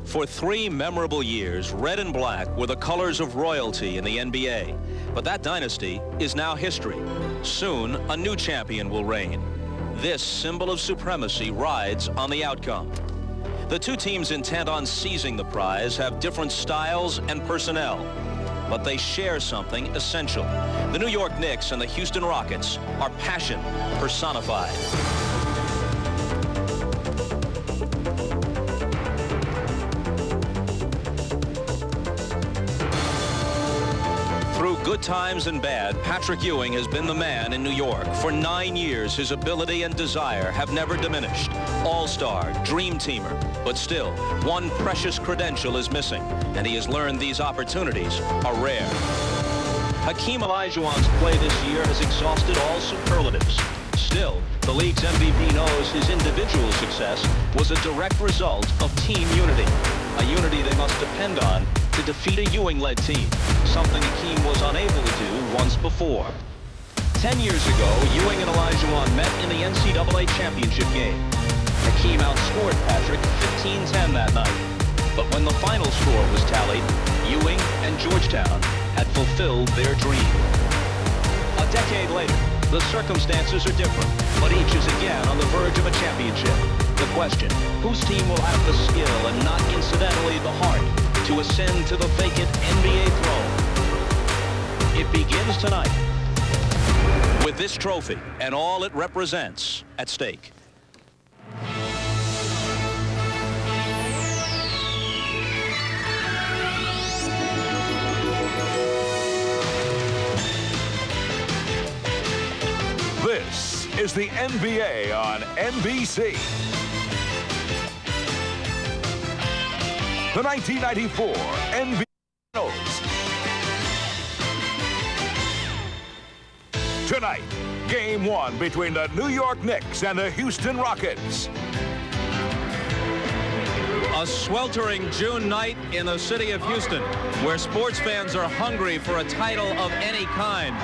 For 3 memorable years, red and black were the colors of royalty in the NBA. But that dynasty is now history. Soon, a new champion will reign. This symbol of supremacy rides on the outcome. The two teams intent on seizing the prize have different styles and personnel, but they share something essential. The New York Knicks and the Houston Rockets are passion personified. Through good times and bad, Patrick Ewing has been the man in New York. For 9 years, his ability and desire have never diminished. All-star, dream teamer. But still, one precious credential is missing, and he has learned these opportunities are rare. Hakeem Olajuwon's play this year has exhausted all superlatives. Still, the league's MVP knows his individual success was a direct result of team unity, a unity they must depend on to defeat a Ewing-led team, something Hakeem was unable to do once before. 10 years ago, Ewing and Olajuwon met in the NCAA championship game. Hakeem outscored Patrick 15-10 that night. But when the final score was tallied, Ewing and Georgetown had fulfilled their dream. A decade later, the circumstances are different, but each is again on the verge of a championship. The question, whose team will have the skill and not incidentally the heart to ascend to the vacant NBA throne? It begins tonight with this trophy and all it represents at stake. This is the NBA on NBC. The 1994 NBA Finals. Tonight, Game 1 between the New York Knicks and the Houston Rockets. A sweltering June night in the city of Houston, where sports fans are hungry for a title of any kind.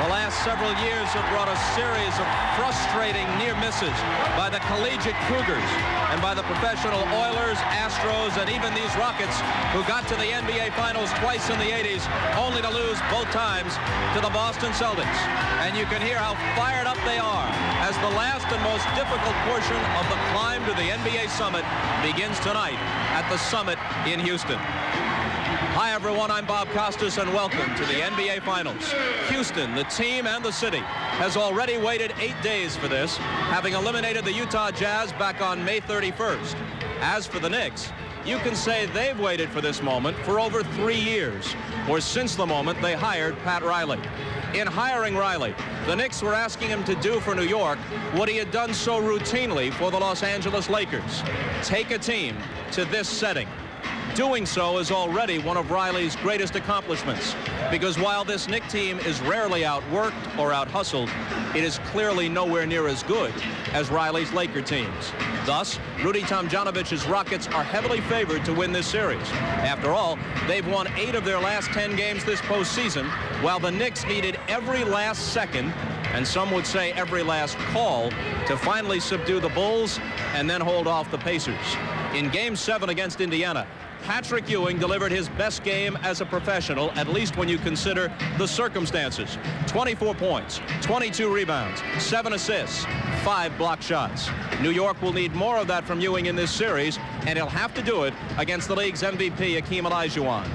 The last several years have brought a series of frustrating near misses by the collegiate Cougars and by the professional Oilers, Astros, and even these Rockets, who got to the NBA Finals twice in the 80s, only to lose both times to the Boston Celtics. And you can hear how fired up they are as the last and most difficult portion of the climb to the NBA Summit begins tonight at the Summit in Houston. Hi, everyone. I'm Bob Costas, and welcome to the NBA Finals. Houston, the team and the city, has already waited 8 days for this, having eliminated the Utah Jazz back on May 31st. As for the Knicks, you can say they've waited for this moment for over 3 years, or since the moment they hired Pat Riley. In hiring Riley, the Knicks were asking him to do for New York what he had done so routinely for the Los Angeles Lakers: take a team to this setting. Doing so is already one of Riley's greatest accomplishments, because while this Knick team is rarely outworked or out-hustled, it is clearly nowhere near as good as Riley's Laker teams. Thus, Rudy Tomjanovich's Rockets are heavily favored to win this series. After all, they've won 8 of their last 10 games this postseason, while the Knicks needed every last second, and some would say every last call, to finally subdue the Bulls and then hold off the Pacers. In Game 7 against Indiana, Patrick Ewing delivered his best game as a professional, at least when you consider the circumstances. 24 points, 22 rebounds, 7 assists, 5 block shots. New York will need more of that from Ewing in this series, and he'll have to do it against the league's MVP, Hakeem Olajuwon.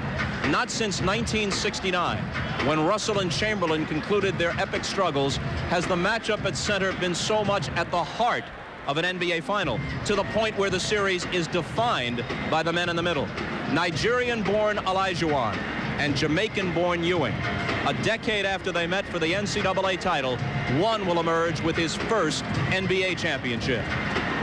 Not since 1969, when Russell and Chamberlain concluded their epic struggles, has the matchup at center been so much at the heart of an NBA final, to the point where the series is defined by the men in the middle. Nigerian-born Olajuwon and Jamaican-born Ewing. A decade after they met for the NCAA title, one will emerge with his first NBA championship.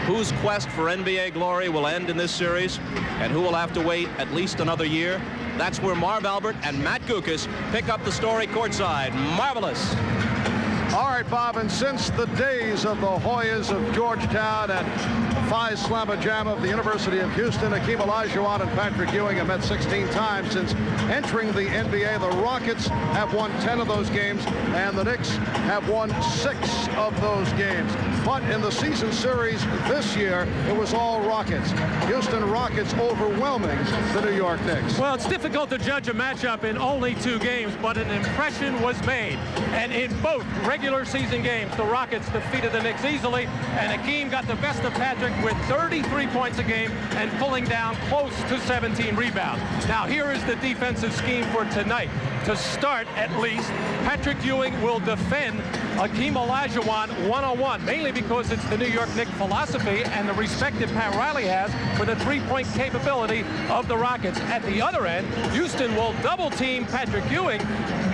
Whose quest for NBA glory will end in this series, and who will have to wait at least another year? That's where Marv Albert and Matt Gukas pick up the story courtside. Marvelous. All right, Bob, and since the days of the Hoyas of Georgetown and Phi Slama Jam of the University of Houston, Hakeem Olajuwon and Patrick Ewing have met 16 times since entering the NBA. The Rockets have won 10 of those games, and the Knicks have won 6 of those games. But in the season series this year, it was all Rockets. Houston Rockets overwhelming the New York Knicks. Well, it's difficult to judge a matchup in only 2 games, but an impression was made. And in both regular season games, the Rockets defeated the Knicks easily, and Hakeem got the best of Patrick with 33 points a game and pulling down close to 17 rebounds. Now, here is the defensive scheme for tonight. To start, at least, Patrick Ewing will defend Hakeem Olajuwon one-on-one, mainly because it's the New York Knicks philosophy and the respect that Pat Riley has for the three-point capability of the Rockets. At the other end, Houston will double-team Patrick Ewing,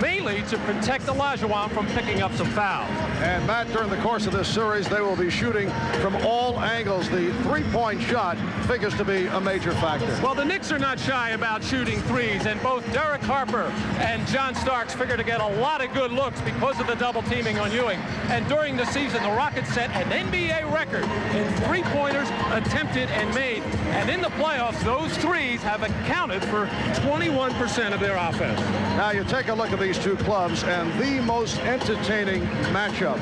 mainly to protect Olajuwon from picking up some fouls. And Matt, during the course of this series, they will be shooting from all angles. The three-point shot figures to be a major factor. Well, the Knicks are not shy about shooting threes, and both Derek Harper and John Starks figure to get a lot of good looks because of the double teaming on Ewing. And during the season, the Rockets set an NBA record in three-pointers attempted and made. And in the playoffs, those threes have accounted for 21% of their offense. Now you take a look at these two clubs, and the most entertaining matchup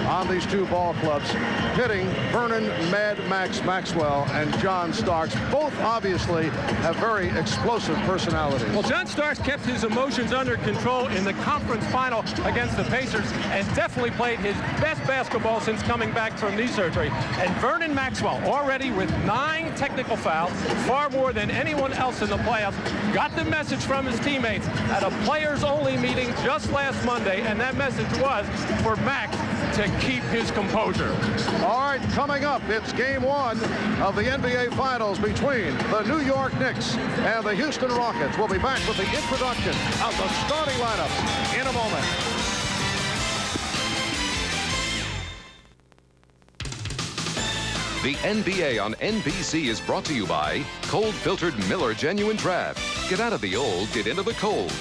on these two ball clubs, pitting Vernon Mad Max Maxwell and John Starks. Both obviously have very explosive personalities. Well, John Starks kept his emotions under control in the conference final against the Pacers and definitely played his best basketball since coming back from knee surgery. And Vernon Maxwell, already with 9 technical fouls, far more than anyone else in the playoffs, got the message from his teammates at a players-only meeting just last Monday, and that message was for Max to keep his composure. All right, coming up, it's game 1 of the NBA Finals between the New York Knicks and the Houston Rockets. We'll be back with the introduction of the starting lineups in a moment. The NBA on NBC is brought to you by cold-filtered Miller Genuine Draft. Get out of the old, get into the cold.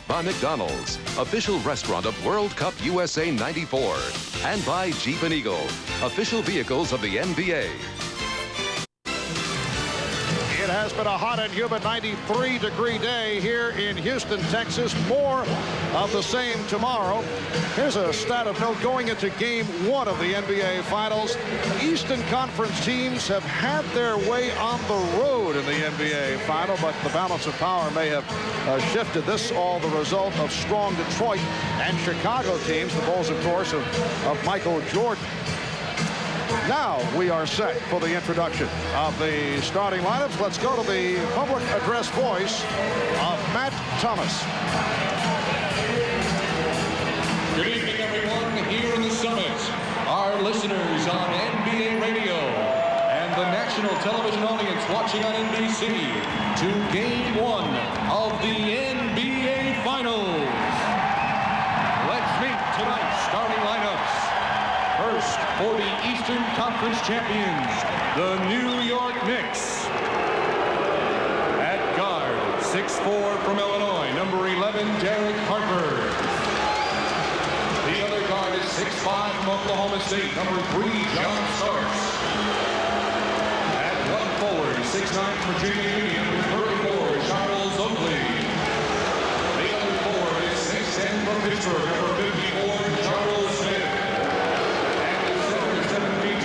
By McDonald's, official restaurant of World Cup USA 94. And by Jeep and Eagle, official vehicles of the NBA. It has been a hot and humid 93-degree day here in Houston, Texas. More of the same tomorrow. Here's a stat of note going into game 1 of the NBA Finals. Eastern Conference teams have had their way on the road in the NBA Final, but the balance of power may have shifted. This all the result of strong Detroit and Chicago teams. The Bulls, of course, of Michael Jordan. Now we are set for the introduction of the starting lineups. Let's go to the public address voice of Matt Thomas. Good evening, everyone, here in the Summit. Our listeners on NBA radio and the national television audience watching on NBC to Game 1 of the NBA Finals. Let's meet tonight's starting lineups. First, for the Eastern Conference champions, the New York Knicks. At guard, 6'4" from Illinois, number 11, Derek Harper. The other guard is 6'5" from Oklahoma State, number 3, John Starks. At one forward, 6'9" from Virginia Union, number 34, Charles Oakley. The other forward is 6'10" from Pittsburgh, number 54, Charles Smith.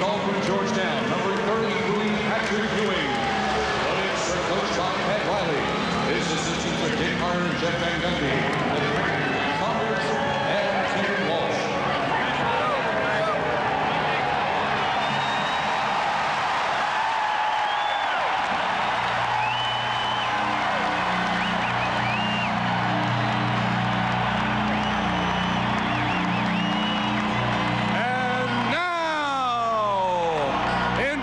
From Georgetown, number 33, Patrick Ewing. The Knicks are coached by Pat Riley. His assistants are Dick Carter and Jeff Van Gundy. The directors, Thomas and Tim Walsh.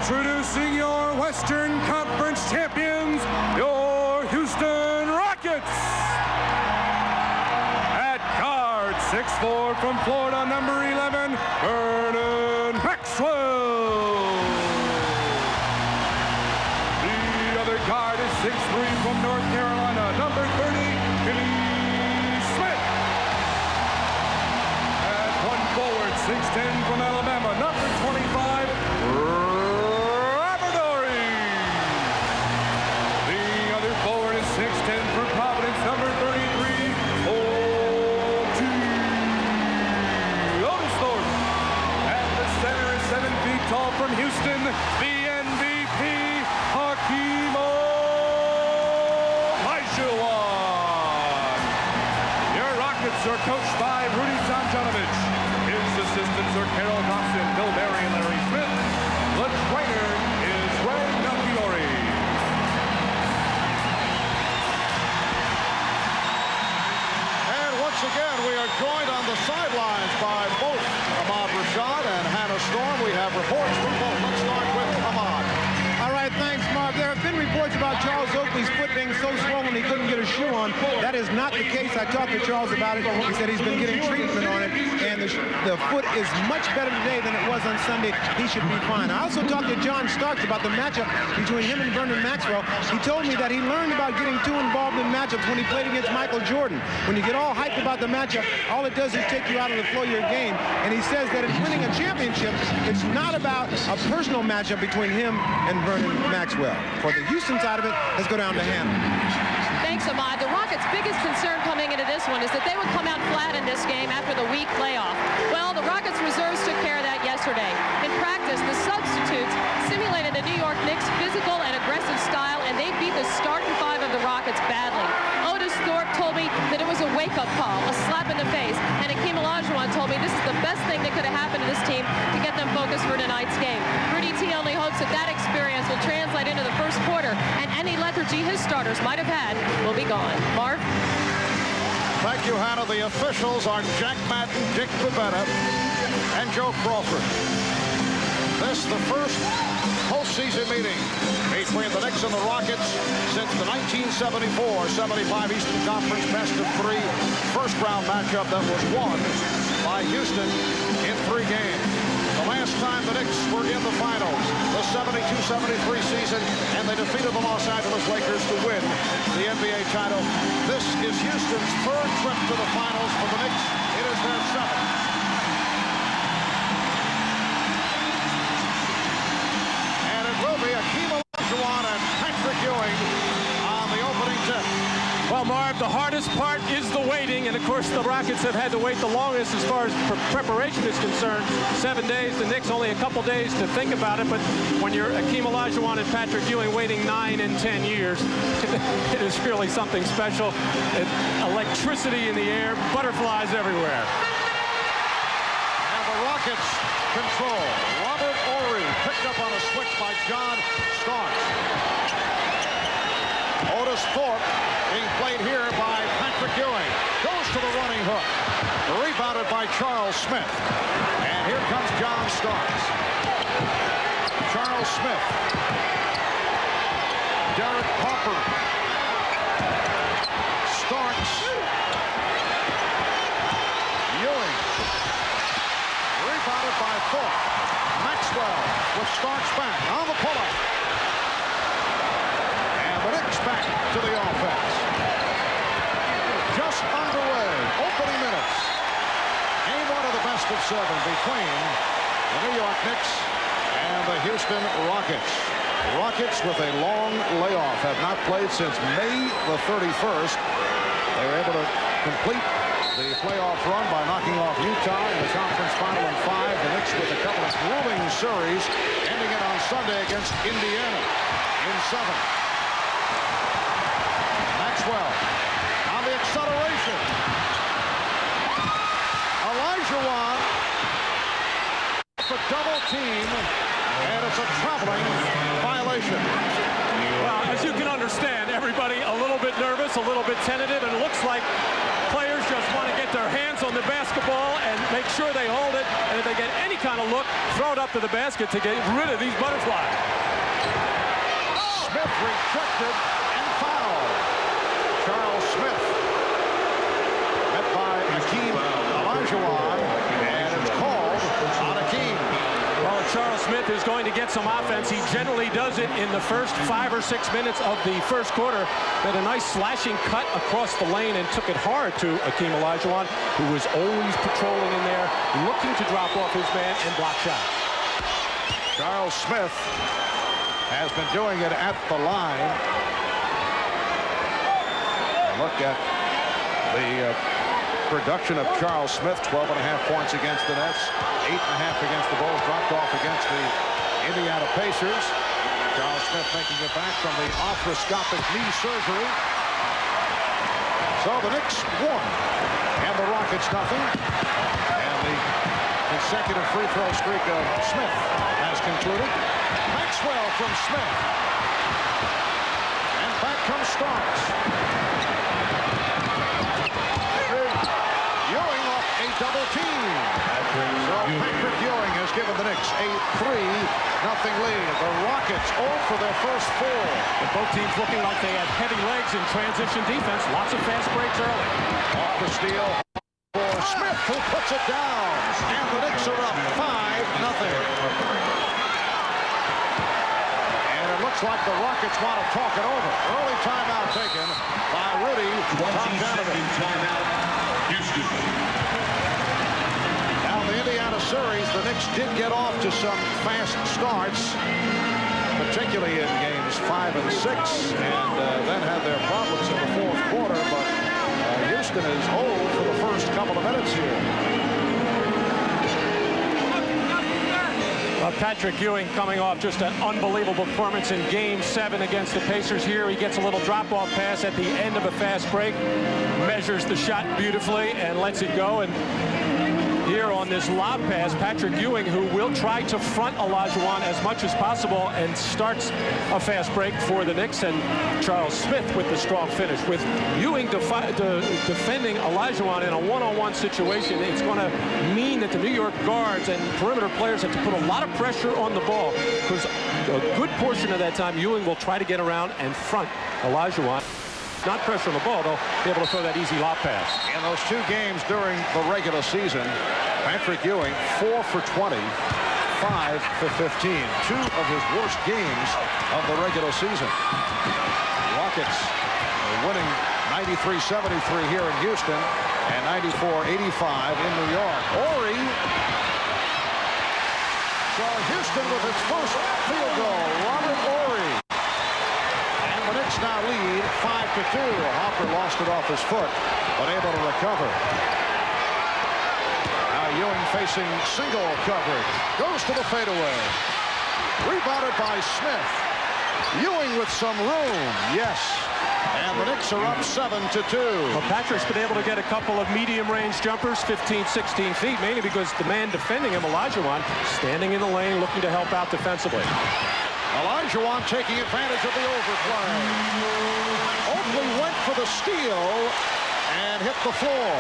Introducing your Western Conference champions, your Houston Rockets. At guard, 6'4" from Florida, number 11, Vernon Maxwell. The other guard is 6'3" from North Carolina, number 30, Billy Smith. At one forward, 6'10" from Alabama, number 25, from Providence, number 33, Otis Thornton. At the center is 7 feet. Houston, the MVP, Hakeem Olajuwon. Your Rockets are coached by Rudy Tomjanovich. His assistants are Carol Dawson, Bill Berry, and Larry Smith. The trainer is Ray Nafiori. And once again, we are joined on the sidelines by both Ahmad Rashad and Hannah Storm. We have reports from both. Let's start with Ahmad. All right, thanks, Mark. There have been reports about Charles Oakley's foot being so swollen he couldn't get a shoe on. That is not the case. I talked to Charles about it. He said he's been getting treatment on it, and the foot is much better today than it was on Sunday. He should be fine. I also talked to John Starks about the matchup between him and Vernon Maxwell. He told me that he learned about getting too involved in matchups when he played against Michael Jordan. When you get all hyped about the matchup, all it does is take you out of the flow of your game. And he says that in winning a championship, it's not about a personal matchup between him and Vernon Maxwell. For the Houston side of it, let's go down to Hannah. Thanks, Ahmad. The Rockets' biggest concern coming into this one is that they would come out flat in this game after the weak playoff. Well, the Rockets reserves took care of that yesterday. In practice, the substitutes simulated the New York Knicks' physical and aggressive style, and they beat the starting five of the Rockets badly. Otis Thorpe told me that it was a wake-up call, a slap in the face, and Hakeem Olajuwon told me this is the best thing that could have happened to this team to get them focused for tonight's game. Rudy T only hopes that that experience will translate into the first quarter, and any lethargy his starters might have had will be gone. Marv? Thank you, Hannah. The officials are Jack Madden, Dick Bavetta, and Joe Crawford. This the first postseason meeting between the Knicks and the Rockets since the 1974-75 Eastern Conference best-of-3 first-round matchup that was won by Houston in 3 games. The last time the Knicks were in the finals, the 72-73 season, and they defeated the Los Angeles Lakers to win the NBA title. This is Houston's 3rd trip to the finals for the Knicks. It is their 7th. And it will be Hakeem Olajuwon and Patrick Ewing on the opening tip. Well, Marv, the hardest part is the waiting, and of course the Rockets have had to wait the longest as far as preparation is concerned. 7 days, the Knicks only a couple days to think about it, but when you're Hakeem Olajuwon and Patrick Ewing waiting 9 and 10 years, it is really something special. Electricity in the air, butterflies everywhere. And the Rockets control. Robert Horry picked up on a switch by John Starks. Otis Thorpe being played here by Patrick Ewing. Goes to the running hook. Rebounded by Charles Smith. And here comes John Starks. Charles Smith. Derek Popper. Starks. Ewing. Rebounded by Thorpe. Maxwell with Starks back on the pull-up. The Knicks back to the offense. Just underway. Opening minutes. Game 1 of the best-of-7 between the New York Knicks and the Houston Rockets. Rockets with a long layoff have not played since May the 31st. They were able to complete the playoff run by knocking off Utah in the conference final in 5. The Knicks with a couple of grueling series, ending it on Sunday against Indiana in 7. Maxwell on the acceleration. Olajuwon. It's a double team, and it's a traveling violation. Well, as you can understand, everybody a little bit nervous, a little bit tentative, and it looks like players just want to get their hands on the basketball and make sure they hold it, and if they get any kind of look, throw it up to the basket to get rid of these butterflies. Smith rejected and fouled. Charles Smith met by Hakeem Olajuwon, and it's called on Hakeem. Well, Charles Smith is going to get some offense. He generally does it in the first 5 or 6 minutes of the first quarter. Made a nice slashing cut across the lane and took it hard to Hakeem Olajuwon, who was always patrolling in there, looking to drop off his man and block shots. Charles Smith has been doing it at the line. Look at the production of Charles Smith. 12.5 points against the Nets, 8.5 against the Bulls, dropped off against the Indiana Pacers. Charles Smith making it back from the arthroscopic knee surgery. So the Knicks won, and the Rockets nothing. And the consecutive free throw streak of Smith has concluded. Maxwell from Smith. And back comes Starks. Ewing off a double team. So Patrick Ewing has given the Knicks a 3-0 lead. The Rockets 0 for their first 4. And both teams looking like they had heavy legs in transition defense. Lots of fast breaks early. Off the steal for Smith, who puts it down. And the Knicks are up 5-0. And it looks like the Rockets want to talk it over. Early timeout taken by Rudy Tomjanovich. Timeout, Houston. Now the Indiana series, the Knicks did get off to some fast starts, particularly in games 5 and 6, and then had their problems in the fourth quarter, but Houston is old for the first couple of minutes here. Patrick Ewing coming off just an unbelievable performance in Game 7 against the Pacers. Here he gets a little drop-off pass at the end of a fast break, measures the shot beautifully and lets it go. And here on this lob pass, Patrick Ewing, who will try to front Olajuwon as much as possible, and starts a fast break for the Knicks. And Charles Smith with the strong finish. With Ewing defending Olajuwon in a one-on-one situation, it's going to mean that the New York guards and perimeter players have to put a lot of pressure on the ball, because a good portion of that time Ewing will try to get around and front Olajuwon. Not pressure on the ball, they'll be able to throw that easy lob pass. In those 2 games during the regular season, Patrick Ewing 4 for 20, 5 for 15. 2 of his worst games of the regular season. Rockets are winning 93-73 here in Houston and 94-85 in New York. Horry. So Houston with its first field goal. Robert Horry. The Knicks now lead 5-2. Hopper lost it off his foot, but able to recover. Now Ewing facing single coverage. Goes to the fadeaway. Rebounded by Smith. Ewing with some room. Yes. And the Knicks are up 7-2. Well, Patrick's been able to get a couple of medium-range jumpers, 15, 16 feet, mainly because the man defending him, Olajuwon, standing in the lane, looking to help out defensively. Olajuwon taking advantage of the overplay. Oakley went for the steal and hit the floor.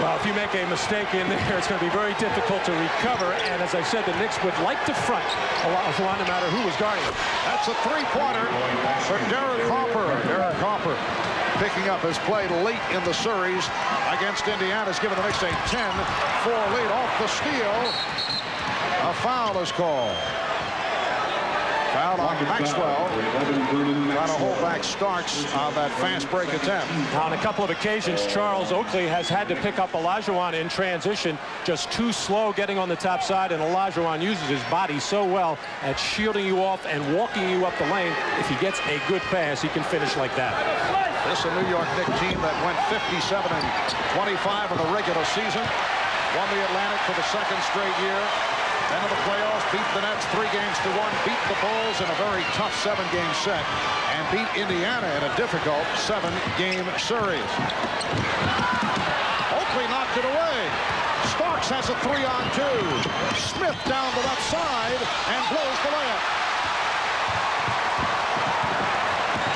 Well, if you make a mistake in there, it's going to be very difficult to recover. And as I said, the Knicks would like to front Olajuwon no matter who was guarding him. That's a 3-pointer for Derek Harper. Derek Harper picking up his play late in the series against Indiana. Has given the Knicks a 10-4 lead. Off the steal, a foul is called. Foul on Maxwell. Trying to hold back Starks on that fast break attempt. On a couple of occasions, Charles Oakley has had to pick up Olajuwon in transition, just too slow getting on the top side, and Olajuwon uses his body so well at shielding you off and walking you up the lane. If he gets a good pass, he can finish like that. This is a New York Knicks team that went 57-25 in the regular season. Won the Atlantic for the 2nd straight year. Then in the playoffs, beat the Nets 3-1, beat the Bulls in a very tough 7-game set, and beat Indiana in a difficult 7-game series. Oakley knocked it away. Starks has a 3-on-2. Smith down the left side and blows the layup.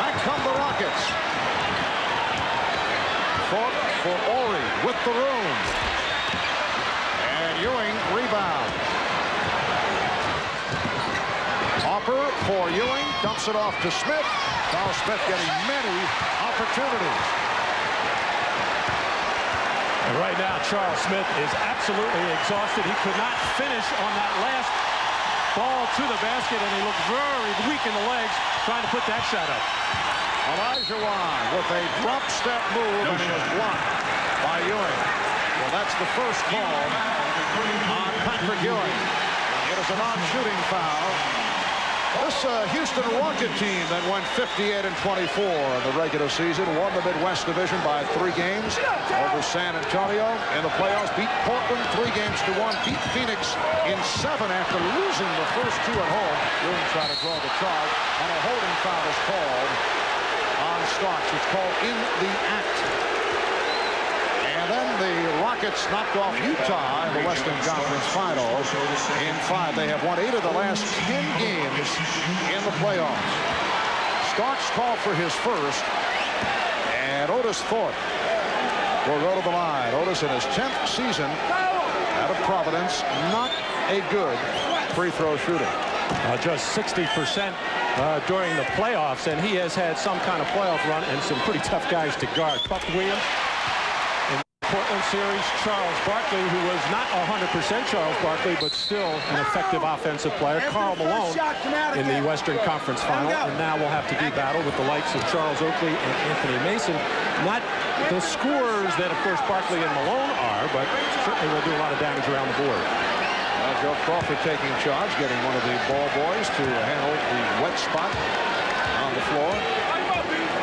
Back come the Rockets. For Horry with the room. And Ewing rebound. Harper for Ewing, dumps it off to Smith. Charles Smith getting many opportunities. And right now, Charles Smith is absolutely exhausted. He could not finish on that last ball to the basket, and he looked very weak in the legs trying to put that shot up. Olajuwon with a drop step move, and he was blocked by Ewing. Well, that's the first call on Patrick Ewing. It is a non-shooting foul. This Houston Rocket team that went 58-24 in the regular season, won the Midwest Division by 3 games over San Antonio in the playoffs, beat Portland 3-1, beat Phoenix in 7 after losing the first 2 at home. Ewing tried to draw the charge, and a holding foul is called on Starks. It's called in the act. And then the Rockets knocked off Utah in the Western Conference Finals in 5. They have won 8 of the last 10 games in the playoffs. Starks called for his first, and Otis Thorpe will go to the line. Otis in his 10th season out of Providence, not a good free throw shooter. Just 60% during the playoffs, and he has had some kind of playoff run and some pretty tough guys to guard. Buck Williams. Portland series, Charles Barkley, who was not 100% Charles Barkley, but still an effective offensive player. Karl Malone in the Western Conference Final, and now we'll have to do battle with the likes of Charles Oakley and Anthony Mason. Not the scorers that, of course, Barkley and Malone are, but certainly will do a lot of damage around the board. Joe Crawford taking charge, getting one of the ball boys to handle the wet spot on the floor.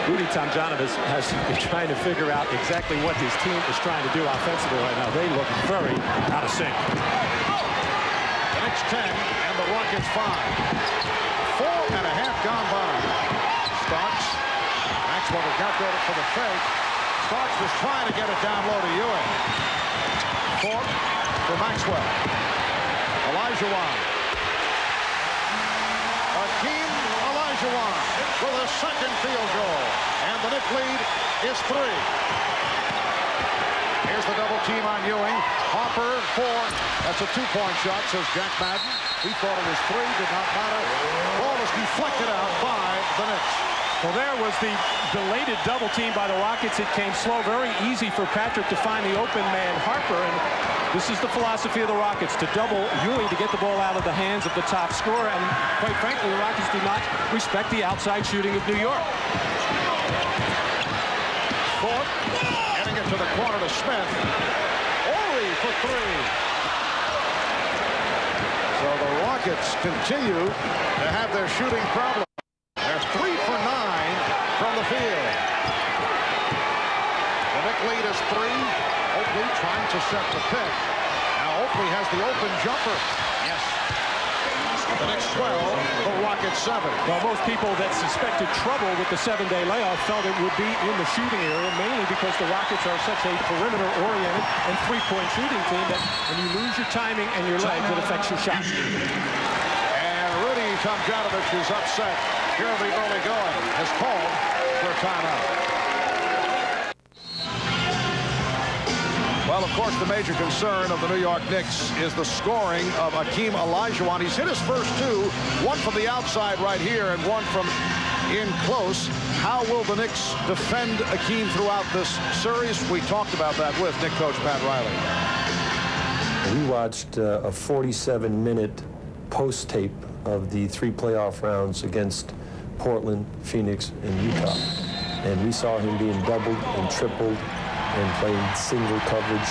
Rudy Tomjanovich has been trying to figure out exactly what his team is trying to do offensively right now. They look very out of sync. The Knicks 10 and the Rockets 5. 4.5 gone by. Starks. Maxwell was got there for the fake. Starks was trying to get it down low to Ewing. Thorpe for Maxwell. Olajuwon. Hakeem Olajuwon with a second field goal. And the Knicks lead is 3. Here's the double team on Ewing. Harper for, that's a 2-point shot, says Jack Madden. He thought it was 3, did not matter. Ball was deflected out by the Knicks. Well, there was the belated double team by the Rockets. It came slow, very easy for Patrick to find the open man, Harper. And this is the philosophy of the Rockets, to double Ewing to get the ball out of the hands of the top scorer. And quite frankly, the Rockets do not respect the outside shooting of New York. Thorpe getting it to the corner to Smith. Ori for 3. So the Rockets continue to have their shooting problem. They're 3 for 9 from the field. The Knicks lead is 3. Oakley trying to set the pick. Now Oakley has the open jumper. Yes. The Knicks 12, the Rockets 7. Well, most people that suspected trouble with the 7-day layoff felt it would be in the shooting area, mainly because the Rockets are such a perimeter-oriented and three-point shooting team that when you lose your timing and your legs, it affects your shot. And Rudy Tomjanovich is upset. Here the early going has called for a timeout. Well, of course, the major concern of the New York Knicks is the scoring of Hakeem Olajuwon. He's hit his first 2, one from the outside right here and one from in close. How will the Knicks defend Hakeem throughout this series? We talked about that with Knicks coach Pat Riley. We watched a 47-minute post tape of the 3 playoff rounds against Portland, Phoenix, and Utah. And we saw him being doubled and tripled and playing single coverage.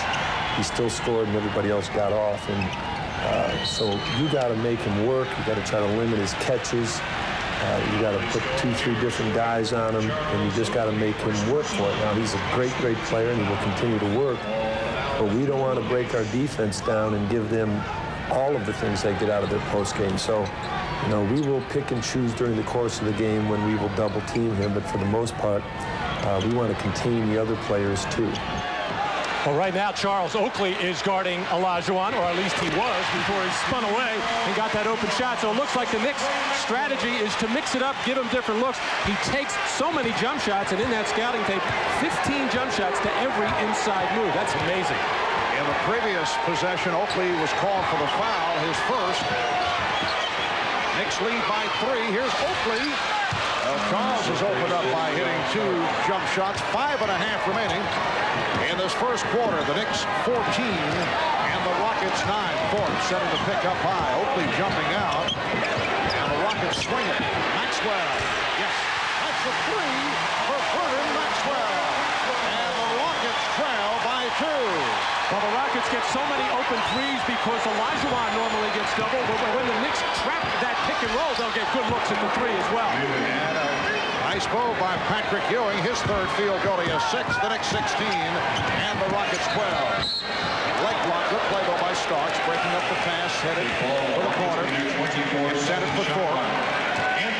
He still scored and everybody else got off. And so you got to make him work. You got to try to limit his catches. You got to put 2-3 different guys on him, and you just got to make him work for it. Now, he's a great, great player, and he will continue to work. But we don't want to break our defense down and give them all of the things they get out of their post game. So, you know, we will pick and choose during the course of the game when we will double team him. But for the most part, we want to contain the other players too. Well, right now, Charles Oakley is guarding Olajuwon, or at least he was before he spun away and got that open shot. So it looks like the Knicks' strategy is to mix it up, give him different looks. He takes so many jump shots, and in that scouting tape, 15 jump shots to every inside move. That's amazing. In the previous possession, Oakley was called for the foul, his first. Knicks lead by 3. Here's Oakley. Charles is opened up by hitting 2 jump shots, 5.5 remaining. In this first quarter, the Knicks 14 and the Rockets 9. Thorpe setting the pick up high. Oakley jumping out. And the Rockets swing it. Maxwell. Yes. That's a 3 for Vernon Maxwell. And the Rockets trail by 2. Well, the Rockets get get so many open threes because Olajuwon normally gets double, but when the Knicks trap that pick and roll, they'll get good looks at the three as well. And a nice move by Patrick Ewing. His third field goal. He has 6, the Knicks 16, and the Rockets 12. Leg block, good play though by Starks, breaking up the pass, headed for the corner. Centered for 4.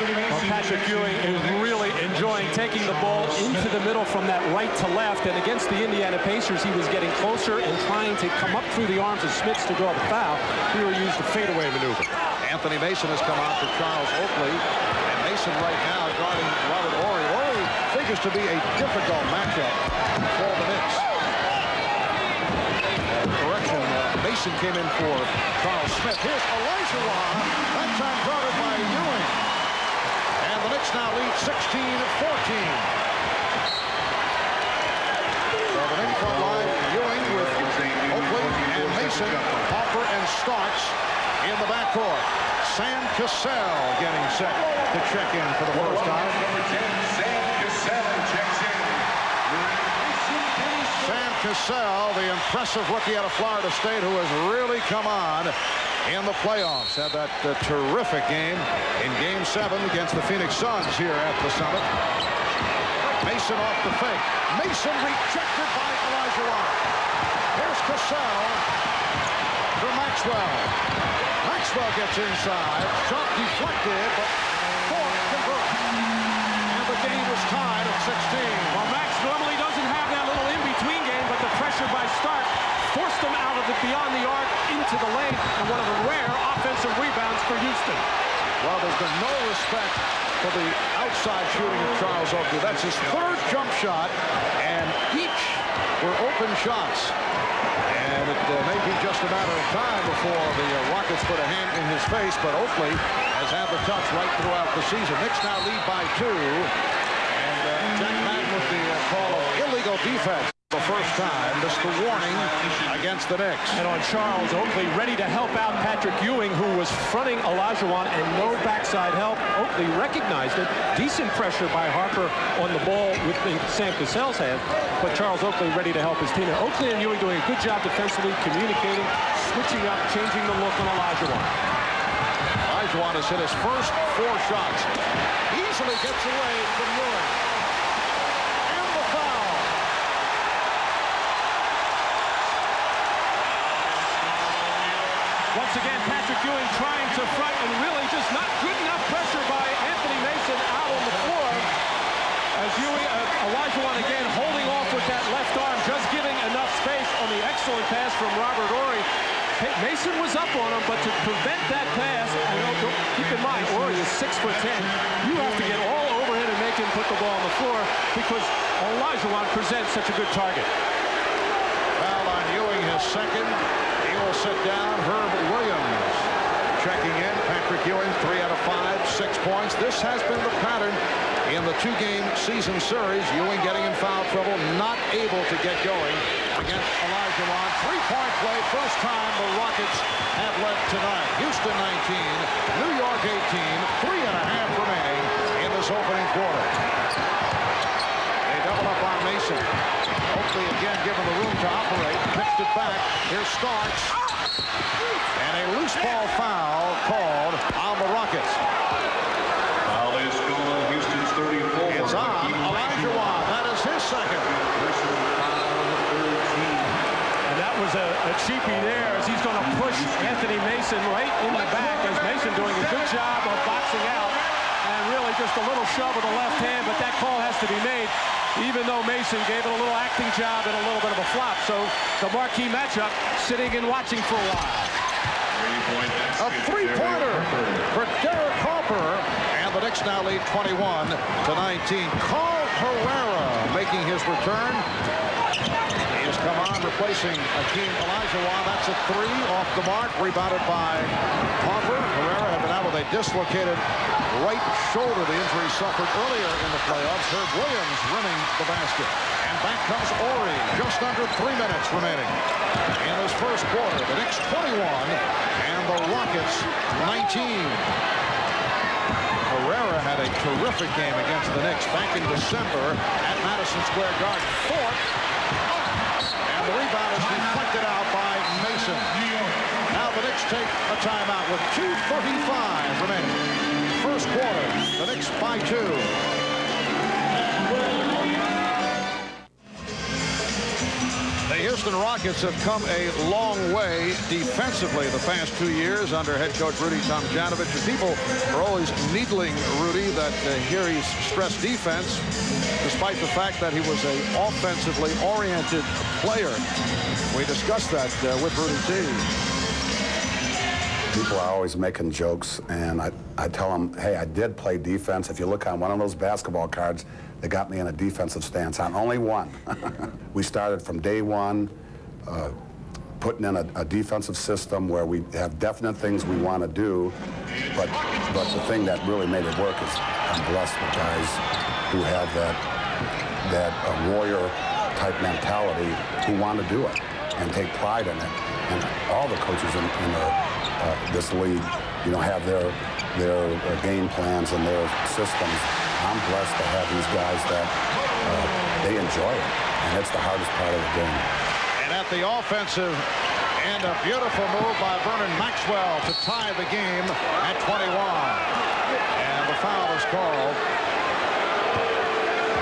Well, Patrick Ewing is really enjoying taking the ball into the middle from that right to left, and against the Indiana Pacers, he was getting closer and trying to come up through the arms of Smits to draw the foul. Here he used the fadeaway maneuver. Anthony Mason has come on for Charles Oakley, and Mason right now guarding Robert Horry. Horry figures to be a difficult matchup for the Knicks. Correction, Mason came in for Charles Smith. Here's Olajuwon, that time guarded by Ewing. And the Knicks now lead 16-14. So the Knicks front line, Ewing with Oakley and Mason, Hopper and Starks in the backcourt. Sam Cassell getting set to check in for the first time. Sam Cassell checks in. Sam Cassell, the impressive rookie out of Florida State who has really come on in the playoffs. Had that terrific game in Game 7 against the Phoenix Suns here at the Summit. Mason off the fake. Mason rejected by Olajuwon. Here's Cassell for Maxwell. Maxwell gets inside. Shot deflected, but Ford converts. And the game was tied at 16. Well, Max normally doesn't have that little in-between game, but the pressure by Stark forced him out of it beyond the arc into the lane, and one of the rare offensive rebounds for Houston. Well, there's been no respect for the outside shooting of Charles Oakley. That's his third jump shot, and each were open shots. And it may be just a matter of time before the Rockets put a hand in his face, but Oakley has had the touch right throughout the season. Knicks now lead by 2, and Jack Madden with the call of illegal defense. The first time, missed the warning against the Knicks. And on Charles Oakley, ready to help out Patrick Ewing, who was fronting Olajuwon, and no backside help. Oakley recognized it. Decent pressure by Harper on the ball with Sam Cassell's hand, but Charles Oakley ready to help his team. And Oakley and Ewing doing a good job defensively, communicating, switching up, changing the look on Olajuwon. Olajuwon has hit his first 4 shots. Easily gets away from Ewing. And the foul. Once again, Patrick Ewing trying to front, and really just not good enough pressure by Anthony Mason out on the floor. As Olajuwon again holding off with that left arm, just giving enough space on the excellent pass from Robert Horry. Mason was up on him, but to prevent that pass, keep in mind, Horry is 6'10". You have to get all over him and make him put the ball on the floor because Olajuwon presents such a good target. Foul on Ewing, his second. He will sit down. Herb Williams checking in. Patrick Ewing, 3 out of 5, 6 points. This has been the pattern in the 2-game season series. Ewing getting in foul trouble, not able to get going against Olajuwon. 3-point play, first time the Rockets have led tonight. Houston 19, New York 18, 3.5 remaining in this opening quarter. They double up on Mason. Oakley again given the room to operate. Pitched it back. Here's Starks. And a loose ball foul called on the Rockets. Foul is called on Houston's 34. It's on Olajuwon. That is his second. And that was a cheapie there as he's going to push Anthony Mason right in the back, as Mason doing a good job of boxing out. And really just a little shove with the left hand, but that call has to be made, even though Mason gave it a little acting job and a little bit of a flop. So the marquee matchup, sitting and watching for a while. A 3-pointer for Derek Harper. And the Knicks now lead 21-19. Carl Herrera making his return. He has come on replacing Hakeem Olajuwon. That's a 3 off the mark. Rebounded by Harper. Herrera had been out with a dislocated right shoulder. The injury suffered earlier in the playoffs. Herb Williams rimming the basket. And back comes Horry. Just under 3 minutes remaining in this first quarter. The Knicks 21 and the Rockets 19. Herrera had a terrific game against the Knicks back in December at Madison Square Garden. 4th. And And the rebound is deflected out by Mason. Now the Knicks take a timeout with 2:35 remaining. First quarter, the Knicks by 2. The Houston Rockets have come a long way defensively the past 2 years under head coach Rudy Tomjanovich. And people are always needling Rudy that here he's stressed defense, despite the fact that he was an offensively oriented player. We discussed that with Rudy T. People are always making jokes, and I tell them, hey, I did play defense. If you look on one of those basketball cards, they got me in a defensive stance on only one. We started from day one, putting in a defensive system where we have definite things we want to do, but the thing that really made it work is I'm blessed with guys who have that warrior type mentality who want to do it and take pride in it. And all the coaches in this league, have their game plans and their systems. I'm blessed to have these guys that they enjoy it, and it's the hardest part of the game. And at the offensive end, a beautiful move by Vernon Maxwell to tie the game at 21. And the foul is called.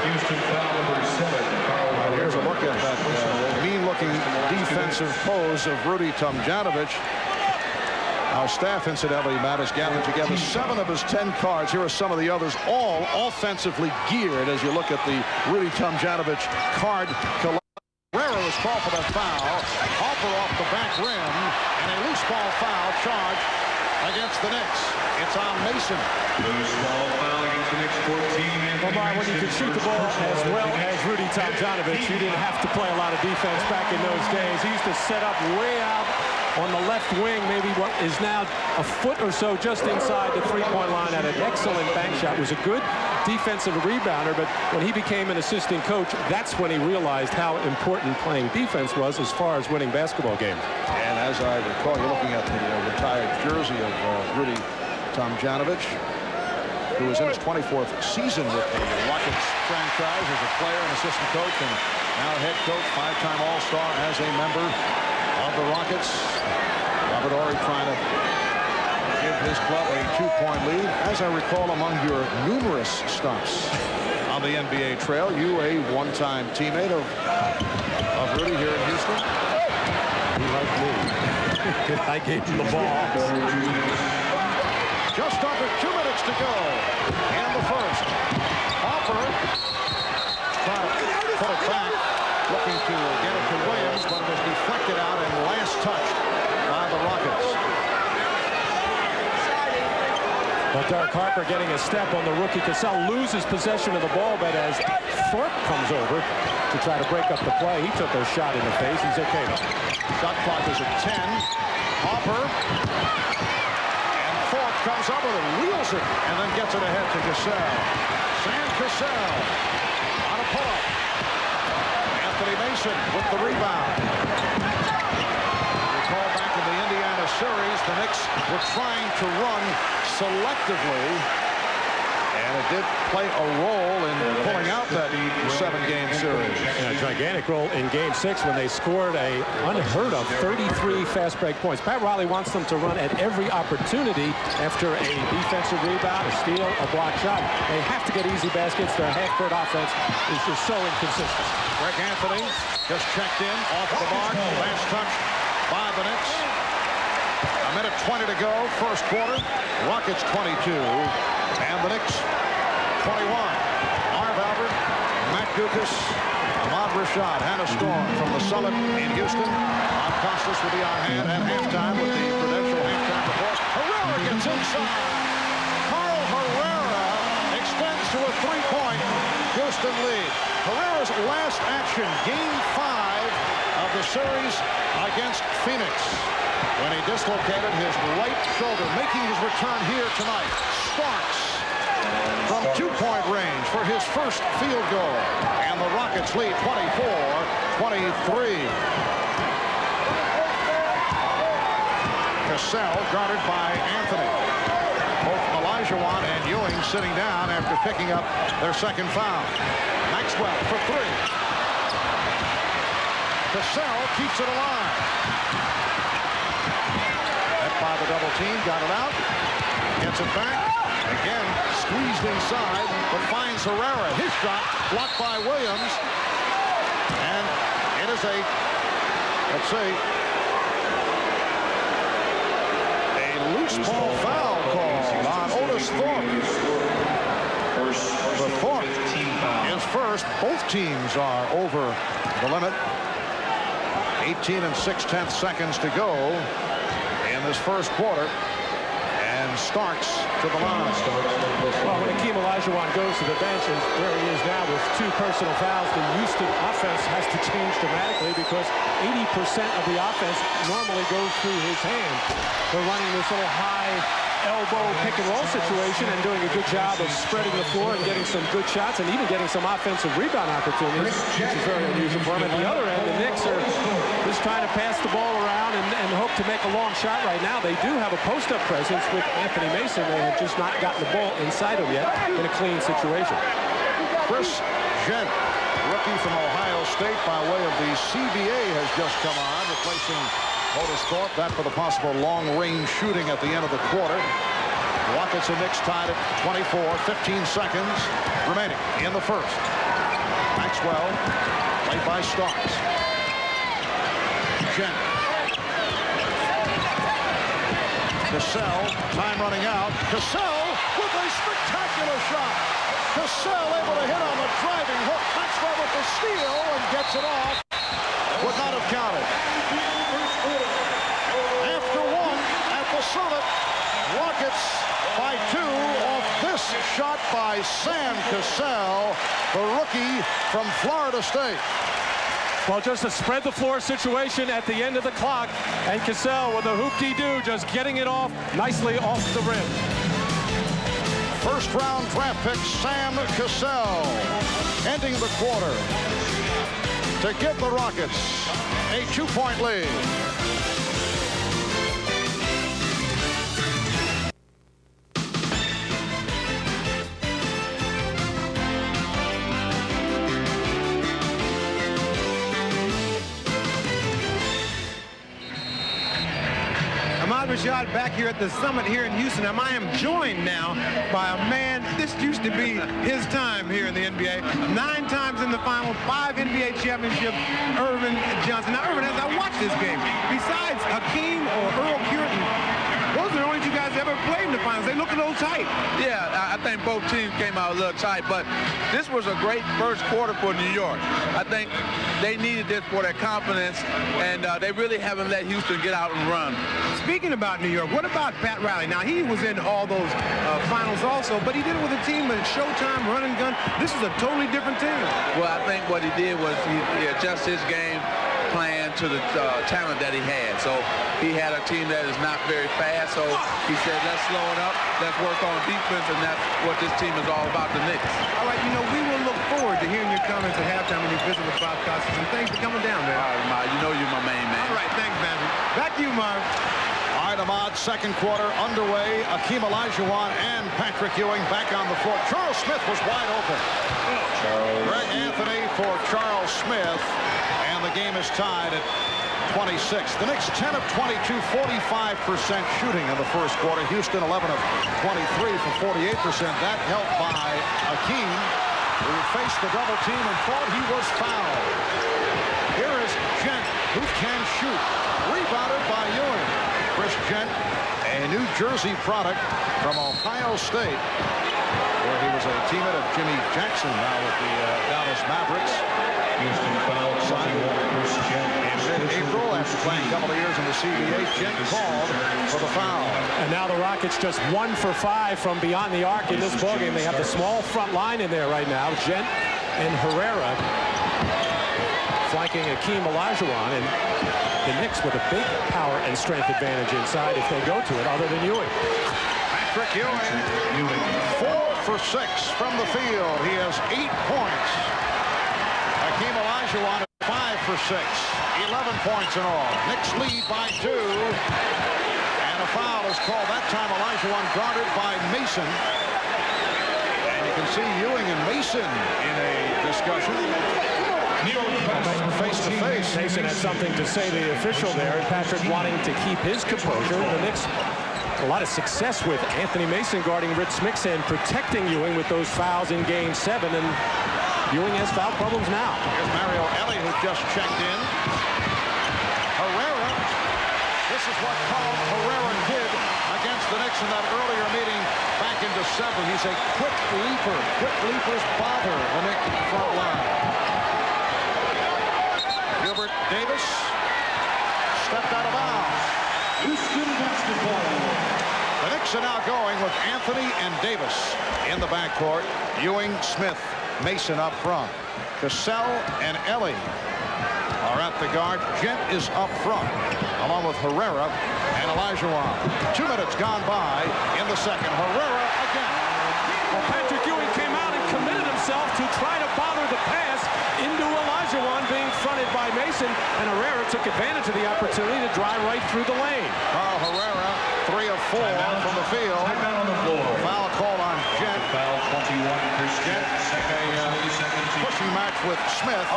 Houston foul number 7. Well, here's a look at that mean-looking defensive pose of Rudy Tomjanovich. Our staff, incidentally, Matt, has gathered together 7 of his 10 cards. Here are some of the others, all offensively geared as you look at the Rudy Tomjanovich card collection. Herrera was called for that foul. Harper off the back rim, and a loose ball foul charged against the Knicks. It's on Mason. Loose ball foul against the Knicks, 14. Well, Mark, when you could shoot the ball as well as Rudy Tomjanovich, you didn't have to play a lot of defense back in those days. He used to set up way out on the left wing, maybe what is now a foot or so just inside the three-point line at an excellent bank shot. Was a good defensive rebounder, but when he became an assistant coach, that's when he realized how important playing defense was as far as winning basketball games. And as I recall, you're looking at the retired jersey of Rudy Tomjanovich, who was in his 24th season with the Rockets franchise as a player and assistant coach, and now head coach, 5-time All-Star as a member of the Rockets. Robert Horry trying to give his club a 2-point lead. As I recall, among your numerous stops on the NBA trail, you a one-time teammate of Rudy here in Houston. He liked me. I gave him the ball. Just under 2 minutes to go in the first. Harper trying to put it back, looking to get it to Williams, but it was deflected out and last touched by the Rockets. But Derek Harper getting a step on the rookie. Cassell loses possession of the ball, but as Thorpe comes over to try to break up the play, he took a shot in the face. He's okay. Shot clock is at 10. Harper. And Thorpe comes up with it, wheels it, and then gets it ahead to Cassell. Sam Cassell on a pull-up. Anthony Mason with the rebound. Recall back in the Indiana series, the Knicks were trying to run selectively, and it did play a role in pulling out that 7-game series. And a gigantic role in Game 6 when they scored a unheard of 33 fast break points. Pat Riley wants them to run at every opportunity after a defensive rebound, a steal, a block shot. They have to get easy baskets. Their half-court offense is just so inconsistent. Greg Anthony just checked in off the mark. Last touch by the Knicks. A minute 20 to go, first quarter. Rockets 22, and the Knicks 21. Marv Albert, Matt Dukas, Ahmad Rashad, Hannah Storm from the Summit in Houston. Bob Costas will be on hand at halftime with the Prudential halftime report. Herrera gets inside. Carl Herrera extends to a 3-point Houston lead. Herrera's last action, Game 5 of the series against Phoenix, when he dislocated his right shoulder, making his return here tonight. Sparks from 2-point range for his first field goal. And the Rockets lead 24-23. Cassell guarded by Anthony. Both Olajuwon and Ewing sitting down after picking up their second foul. Maxwell for 3. Cassell keeps it alive. Met by the double team, got it out. Gets it back. Again, squeezed inside, but finds Herrera. His shot blocked by Williams. And it is a, let's see, a loose ball foul call on Otis Thorpe. The Thorpe is first. Both teams are over the limit. 18 6/10 seconds to go in this first quarter. And Starks to the line. Well, when Hakeem Olajuwon goes to the bench, and where he is now with 2 personal fouls, the Houston offense has to change dramatically because 80% of the offense normally goes through his hand. They're running this little high elbow pick and roll situation and doing a good job of spreading the floor and getting some good shots and even getting some offensive rebound opportunities, which is very unusual for them. At the other end, the Knicks are just trying to pass the ball around and hope to make a long shot right now. They do have a post-up presence with Anthony Mason. They have just not gotten the ball inside him yet in a clean situation. Chris Gent, rookie from Ohio State by way of the CBA, has just come on, replacing Otis Thorpe. That for the possible long-range shooting at the end of the quarter. Rockets and Knicks tied at 24, 15 seconds remaining in the first. Maxwell, played by Starks. Gent. Cassell, time running out. Cassell with a spectacular shot. Cassell able to hit on the driving hook. Maxwell with the steal and gets it off. Would not have counted. After one at the Summit, Rockets by 2 off this shot by Sam Cassell, the rookie from Florida State. Well, just a spread the floor situation at the end of the clock, and Cassell with a hoop-de-doo just getting it off nicely off the rim. First round draft pick Sam Cassell ending the quarter to give the Rockets a 2-point lead. Rashad back here at the Summit here in Houston. And I am joined now by a man, this used to be his time here in the NBA. 9 times in the final, 5 NBA championships, Irvin Johnson. Now, Irvin, as I watch this game, besides Hakeem or Earl Cureton, those are the only 2 guys that ever played in the finals. They look a little tight. Yeah, I think both teams came out a little tight, but this was a great first quarter for New York. I think they needed this for their confidence, and they really haven't let Houston get out and run. Speaking about New York, what about Pat Riley? Now, he was in all those finals also, but he did it with a team with Showtime, run and gun. This is a totally different team. Well, I think what he did was he adjusted his game plan to the talent that he had. So he had a team that is not very fast, so he said, let's slow it up, let's work on defense, and that's what this team is all about, the Knicks. All right, you know, we will look forward to hearing your comments at halftime when you visit with Bob Costas, and thanks for coming down, man. All right, Marv, you know you're my main man. All right, thanks, man. Back to you, Marv. All right, Ahmad, second quarter underway. Hakeem Olajuwon and Patrick Ewing back on the floor. Charles Smith was wide open. Greg Anthony for Charles Smith, and the game is tied at 26. The Knicks 10 of 22, 45% shooting in the first quarter. Houston 11 of 23 for 48%. That helped by Hakeem, who faced the double team and thought he was fouled. Here is Gent, who can shoot. Rebounded by Ewing. Chris Gent, a New Jersey product from Ohio State, where he was a teammate of Jimmy Jackson, now with the Dallas Mavericks. Houston fouled Chris Gent in mid-April after playing a couple of years in the CBA. Gent called for the foul. And now the Rockets just 1 for 5 from beyond the arc in this ballgame. They have the small front line in there right now. Gent and Herrera flanking Hakeem Olajuwon, and the Knicks with a big power and strength advantage inside if they go to it, other than Ewing. Patrick Ewing, 4 for 6 from the field. He has 8 points. Hakeem Olajuwon 5 for 6, 11 points in all. Knicks lead by 2, and a foul is called. That time Olajuwon guarded by Mason, and you can see Ewing and Mason in a discussion. Face-to-face. Mason had something to say to the official there, and Patrick wanting to keep his composure. The Knicks, a lot of success with Anthony Mason guarding Rich Smix and protecting Ewing with those fouls in Game 7, and Ewing has foul problems now. Here's Mario Elie, who just checked in. Herrera. This is what Carl Herrera did against the Knicks in that earlier meeting back in December. He's a quick leaper. Quick leapers bother the Knicks front line. Gilbert Davis stepped out of bounds. Houston basketball. The Knicks are now going with Anthony and Davis in the backcourt. Ewing, Smith, Mason up front. Cassell and Elie are at the guard. Gent is up front, along with Herrera and Olajuwon. 2 minutes gone by in the second. Herrera again. Well, Patrick Ewing came out and committed himself to try to bother the pass into Olajuwon being fronted by Mason, and Herrera took advantage of the opportunity to drive right through the lane. Carl Herrera, 3 of 4 from the field. Foul call on Gent. Foul 21. Gent, a pushing match with Smith.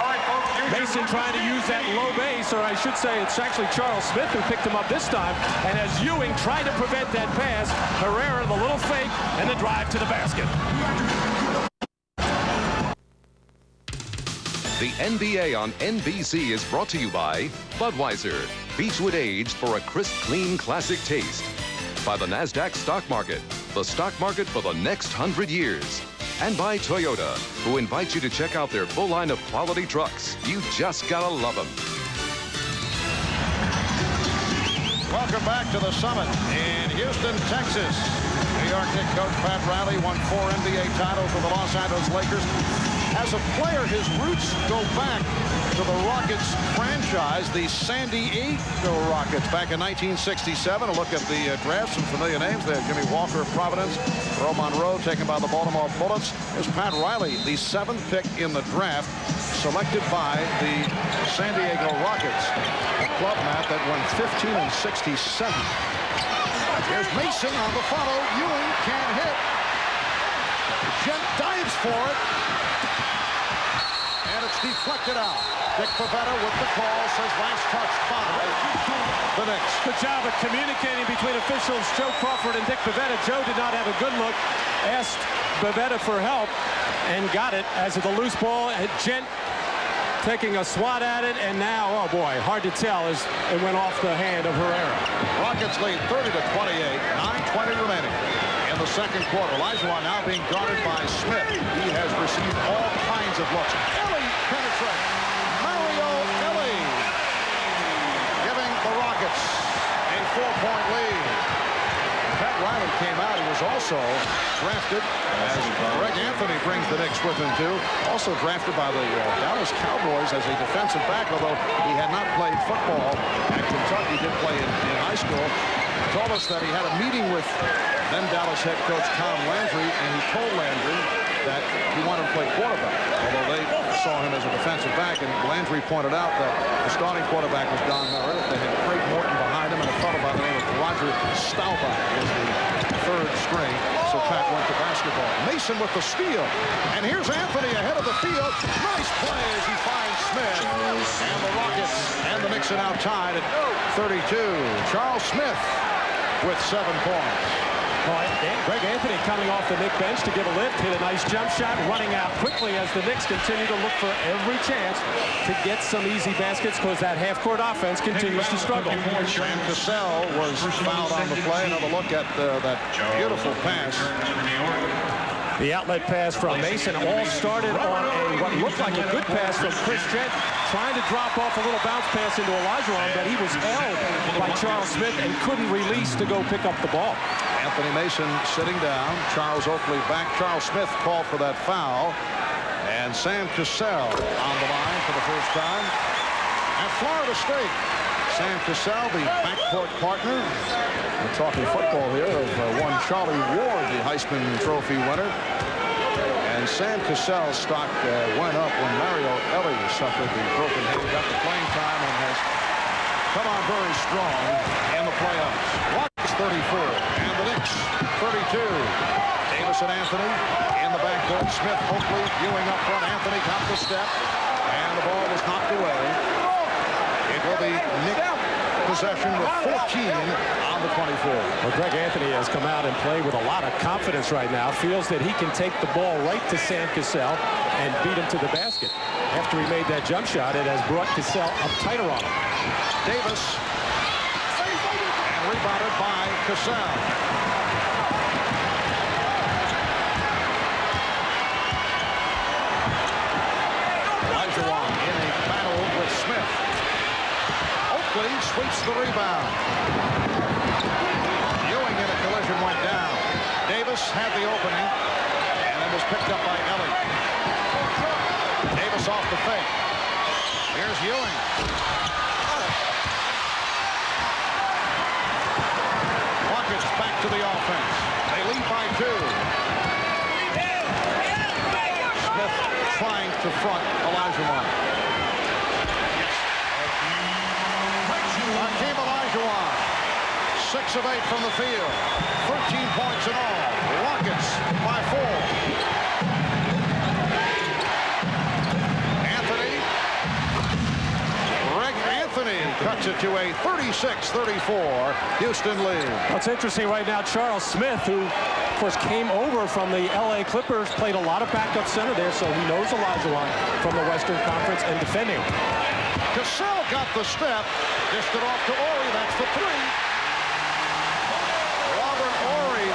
Mason trying to use that low base, or I should say it's actually Charles Smith who picked him up this time. And as Ewing tried to prevent that pass, Herrera, the little fake, and the drive to the basket. The NBA on NBC is brought to you by Budweiser, Beechwood aged for a crisp, clean, classic taste. By the NASDAQ stock market, the stock market for the next 100 years. And by Toyota, who invites you to check out their full line of quality trucks. You just gotta love them. Welcome back to the Summit in Houston, Texas. New York Knicks coach Pat Riley won 4 NBA titles with the Los Angeles Lakers. As a player, his roots go back to the Rockets franchise, the San Diego Rockets, back in 1967. A look at the draft, some familiar names there. Jimmy Walker of Providence, Earl Monroe taken by the Baltimore Bullets. Here's Pat Riley, the 7th pick in the draft, selected by the San Diego Rockets. A club, Matt, that won 15 and 67. Here's Mason on the follow. Ewing can't hit. Gent dives for it. And it's deflected out. Dick Pavetta with the call, says last touch by the Knicks. Good job of communicating between officials Joe Crawford and Dick Pavetta. Joe did not have a good look, asked Pavetta for help, and got it as of the loose ball. Gent taking a swat at it, and now, oh boy, hard to tell as it went off the hand of Herrera. Rockets lead 30-28, 9:20 remaining in the second quarter. Olajuwon now being guarded by Smith. He has received all kinds of looks. Elie penetrates. Mario Elie giving the Rockets a 4-point lead. Pat Riley came out. He was also drafted, as Greg Anthony brings the Knicks with him too, also drafted by the Dallas Cowboys as a defensive back, although he had not played football at Kentucky. He did play in high school. He told us that he had a meeting with then Dallas head coach Tom Landry, and he told Landry that he wanted to play quarterback, although they saw him as a defensive back, and Landry pointed out that the starting quarterback was Don Meredith. They had Craig Morton behind him, and a fellow by the name of Roger Staubach was the 3rd string, so Pat went to basketball. Mason with the steal, and here's Anthony ahead of the field. Nice play as he finds Smith, and the Rockets and the Knicks are now tied at 32. Charles Smith with 7 points. Greg Anthony coming off the Knicks bench to give a lift, hit a nice jump shot, running out quickly as the Knicks continue to look for every chance to get some easy baskets because that half-court offense continues to struggle. Sam Cassell was fouled on the play. Another look at that beautiful pass. The outlet pass from Mason all started on what looked like a good pass from Chris Gent, trying to drop off a little bounce pass into Olajuwon, but he was held by Charles Smith and couldn't release to go pick up the ball. Anthony Mason sitting down. Charles Oakley back. Charles Smith called for that foul. And Sam Cassell on the line for the first time at Florida State. Sam Cassell, the backcourt partner. We're talking football here of one Charlie Ward, the Heisman Trophy winner. And Sam Cassell's stock went up when Mario Elie suffered the broken hand. Got the playing time and has come on very strong in the playoffs. Rockets 34 and the Knicks 32. Davis Davis and Anthony in the backcourt. Smith, Oakley, Ewing up front. Anthony got the step, and the ball was knocked away. It will be Knicks possession with 14 on the 24. Well, Greg Anthony has come out and played with a lot of confidence right now. Feels that he can take the ball right to Sam Cassell and beat him to the basket. After he made that jump shot, it has brought Cassell up tighter on him. Davis, and rebounded by Cassell. Olajuwon in a battle with Smith. Oakley sweeps the rebound. Ewing in a collision went down. Davis had the opening and it was picked up by Ellie. Davis off the fake. Here's Ewing. Rockets back to the offense. They lead by 2. Smith trying to front Olajuwon. Hakeem Olajuwon, 6 of 8 from the field, 13 points in all. Rockets by 4. Greg Anthony cuts it to a 36-34 Houston lead. What's interesting right now, Charles Smith, who of course came over from the LA Clippers, played a lot of backup center there, so he knows Olajuwon from the Western Conference and defending him. Cassell got the step, dished it off to Horry. That's the 3. Robert Horry,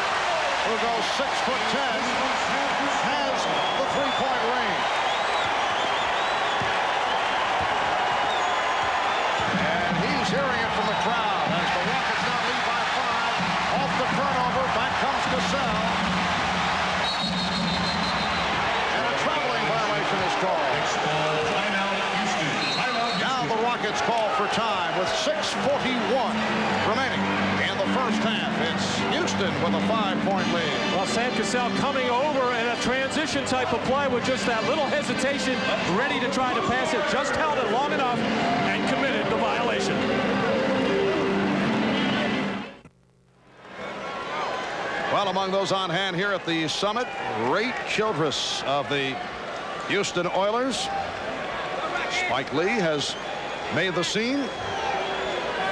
who goes 6'10", has the 3-point range. And he's hearing it from the crowd as the Rockets now lead by 5. Off the turnover, back comes Cassell. And a traveling violation is called. The Rockets call for time with 6:41 remaining in the first half. It's Houston with a 5-point lead. Well, Sam Cassell coming over in a transition type of play with just that little hesitation, ready to try to pass it, just held it long enough and committed the violation. Well, among those on hand here at the Summit, Ray Childress of the Houston Oilers. Spike Lee has made the scene,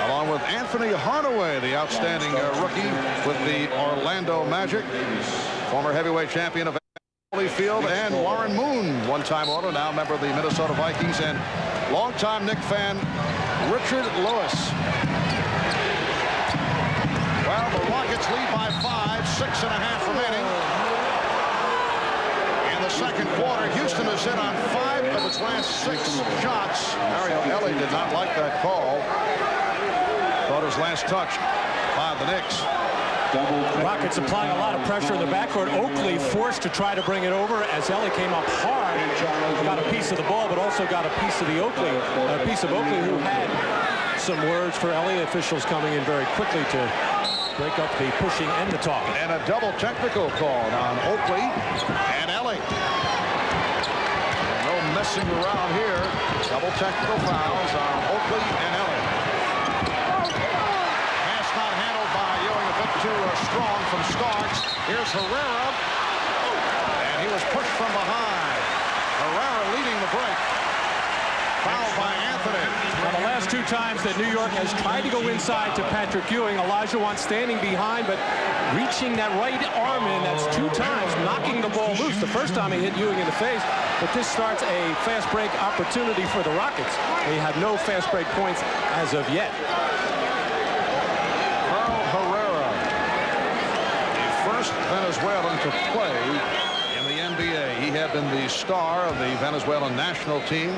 along with Anthony Hardaway, the outstanding rookie with the Orlando Magic, former heavyweight champion of Holyfield, and Warren Moon, one-time Oiler, now member of the Minnesota Vikings, and longtime Knick fan Richard Lewis. Well, the Rockets lead by 5, 6.5 remaining. In the second quarter, Houston has hit on 5 of its last 6 shots. Mario Ellie did not like that call. Thought his last touch by the Knicks. Rockets applying a lot of pressure in the backcourt. Oakley forced to try to bring it over as Ellie came up hard. Got a piece of the ball, but also got a piece of Oakley who had some words for Ellie. Officials coming in very quickly to break up the pushing and the talking. And a double technical called on Oakley and Ellie. No messing around here. Double technical fouls on Oakley and Ellie. Pass not handled by Ewing, a bit too strong from Starks. Here's Herrera. And he was pushed from behind. Herrera leading the break. Foul by Anthony. Well, the last 2 times that New York has tried to go inside to Patrick Ewing, Olajuwon standing behind, but reaching that right arm in, that's 2 times, knocking the ball loose. The first time he hit Ewing in the face, but this starts a fast break opportunity for the Rockets. They have no fast break points as of yet. Carl Herrera, the first Venezuelan to play in the NBA. He had been the star of the Venezuelan national team.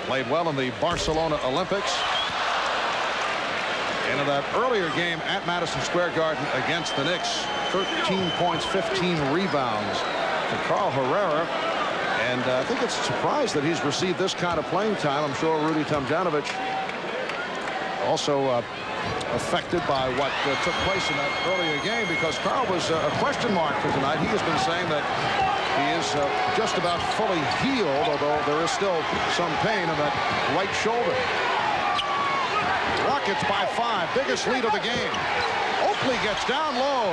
Played well in the Barcelona Olympics. And in that earlier game at Madison Square Garden against the Knicks, 13 points, 15 rebounds for Carl Herrera. And I think it's a surprise that he's received this kind of playing time. I'm sure Rudy Tomjanovich also affected by what took place in that earlier game, because Carl was a question mark for tonight. He has been saying that he is just about fully healed, although there is still some pain in that right shoulder. Rockets by 5, biggest lead of the game. Oakley gets down low.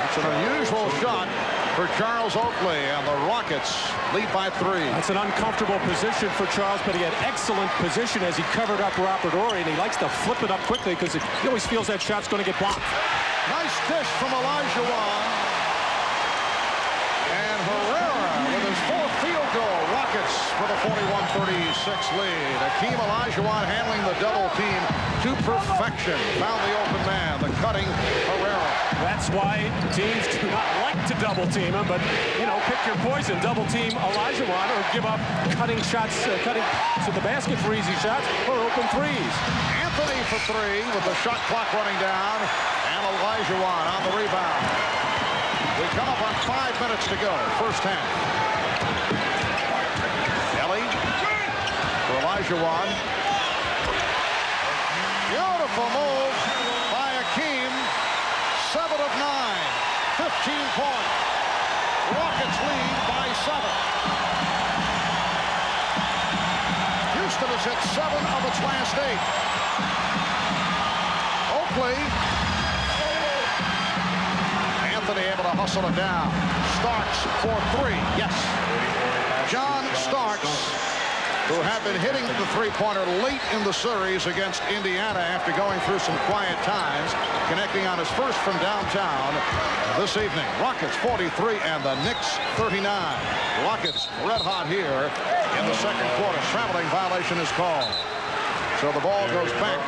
It's an unusual shot for Charles Oakley, and the Rockets lead by 3. That's an uncomfortable position for Charles, but he had excellent position as he covered up Robert Horry, and he likes to flip it up quickly because he always feels that shot's going to get blocked. Nice dish from Olajuwon. And Herrera with his 4th field goal. Rockets for the 41-36 lead. Hakeem Olajuwon handling the double team to perfection. Found the open man, the cutting Herrera. That's why teams do not like to double team him, but, you know, pick your poison. Double team Olajuwon or give up cutting shots, cutting to the basket for easy shots or open threes. Anthony for 3 with the shot clock running down. And Olajuwon on the rebound. We come up on 5 minutes to go, first half. Kelly for Olajuwon. Beautiful move by Hakeem. 7 of 9, 15 points. Rockets lead by 7. Houston has hit 7 of its last 8. Oakley. Anthony able to hustle it down. Starks for 3. Yes. John Starks, who had been hitting the three-pointer late in the series against Indiana after going through some quiet times, connecting on his first from downtown this evening. Rockets 43 and the Knicks 39. Rockets red hot here in the second quarter. Traveling violation is called. So the ball goes back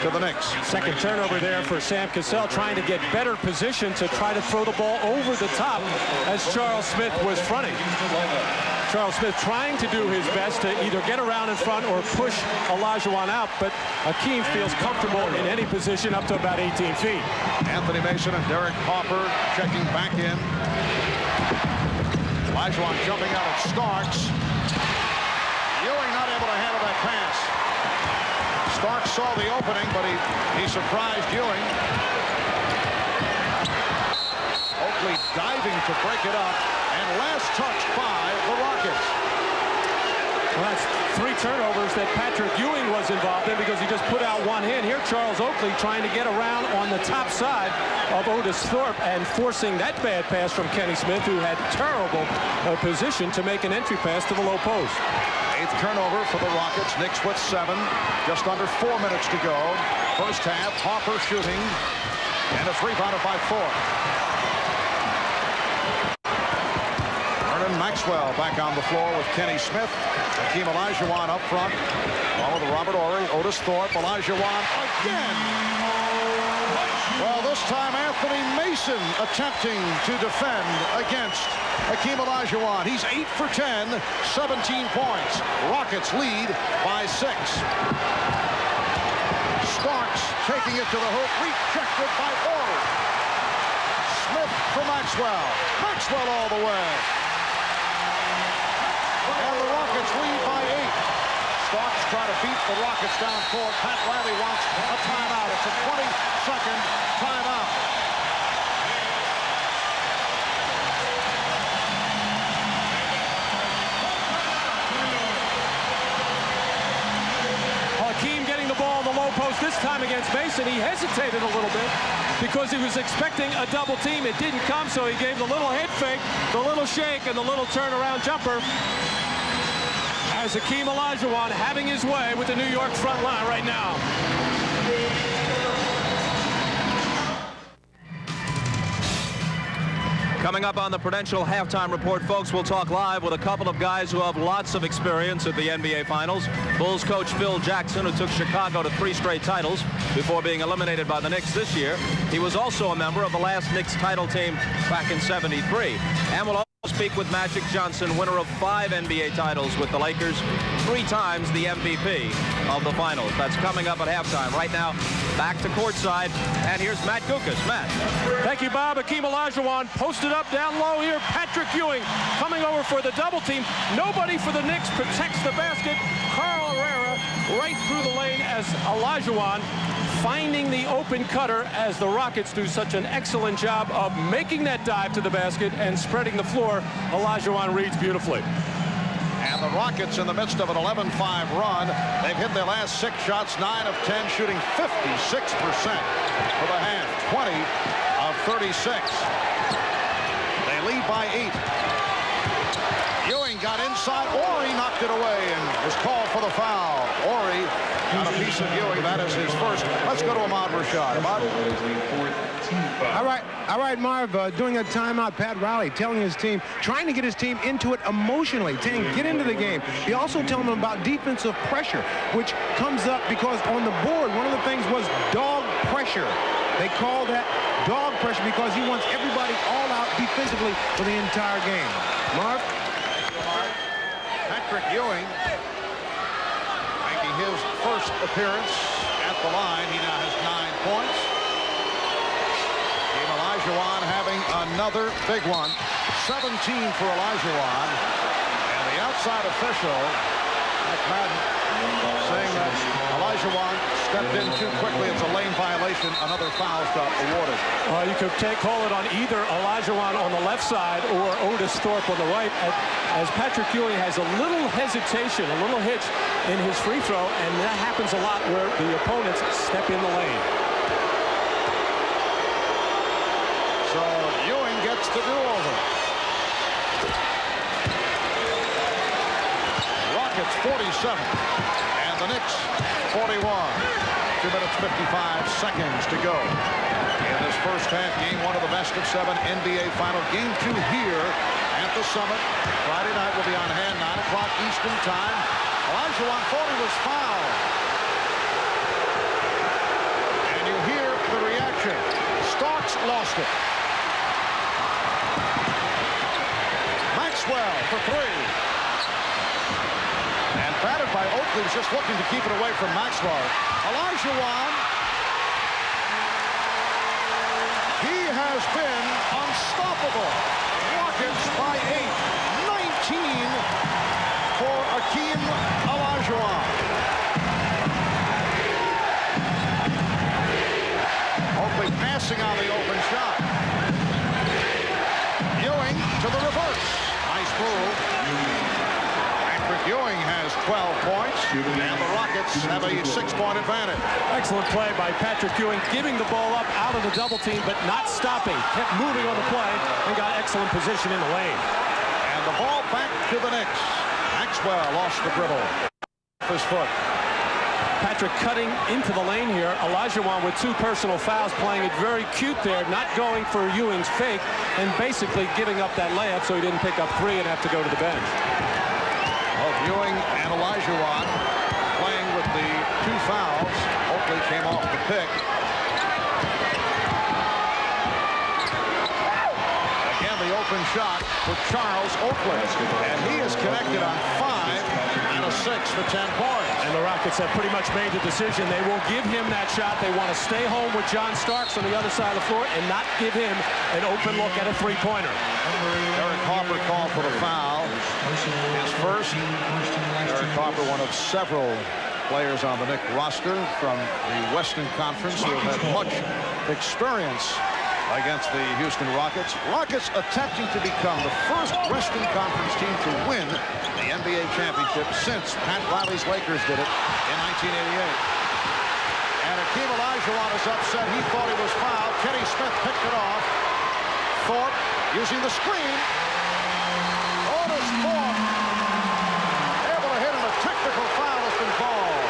to the Knicks. Second turnover there for Sam Cassell, trying to get better position to try to throw the ball over the top as Charles Smith was fronting. Charles Smith trying to do his best to either get around in front or push Olajuwon out, but Hakeem feels comfortable in any position up to about 18 feet. Anthony Mason and Derek Harper checking back in. Olajuwon jumping out at Starks. Ewing not able to handle that pass. Starks saw the opening, but he surprised Ewing. Oakley diving to break it up, and last touch by the Rockets. Well, that's 3 turnovers that Patrick Ewing was involved in because he just put out one hand. Here, Charles Oakley trying to get around on the top side of Otis Thorpe and forcing that bad pass from Kenny Smith, who had terrible position to make an entry pass to the low post. 8th turnover for the Rockets. Knicks with 7. Just under 4 minutes to go. First half, Harper shooting, and it's rebounded by Thorpe. Vernon Maxwell back on the floor with Kenny Smith. Hakeem Olajuwon up front. Along with Robert Horry, Otis Thorpe, Olajuwon again. Well, this time Anthony Mason attempting to defend against Hakeem Olajuwon. He's 8 for 10, 17 points. Rockets lead by 6. Starks taking it to the hoop, rejected by Horry. Smith for Maxwell. Maxwell all the way. And the Rockets lead by 8. Starks try to beat the Rockets down court. Pat Riley wants a timeout. It's a 20-second timeout. Hakeem getting the ball in the low post this time against Mason. He hesitated a little bit because he was expecting a double team. It didn't come, so he gave the little head fake, the little shake, and the little turnaround jumper. As Hakeem Olajuwon having his way with the New York front line right now. Coming up on the Prudential Halftime Report, folks, we'll talk live with a couple of guys who have lots of experience at the NBA Finals. Bulls coach Phil Jackson, who took Chicago to 3 straight titles before being eliminated by the Knicks this year. He was also a member of the last Knicks title team back in '73. And we'll also speak with Magic Johnson, winner of 5 NBA titles with the Lakers, 3 times the MVP of the finals. That's coming up at halftime. Right now, back to courtside, and here's Matt Gukas. Matt. Thank you, Bob. Hakeem Olajuwon posted up down low here. Patrick Ewing coming over for the double team. Nobody for the Knicks protects the basket. Carl Herrera right through the lane as Olajuwon finding the open cutter as the Rockets do such an excellent job of making that dive to the basket and spreading the floor. Olajuwon reads beautifully. And the Rockets, in the midst of an 11-5 run, they've hit their last 6 shots, 9 of 10, shooting 56% for the half, 20 of 36. They lead by 8. Ewing got inside. Ori knocked it away and was called for the foul. Ori got a piece of Ewing. That is his first. Let's go to Ahmad Rashad. Ahmad. All right, Marv, doing a timeout, Pat Riley telling his team, trying to get his team into it emotionally, saying get into the game. He also telling them about defensive pressure, which comes up because on the board, one of the things was dog pressure. They call that dog pressure because he wants everybody all out defensively for the entire game. Marv? Patrick Ewing making his first appearance at the line. He now has 9 points. Hakeem Olajuwon having another big one. 17 for Olajuwon. And the outside official, Mike Madden, saying that Olajuwon stepped in too quickly. It's a lane violation. Another foul shot awarded. You could call it on either Olajuwon on the left side or Otis Thorpe on the right, as Patrick Ewing has a little hesitation, a little hitch in his free throw, and that happens a lot where the opponents step in the lane. So Ewing gets the do-over. Rockets 47 and the Knicks 41. 2 minutes 55 seconds to go in this first half. Game 1 of the best of 7 NBA final. Game 2 here at the Summit. Friday night will be on hand, 9 o'clock Eastern time. Olajuwon thought he was fouled. And you hear the reaction. Starks lost it. Maxwell for 3. And batted by Oakley, was just looking to keep it away from Maxwell. Olajuwon, he has been unstoppable. Rockets by 8. 19 for Hakeem Olajuwon. Oakley passing on the open shot. Ewing to the reverse. Nice move. Patrick Ewing has 12 points, and the Rockets have a 6-point advantage. Excellent play by Patrick Ewing, giving the ball up out of the double team, but not stopping. Kept moving on the play and got excellent position in the lane. And the ball back to the Knicks. Maxwell lost the dribble. His foot. Patrick cutting into the lane here. Olajuwon with 2 personal fouls, playing it very cute there, not going for Ewing's fake, and basically giving up that layup so he didn't pick up 3 and have to go to the bench. Both Ewing and Olajuwon playing with the 2 fouls. Oakley came off the pick. Again, the open shot for Charles Oakley. And he is connected on 5 and a 6 for 10 points. And the Rockets have pretty much made the decision. They will give him that shot. They want to stay home with John Starks on the other side of the floor and not give him an open look at a 3-pointer. Eric Harper called for the foul. His first. Eric Harper, one of several players on the Knicks roster from the Western Conference who have had much experience against the Houston Rockets. Rockets attempting to become the first Western Conference team to win the NBA championship since Pat Riley's Lakers did it in 1988. And Hakeem Olajuwon is upset. He thought he was fouled. Kenny Smith picked it off. Thorpe using the screen. Otis Thorpe able to hit him. A technical foul has been called.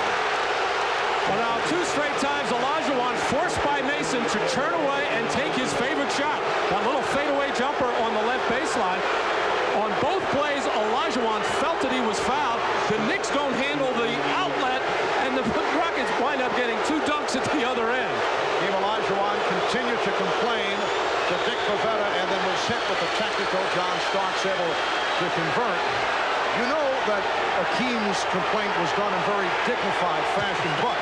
Well, now 2 straight times Olajuwon forced by Mason to turn away and take his favorite shot. That little fadeaway jumper on the left baseline. On both plays, Olajuwon felt that he was fouled. The Knicks don't handle the outlet, and the Rockets wind up getting 2 dunks at the other end. Hakeem Olajuwon continued to complain to Dick Pavetta and then was hit with the technical. John Starks able to convert. You know that Hakeem's complaint was done in very dignified fashion, but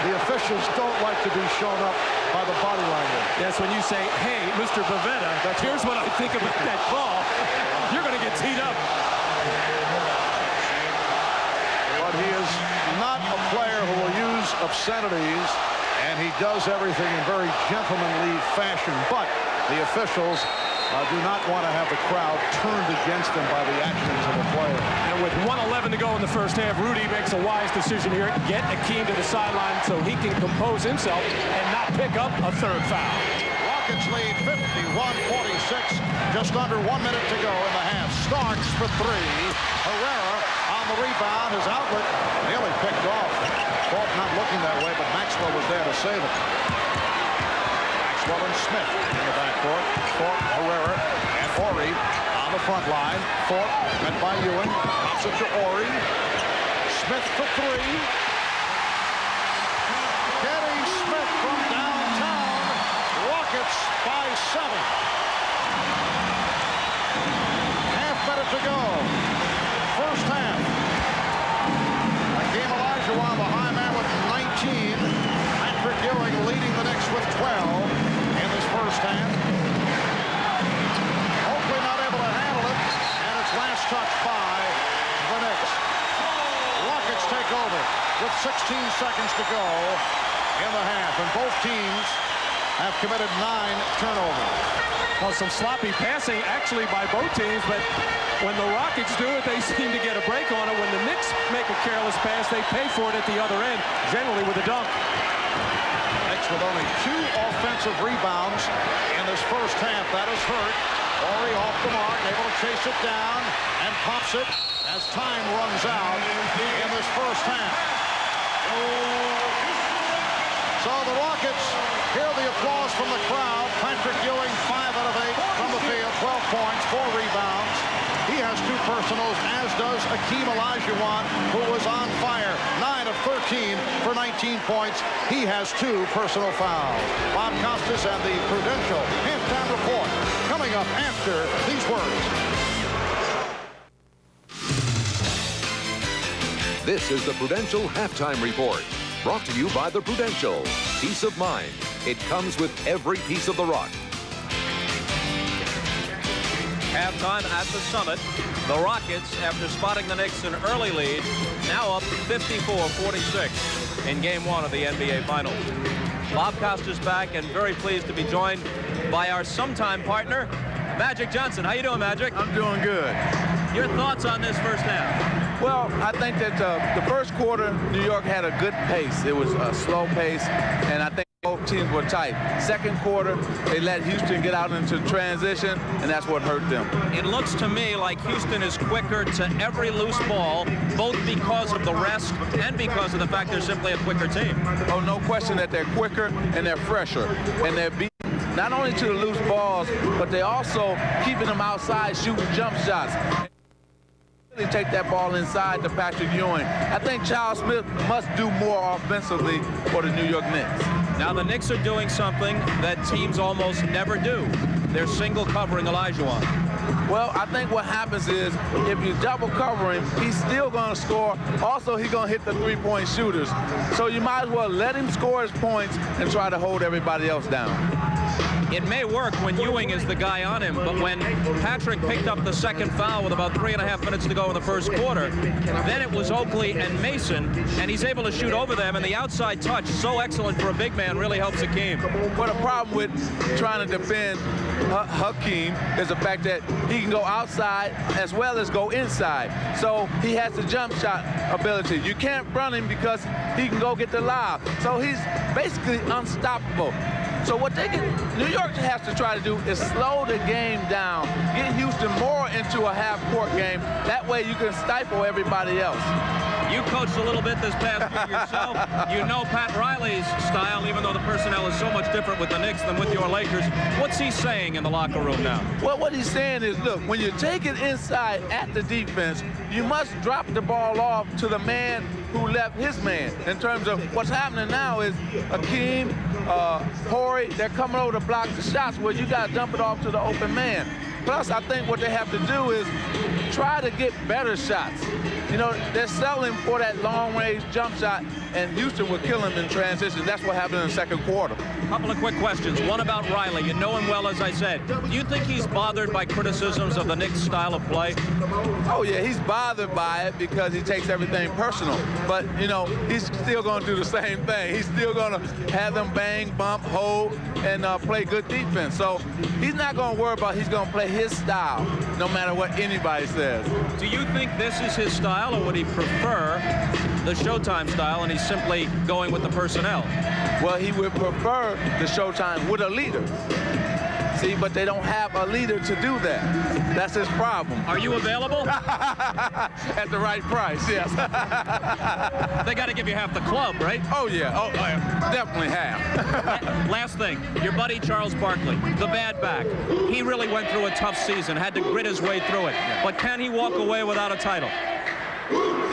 the officials don't like to be shown up by the body language. Yes, when you say, hey, Mr. Pavetta, here's what I think about that call, you're going to get teed up. But he is not a player who will use obscenities, and he does everything in very gentlemanly fashion. But the officials do not want to have the crowd turned against them by the actions of a player. And with 1:11 to go in the first half, Rudy makes a wise decision here. Get Hakeem to the sideline so he can compose himself and not pick up a third foul. Rockets lead 51-46. Just under 1 minute to go in the half. Starks for three. Herrera on the rebound. His outlet nearly picked off. Thought not looking that way, but Maxwell was there to save it. Maxwell and Smith in the backcourt. Thorpe, Herrera, and Horry on the front line. Thorpe met by Ewing. Pops it to Horry. Smith for three. Kenny Smith from downtown. Rockets by 7. Half minute to go. First half. Hakeem Olajuwon, the high man, with 19. Patrick Ewing leading the Knicks with 12 in this first half. Hopefully not able to handle it. And it's last touch by the Knicks. Rockets take over with 16 seconds to go in the half. And both teams have committed 9 turnovers. Well, some sloppy passing actually by both teams, but when the Rockets do it, they seem to get a break on it. When the Knicks make a careless pass, they pay for it at the other end, generally with a dunk. Knicks with only 2 offensive rebounds in this first half. That is hurt. Horry off the mark, able to chase it down and pops it as time runs out in this first half. So the Rockets hear the applause from the crowd. Patrick Ewing, 5 out of 8 from the field, 12 points, 4 rebounds. He has 2 personals, as does Hakeem Olajuwon, who was on fire. 9 of 13 for 19 points. He has 2 personal fouls. Bob Costas and the Prudential halftime report coming up after these words. This is the Prudential Halftime Report, brought to you by the Prudential. Peace of mind. It comes with every piece of the rock. Halftime at the Summit. The Rockets, after spotting the Knicks an early lead, now up 54-46 in Game 1 of the NBA Finals. Bob Costas back and very pleased to be joined by our sometime partner, Magic Johnson. How you doing, Magic? I'm doing good. Your thoughts on this first half? Well, I think that the first quarter, New York had a good pace. It was a slow pace, and I think both teams were tight. Second quarter, they let Houston get out into transition, and that's what hurt them. It looks to me like Houston is quicker to every loose ball, both because of the rest and because of the fact they're simply a quicker team. Oh, no question that they're quicker and they're fresher, and they're beating not only to the loose balls, but they're also keeping them outside shooting jump shots. Really take that ball inside to Patrick Ewing. I think Charles Smith must do more offensively for the New York Knicks. Now the Knicks are doing something that teams almost never do. They're single covering Olajuwon. Well, I think what happens is if you double cover him, he's still going to score. Also, he's going to hit the three-point shooters. So you might as well let him score his points and try to hold everybody else down. It may work when Ewing is the guy on him, but when Patrick picked up the second foul with about 3.5 minutes to go in the first quarter, then it was Oakley and Mason, and he's able to shoot over them, and the outside touch, so excellent for a big man, really helps Hakeem. But the problem with trying to defend Hakeem is the fact that he can go outside as well as go inside. So he has the jump shot ability. You can't run him because he can go get the lob. So he's basically unstoppable. So what New York has to try to do is slow the game down, get Houston more into a half-court game. That way you can stifle everybody else. You coached a little bit this past week yourself. You know Pat Riley's style, even though the personnel is so much different with the Knicks than with your Lakers. What's he saying in the locker room now? Well, what he's saying is, look, when you take it inside at the defense, you must drop the ball off to the man who left his man. In terms of what's happening now is Hakeem, Horry, they're coming over to block the shots where you got to dump it off to the open man. Plus, I think what they have to do is try to get better shots. You know, they're settling for that long-range jump shot, and Houston would kill him in transition. That's what happened in the second quarter. A couple of quick questions. One about Riley. You know him well, as I said. Do you think he's bothered by criticisms of the Knicks' style of play? Oh, yeah, he's bothered by it because he takes everything personal. But, you know, he's still going to do the same thing. He's still going to have them bang, bump, hold, and play good defense. So he's not going to worry about he's going to play his style no matter what anybody says. Do you think this is his style, or would he prefer the Showtime style and he's simply going with the personnel? Well, he would prefer the Showtime with a leader. See, but they don't have a leader to do that. That's his problem. Are you available? At the right price, yes. They got to give you half the club, right? Oh, yeah. Oh, definitely half. Last thing, your buddy Charles Barkley, the bad back. He really went through a tough season, had to grit his way through it. But can he walk away without a title?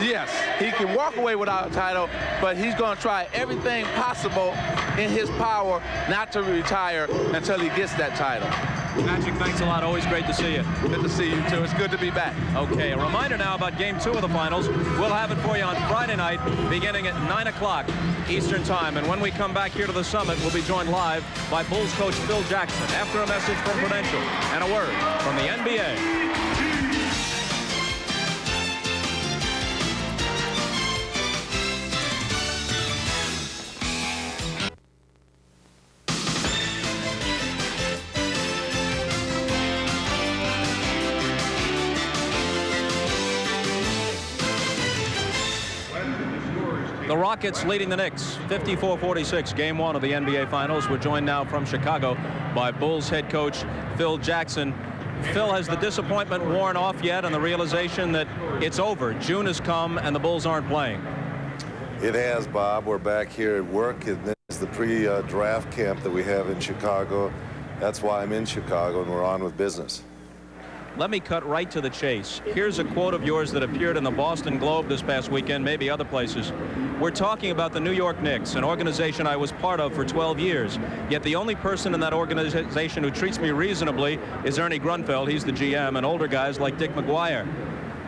Yes, he can walk away without a title, but he's going to try everything possible in his power not to retire until he gets that title. Patrick, thanks a lot. Always great to see you. Good to see you, too. It's good to be back. Okay, a reminder now about Game 2 of the Finals. We'll have it for you on Friday night, beginning at 9 o'clock Eastern Time. And when we come back here to the Summit, we'll be joined live by Bulls coach Phil Jackson after a message from Prudential and a word from the NBA. The Rockets leading the Knicks 54-46, Game 1 of the NBA Finals. We're joined now from Chicago by Bulls head coach Phil Jackson. Phil, has the disappointment worn off yet and the realization that it's over? June has come and the Bulls aren't playing. It has, Bob. We're back here at work, and this is the pre-draft camp that we have in Chicago. That's why I'm in Chicago, and we're on with business. Let me cut right to the chase. Here's a quote of yours that appeared in the Boston Globe this past weekend, maybe other places. We're talking about the New York Knicks, an organization I was part of for 12 years. Yet the only person in that organization who treats me reasonably is Ernie Grunfeld. He's the GM, and older guys like Dick McGuire.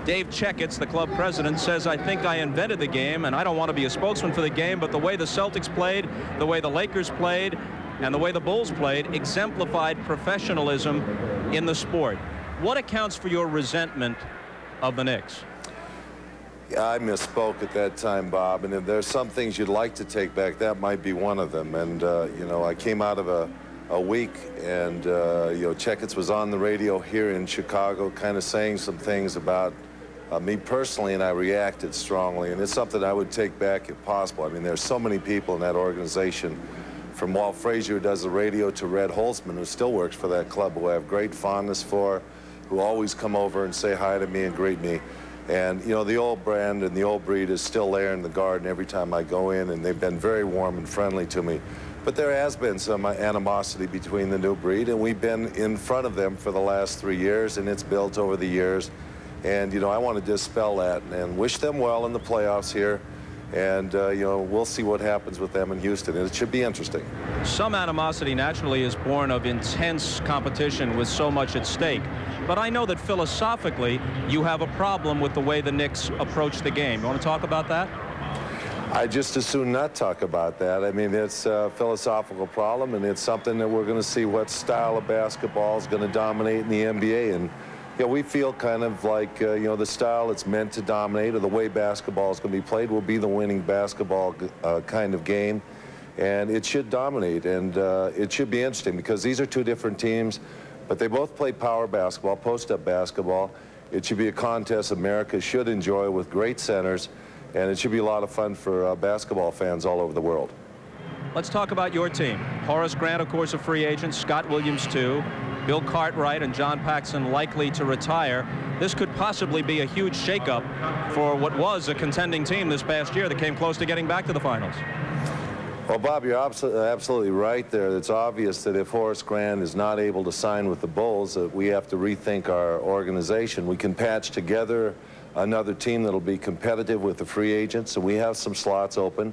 Dave Checketts, the club president, says, I think I invented the game, and I don't want to be a spokesman for the game, but the way the Celtics played, the way the Lakers played, and the way the Bulls played exemplified professionalism in the sport. What accounts for your resentment of the Knicks? Yeah, I misspoke at that time, Bob, and if there's some things you'd like to take back, that might be one of them. And, you know, I came out of a week, and, you know, Checketts was on the radio here in Chicago kind of saying some things about me personally, and I reacted strongly. And it's something I would take back if possible. I mean, there's so many people in that organization, from Walt Frazier, who does the radio, to Red Holzman, who still works for that club, who I have great fondness for, who always come over and say hi to me and greet me. And, you know, the old brand and the old breed is still there in the garden every time I go in, and they've been very warm and friendly to me. But there has been some animosity between the new breed, and we've been in front of them for the last 3 years, and it's built over the years. And, you know, I want to dispel that and wish them well in the playoffs here. And, you know, we'll see what happens with them in Houston. And it should be interesting. Some animosity naturally is born of intense competition with so much at stake. But I know that philosophically you have a problem with the way the Knicks approach the game. You want to talk about that? I just as soon not talk about that. I mean, it's a philosophical problem, and it's something that we're going to see what style of basketball is going to dominate in the NBA. And, you know, we feel kind of like, you know, the style it's meant to dominate, or the way basketball is going to be played, will be the winning basketball kind of game. And it should dominate, and it should be interesting, because these are two different teams, but they both play power basketball, post-up basketball. It should be a contest America should enjoy, with great centers, and it should be a lot of fun for basketball fans all over the world. Let's talk about your team. Horace Grant, of course, a free agent. Scott Williams, too. Bill Cartwright and John Paxson likely to retire. This could possibly be a huge shakeup for what was a contending team this past year that came close to getting back to the finals. Well, Bob, you're absolutely right there. It's obvious that if Horace Grant is not able to sign with the Bulls, that we have to rethink our organization. We can patch together another team that'll be competitive with the free agents, and we have some slots open.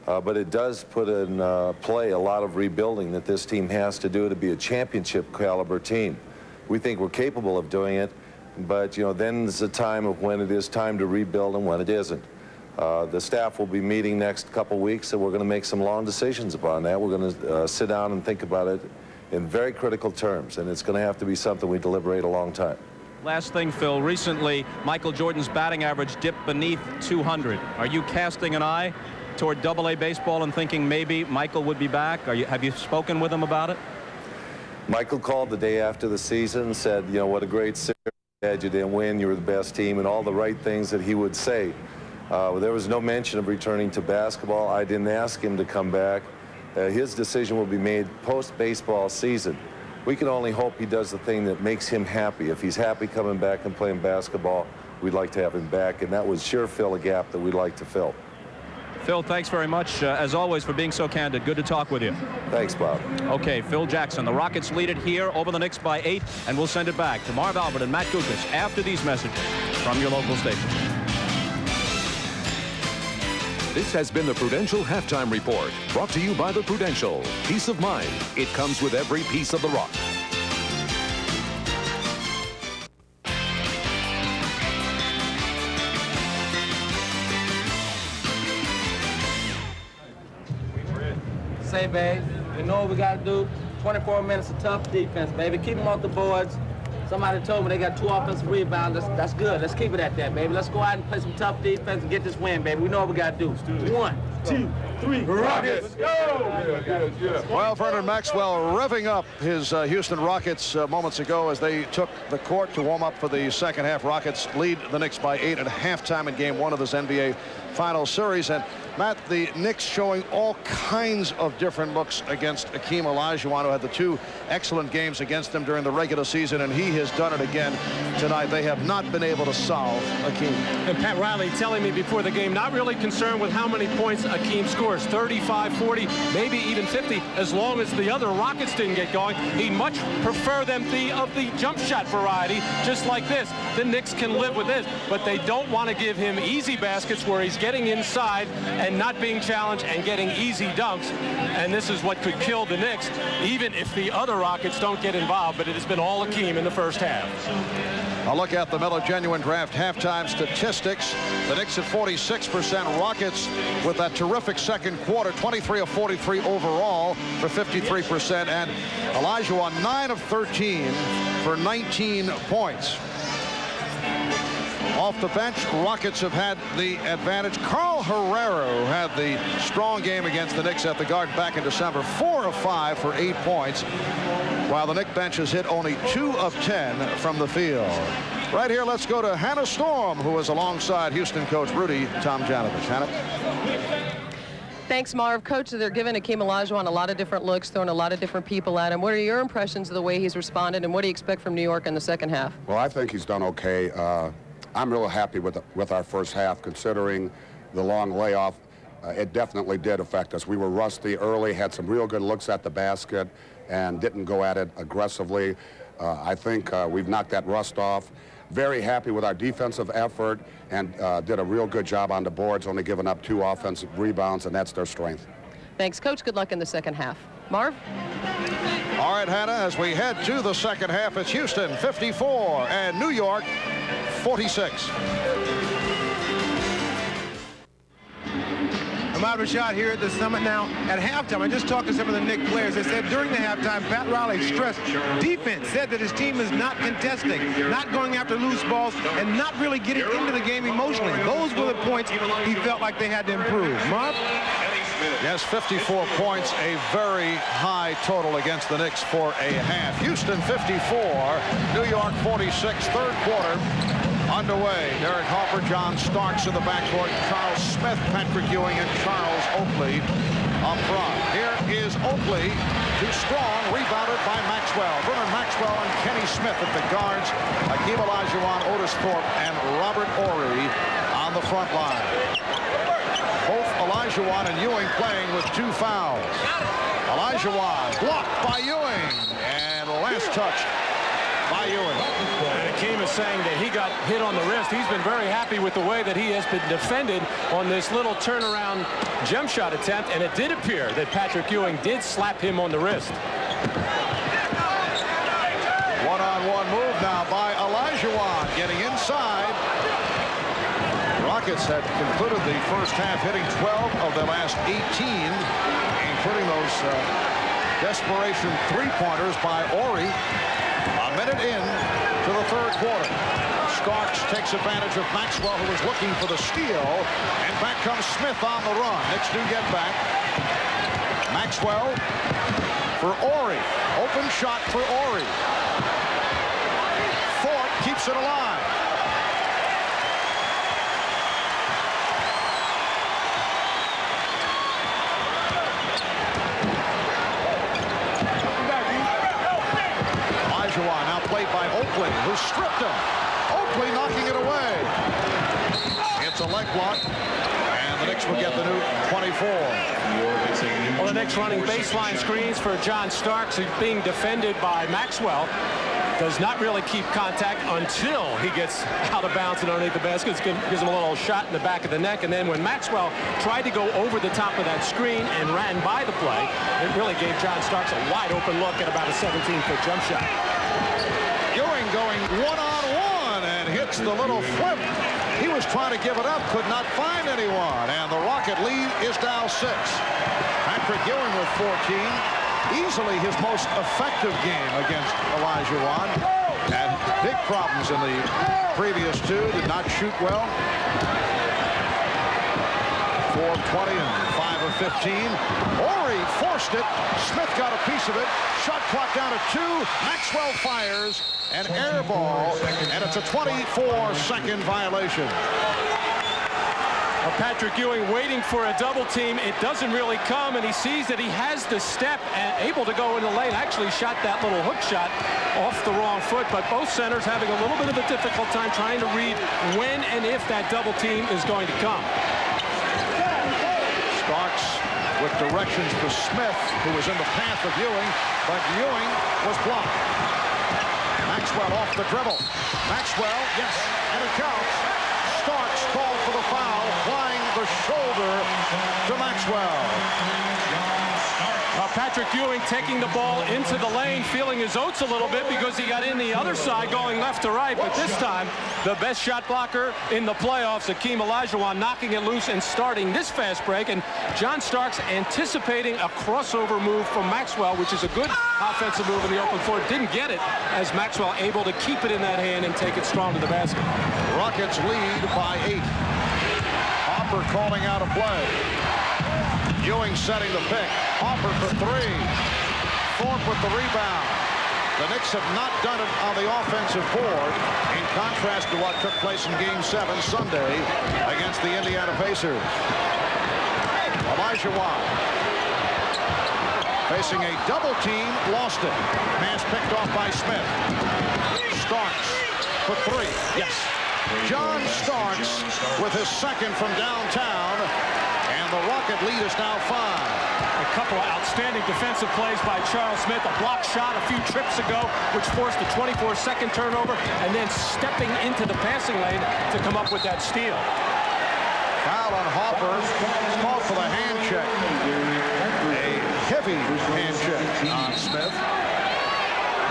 But it does put in play a lot of rebuilding that this team has to do to be a championship caliber team. We think we're capable of doing it, but, you know, then there's a time of when it is time to rebuild and when it isn't. The staff will be meeting next couple weeks, and we're going to make some long decisions upon that. We're going to sit down and think about it in very critical terms, and it's going to have to be something we deliberate a long time. Last thing, Phil, recently Michael Jordan's batting average dipped beneath 200. Are you casting an eye toward AA baseball and thinking maybe Michael would be back? Have you spoken with him about it? Michael called the day after the season and said, you know, what a great series you had, you didn't win, you were the best team, and all the right things that he would say. There was no mention of returning to basketball. I didn't ask him to come back. His decision will be made post-baseball season. We can only hope he does the thing that makes him happy. If he's happy coming back and playing basketball, we'd like to have him back, and that would sure fill a gap that we'd like to fill. Phil, thanks very much, as always, for being so candid. Good to talk with you. Thanks, Bob. Okay, Phil Jackson. The Rockets lead it here over the Knicks by 8, and we'll send it back to Marv Albert and Matt Gukas after these messages from your local station. This has been the Prudential Halftime Report, brought to you by the Prudential. Peace of mind. It comes with every piece of the rock. Say, babe, you know what we got to do? 24 minutes of tough defense, baby. Keep them off the boards. Somebody told me they got 2 offensive rebounds. That's good. Let's keep it at that, baby. Let's go out and play some tough defense and get this win, baby. We know what we got to do. 1, 2, 3, Rockets! Go! Well, Vernon Maxwell revving up his Houston Rockets moments ago as they took the court to warm up for the second half. Rockets lead the Knicks by 8 at halftime in Game 1 of this NBA Finals series. And Matt, the Knicks showing all kinds of different looks against Hakeem Olajuwon, who had the 2 excellent games against them during the regular season, and he has done it again tonight. They have not been able to solve Hakeem. And Pat Riley telling me before the game, not really concerned with how many points Hakeem scores, 35, 40, maybe even 50, as long as the other Rockets didn't get going. He'd much prefer them of the jump shot variety, just like this. The Knicks can live with this, but they don't want to give him easy baskets where he's getting inside and not being challenged and getting easy dunks. And this is what could kill the Knicks, even if the other Rockets don't get involved. But it has been all Hakeem in the first half. A look at the Miller Genuine Draft halftime statistics. The Knicks at 46%. Rockets with that terrific second quarter, 23 of 43 overall for 53%. And Olajuwon 9 of 13 for 19 points. Off the bench, Rockets have had the advantage. Carl Herrera, who had the strong game against the Knicks at the Garden back in December, 4 of 5 for 8 points, while the Knicks bench has hit only 2 of 10 from the field. Right here, let's go to Hannah Storm, who is alongside Houston coach Rudy Tomjanovich. Hannah. Thanks, Marv. Coach, they're giving Hakeem Olajuwon a lot of different looks, throwing a lot of different people at him. What are your impressions of the way he's responded, and what do you expect from New York in the second half? Well, I think he's done okay. I'm real happy with our first half, considering the long layoff. It definitely did affect us. We were rusty early, had some real good looks at the basket, and didn't go at it aggressively. I think we've knocked that rust off. Very happy with our defensive effort, and did a real good job on the boards, only giving up 2 offensive rebounds, and that's their strength. Thanks, Coach. Good luck in the second half. Marv? All right, Hannah, as we head to the second half, it's Houston 54 and New York 46. Ahmad Rashad here at the Summit now. At halftime, I just talked to some of the Knicks players. They said during the halftime, Pat Riley stressed defense, said that his team is not contesting, not going after loose balls, and not really getting into the game emotionally. Those were the points he felt like they had to improve. Marv? Yes, 54 points, a very high total against the Knicks for a half. Houston 54, New York 46, third quarter underway. Derek Harper, John Starks in the backcourt, Charles Smith, Patrick Ewing, and Charles Oakley up front. Here is Oakley, too strong, rebounded by Maxwell. Vernon Maxwell and Kenny Smith at the guards. Hakeem Olajuwon, Otis Thorpe, and Robert Horry on the front line. Both Olajuwon and Ewing playing with 2 fouls. Olajuwon blocked by Ewing, and last touch by Ewing. Hakeem is saying that he got hit on the wrist. He's been very happy with the way that he has been defended on this little turnaround jump shot attempt, and it did appear that Patrick Ewing did slap him on the wrist. One-on-one move now by Olajuwon, getting inside. Rockets had concluded the first half hitting 12 of their last 18, including those desperation three-pointers by Ori. A minute in to the third quarter. Starks takes advantage of Maxwell, who was looking for the steal, and back comes Smith on the run. Knicks do get back. Maxwell for Ori. Open shot for Ori. Fort keeps it alive. Olajuwon now played by Oakley, who stripped him. Oakley knocking it away. It's a leg block, and the Knicks will get the new 24. Well, the Knicks running baseline screens for John Starks, who's being defended by Maxwell. Does not really keep contact until he gets out of bounds and underneath the basket. Gives him a little shot in the back of the neck. And then when Maxwell tried to go over the top of that screen and ran by the play, it really gave John Starks a wide open look at about a 17-foot jump shot. Ewing going one-on-one and hits the little flip. He was trying to give it up, could not find anyone. And the Rocket lead is now 6. Patrick Ewing with 14. Easily his most effective game against Olajuwon. Had big problems in the previous two. Did not shoot well. 4 of 20 and 5 of 15. Ori forced it. Smith got a piece of it. Shot clock down to 2. Maxwell fires an air ball, and it's a 24-second violation. Patrick Ewing waiting for a double team. It doesn't really come, and he sees that he has the step and able to go in the lane. Actually shot that little hook shot off the wrong foot, but both centers having a little bit of a difficult time trying to read when and if that double team is going to come. Starks with directions for Smith, who was in the path of Ewing, but Ewing was blocked. Maxwell off the dribble. Maxwell, yes, and it counts. Starks called for the foul, applying the shoulder to Maxwell. Patrick Ewing taking the ball into the lane, feeling his oats a little bit because he got in the other side going left to right. But this time, the best shot blocker in the playoffs, Hakeem Olajuwon, knocking it loose and starting this fast break. And John Starks anticipating a crossover move from Maxwell, which is a good offensive move in the open floor. Didn't get it as Maxwell able to keep it in that hand and take it strong to the basket. Rockets lead by 8. Hopper calling out a play. Ewing setting the pick. Hopper for 3. Thorpe with the rebound. The Knicks have not done it on the offensive board, in contrast to what took place in Game 7 Sunday against the Indiana Pacers. Olajuwon facing a double team, lost it. Pass picked off by Smith. Starks for 3. Yes. John Starks with his second from downtown, and the Rocket lead is now 5. A couple of outstanding defensive plays by Charles Smith. A block shot a few trips ago, which forced a 24-second turnover, and then stepping into the passing lane to come up with that steal. Foul on Hopper. Called for the hand check. A heavy hand check on Smith.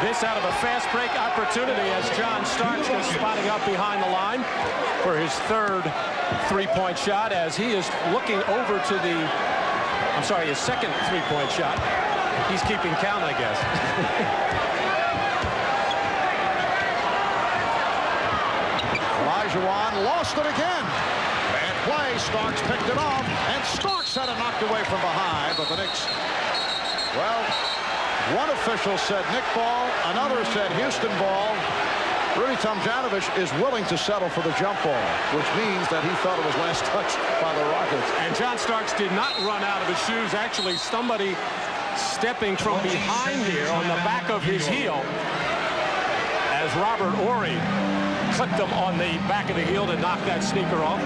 This out of a fast break opportunity as John Starks goes spotting up behind the line for his third three-point shot as he is looking over to the, his second three-point shot. He's keeping count, I guess. Olajuwon lost it again. Bad play. Starks picked it off, and Starks had it knocked away from behind, but the Knicks, well, one official said Knick ball, another said Houston ball. Rudy Tomjanovich is willing to settle for the jump ball, which means that he thought it was last touched by the Rockets. And John Starks did not run out of his shoes. Actually, somebody stepping from behind here on the back of his heel as Robert Ori clipped him on the back of the heel to knock that sneaker off.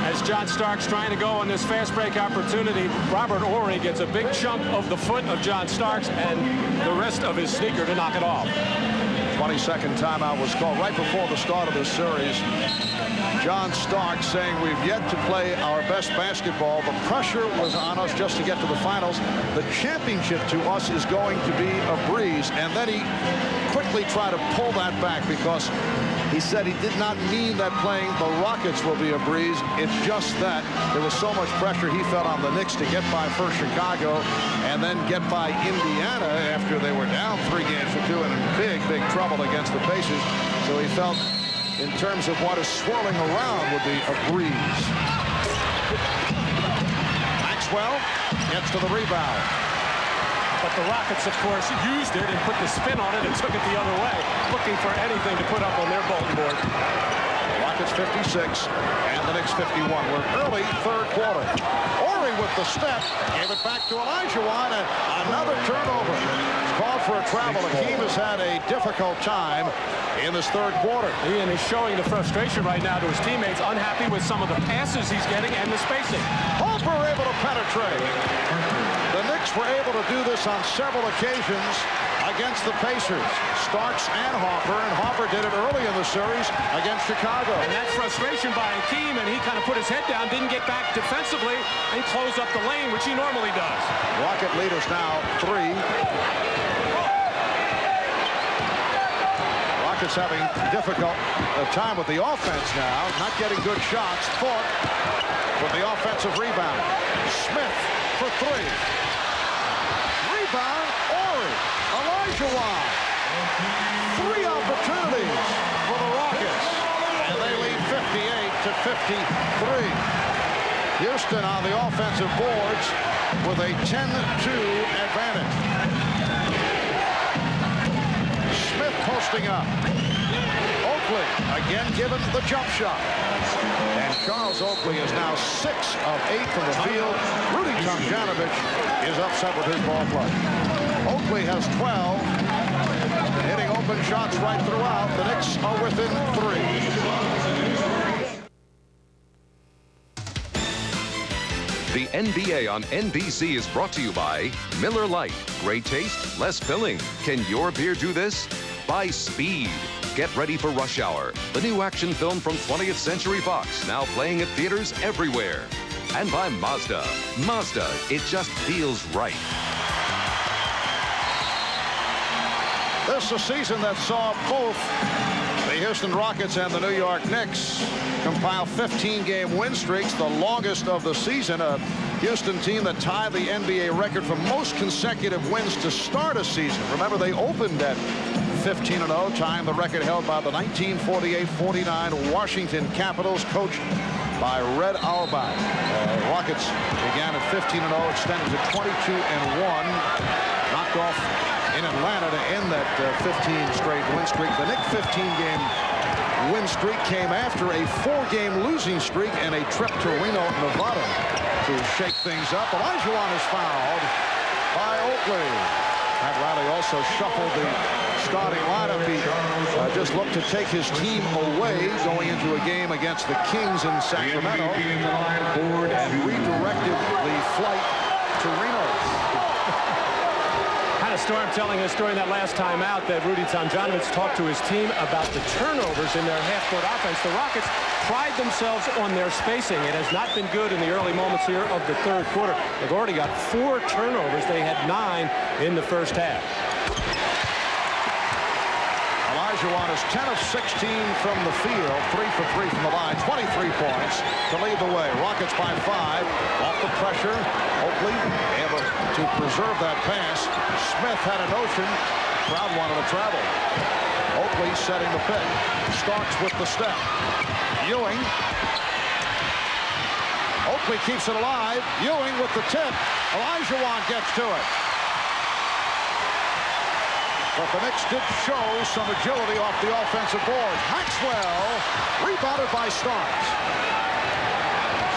As John Starks trying to go on this fast break opportunity, Robert Ori gets a big chunk of the foot of John Starks and the rest of his sneaker to knock it off. 22nd timeout was called right before the start of this series. John Starks saying we've yet to play our best basketball. The pressure was on us just to get to the finals. The championship to us is going to be a breeze. And then he quickly tried to pull that back because He said he did not mean that playing the Rockets will be a breeze. It's just that there was so much pressure he felt on the Knicks to get by first Chicago and then get by Indiana after they were down 3-2 and in big trouble against the Pacers. So he felt in terms of what is swirling around would be a breeze. Maxwell gets to the rebound. But the Rockets, of course, used it and put the spin on it and took it the other way, looking for anything to put up on their bulletin board. Rockets 56 and the Knicks 51. We're early third quarter. Horry with the step, gave it back to Olajuwon, and another turnover. It's called for a travel. Hakeem has had a difficult time in this third quarter. And he's showing the frustration right now to his teammates, unhappy with some of the passes he's getting and the spacing. Harper able to penetrate. The Knicks were able to do this on several occasions against the Pacers. Starks and Harper did it early in the series against Chicago. And that frustration by Hakeem, and he kind of put his head down, didn't get back defensively, and close up the lane, which he normally does. Rocket leaders now 3. Rockets having difficult time with the offense now, not getting good shots. Thorpe with the offensive rebound. Smith for 3. Rebound, Horry. Olajuwon. 3 opportunities for the Rockets. And they lead 58-53. Houston on the offensive boards with a 10-2 advantage. Smith posting up. Oakley again given the jump shot. And Charles Oakley is now 6 of 8 from the field. Rudy Tomjanovich is upset with his ball play. Oakley has 12, hitting open shots right throughout. The Knicks are within 3. The NBA on NBC is brought to you by Miller Lite. Great taste, less filling. Can your beer do this? By Speed. Get ready for Rush Hour, the new action film from 20th Century Fox, now playing at theaters everywhere. And by Mazda. Mazda, it just feels right. This is a season that saw both the Houston Rockets and the New York Knicks compile 15-game win streaks, the longest of the season. A Houston team that tied the NBA record for most consecutive wins to start a season. Remember, they opened at 15-0, tying the record held by the 1948-49 Washington Capitals, coached by Red Auerbach. Rockets began at 15-0, extended to 22-1, knocked off in Atlanta to end that 15 straight win streak. The Knicks 15-game win streak came after a 4-game losing streak and a trip to Reno, Nevada to shake things up. Olajuwon is fouled by Oakley. Pat Riley also shuffled the starting lineup. He just looked to take his team away going into a game against the Kings in Sacramento and redirected the flight to Reno. Hannah Storm telling us during that last time out that Rudy Tomjanovich talked to his team about the turnovers in their half-court offense. The Rockets pride themselves on their spacing. It has not been good in the early moments here of the third quarter. They've already got 4 turnovers. They had 9 in the first half. Olajuwon is 10 of 16 from the field, 3 for 3 from the line, 23 points to lead the way. Rockets by 5, off the pressure. Oakley able to preserve that pass. Smith had a notion. Crowd wanted to travel. Oakley setting the pick. Starks with the step. Ewing. Oakley keeps it alive. Ewing with the tip. Olajuwon gets to it. But the Knicks did show some agility off the offensive boards. Maxwell rebounded by Starks.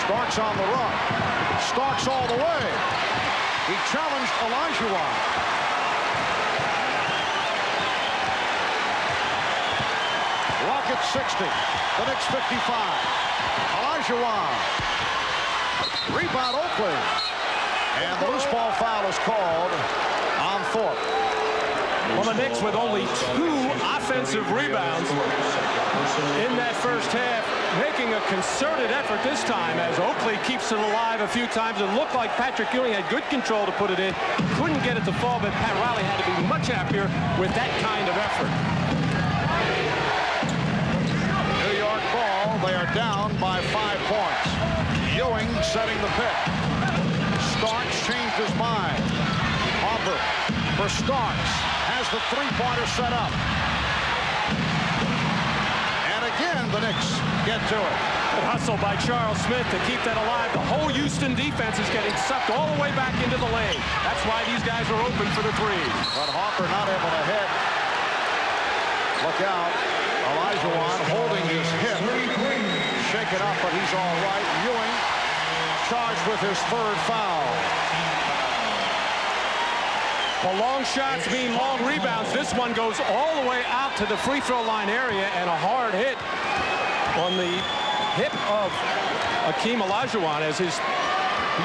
Starks on the run. Starks all the way. He challenged Olajuwon. Rockets 60. The Knicks 55. Olajuwon. Rebound Oakley. And the loose ball foul is called on Thorpe. Well, the Knicks with only 2 offensive rebounds in that first half, making a concerted effort this time as Oakley keeps it alive a few times. It looked like Patrick Ewing had good control to put it in. Couldn't get it to fall, but Pat Riley had to be much happier with that kind of effort. by 5 points. Ewing setting the pick. Starks changed his mind. Hopper for Starks. Has the three-pointer set up. And again, the Knicks get to it. Good hustle by Charles Smith to keep that alive. The whole Houston defense is getting sucked all the way back into the lane. That's why these guys are open for the threes. But Hopper not able to hit. Look out. Olajuwon holding his hip. Shake it up, but he's all right. Ewing charged with his third foul. The long shots mean long rebounds. This one goes all the way out to the free throw line area, and a hard hit on the hip of Hakeem Olajuwon as he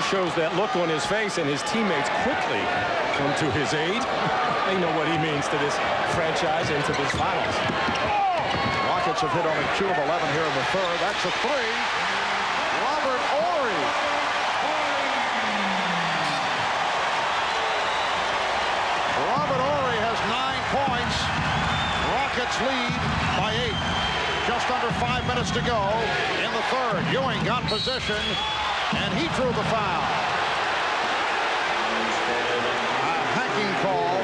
shows that look on his face, and his teammates quickly come to his aid. They know what he means to this franchise and to this finals. Rockets have hit only 2 of 11 here in the third. That's a three. Robert Horry. Robert Horry has 9 points. Rockets lead by 8. Just under 5 minutes to go in the third. Ewing got position, and he drew the foul. A hacking call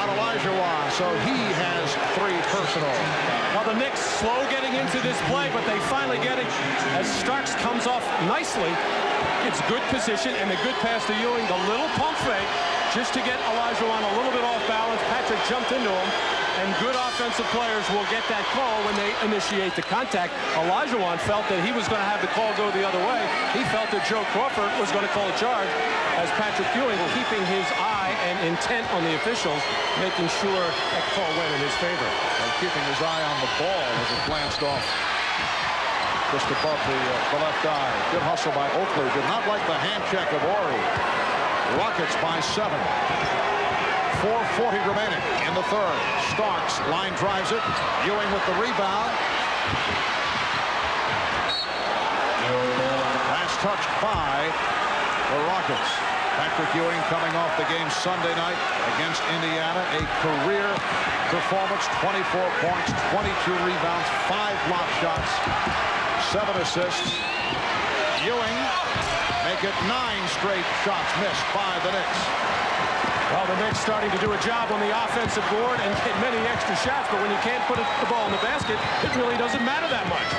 on Olajuwon, so he has 3 personal. Now the Knicks slow getting into this play, but they finally get it as Starks comes off nicely. It's good position and a good pass to Ewing. The little pump fake just to get Olajuwon a little bit off balance. Patrick jumped into him, and good offensive players will get that call when they initiate the contact. Olajuwon felt that he was going to have the call go the other way. He felt that Joe Crawford was going to call a charge, as Patrick Ewing keeping his eye and intent on the officials, making sure that call went in his favor. And keeping his eye on the ball as it glanced off just above the left eye. Good hustle by Oakley. Did not like the hand check of Horry. Rockets by 7. 4:40 remaining in the third. Starks line drives it. Ewing with the rebound. Last touched by the Rockets. Patrick Ewing coming off the game Sunday night against Indiana. A career performance. 24 points, 22 rebounds, 5 block shots, 7 assists. Ewing make it 9 straight shots missed by the Knicks. Well, the Knicks starting to do a job on the offensive board and get many extra shots, but when you can't put the ball in the basket, it really doesn't matter that much.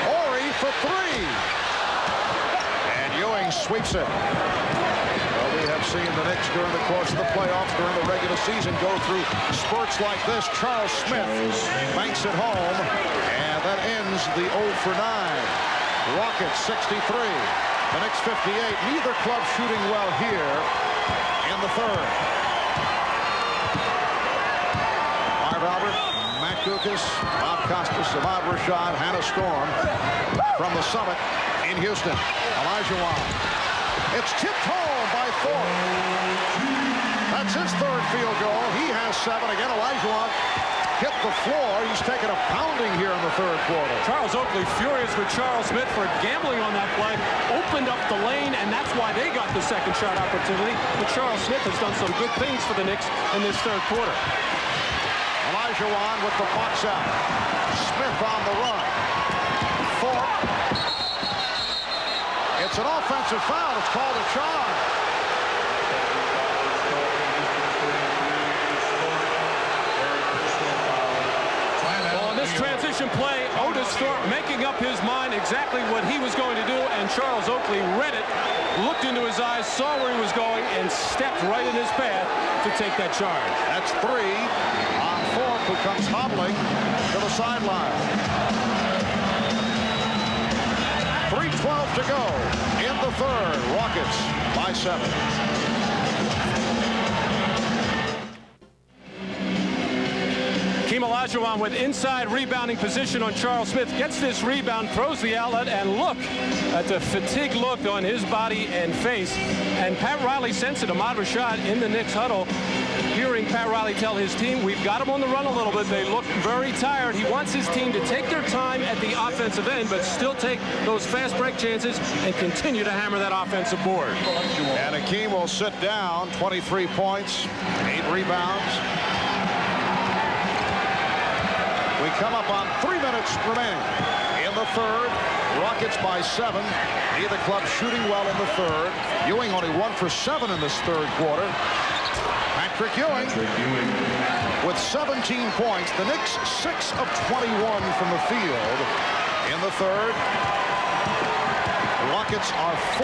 Horry for 3. And Ewing sweeps it. Well, we have seen the Knicks during the course of the playoffs, during the regular season, go through spurts like this. Charles Smith banks it home, and that ends the 0 for 9. Rockets 63. The Knicks 58. Neither club shooting well here in the third. Marv Albert, Matt Dukas, Bob Costas, Ahmad Rashad, Hannah Storm from the summit in Houston. Olajuwon. It's tipped home by Thorpe. That's his third field goal. He has 7. Again, Olajuwon hit the floor. He's taken a pounding here in the third quarter. Charles Oakley furious with Charles Smith for gambling on that play. Opened up the lane, and that's why they got the second shot opportunity. But Charles Smith has done some good things for the Knicks in this third quarter. Olajuwon with the box out. Smith on the run. Thorpe. It's an offensive foul. It's called a charge. Transition play, Otis Thorpe making up his mind exactly what he was going to do, and Charles Oakley read it, looked into his eyes, saw where he was going, and stepped right in his path to take that charge. That's 3 on Thorpe, who comes hobbling to the sideline. 3:12 to go in the third. Rockets by 7. Hakeem Olajuwon with inside rebounding position on Charles Smith. Gets this rebound, throws the outlet, and look at the fatigue look on his body and face. And Pat Riley sensed it. Ahmad Rashad in the Knicks huddle, hearing Pat Riley tell his team, we've got them on the run a little bit. They look very tired. He wants his team to take their time at the offensive end, but still take those fast break chances and continue to hammer that offensive board. And Hakeem will sit down. 23 points, 8 rebounds. We come up on 3 minutes remaining. In the third, Rockets by 7. Neither club shooting well in the third. Ewing only 1 for 7 in this third quarter. Patrick Ewing with 17 points. The Knicks 6 of 21 from the field in the third. The Rockets are 4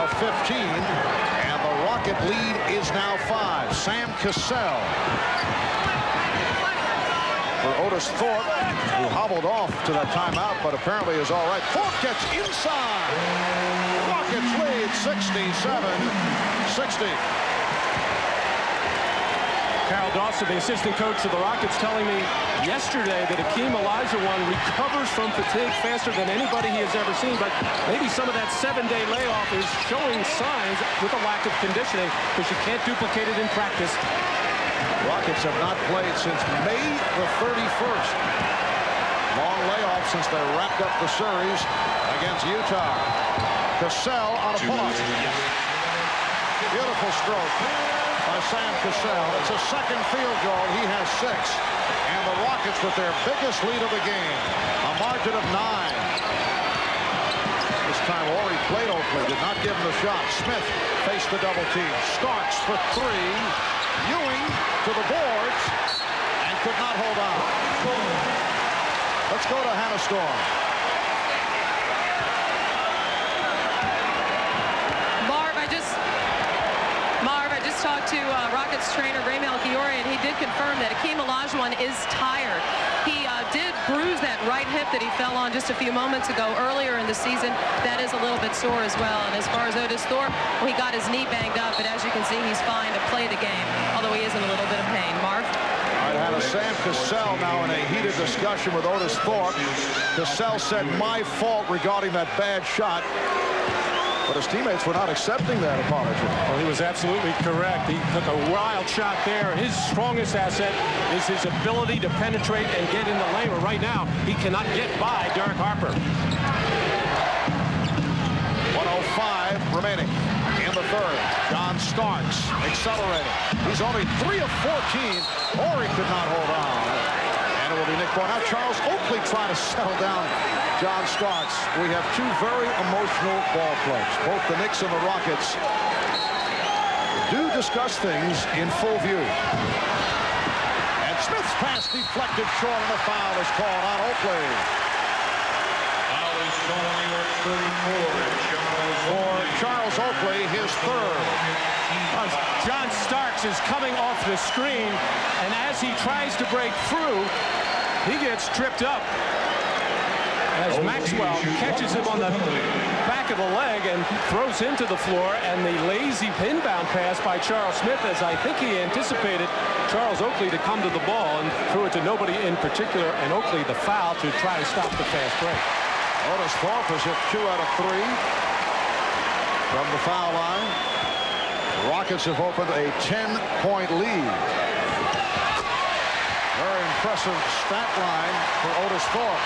of 15, and the Rocket lead is now 5. Sam Cassell for Otis Thorpe, who hobbled off to that timeout, but apparently is all right. Thorpe gets inside. Rockets lead 67-60. Carol Dawson, the assistant coach of the Rockets, telling me yesterday that Hakeem Olajuwon recovers from fatigue faster than anybody he has ever seen, but maybe some of that 7-day layoff is showing signs with a lack of conditioning because you can't duplicate it in practice. Rockets have not played since May the 31st. Long layoff since they wrapped up the series against Utah. Cassell on a pull-up. Beautiful stroke by Sam Cassell. It's a second field goal. He has 6. And the Rockets with their biggest lead of the game. A margin of 9. This time Horry played Oakley. Did not give him the shot. Smith faced the double team. Starks for 3. Ewing to the boards and could not hold on. Let's go to Hannah Storm. Marv, I just talked to Rockets trainer Raymel Giori, and he did confirm that Hakeem Olajuwon is tired. He did bruise that right hip that he fell on just a few moments ago earlier in the season. That is a little bit sore as well. And as far as Otis Thorpe, well, he got his knee banged up, but as you can see, he's fine to play the game, although he is in a little bit of pain. Marv? I had a Sam Cassell now in a heated discussion with Otis Thorpe. Cassell said, my fault regarding that bad shot. But his teammates were not accepting that apology. Well, he was absolutely correct. He took a wild shot there. His strongest asset is his ability to penetrate and get in the lane. But right now, he cannot get by Derek Harper. 1:05 remaining in the third. John Starks accelerating. He's only 3 of 14. Horry could not hold on. And it will be Nick Boyle. Now Charles Oakley trying to settle down John Starks. We have 2 very emotional ball players. Both the Knicks and the Rockets do discuss things in full view. And Smith's pass deflected short, and a foul is called on Oakley. Foul is called on New York 34. For Charles Oakley, his third. John Starks is coming off the screen, and as he tries to break through, he gets tripped up as Maxwell catches him on the back of the leg and throws him to the floor, and the lazy inbound pass by Charles Smith, as I think he anticipated Charles Oakley to come to the ball and threw it to nobody in particular, and Oakley the foul to try to stop the fast break. Otis Thorpe has hit 2 out of 3 from the foul line. The Rockets have opened a 10-point lead. Very impressive stat line for Otis Thorpe.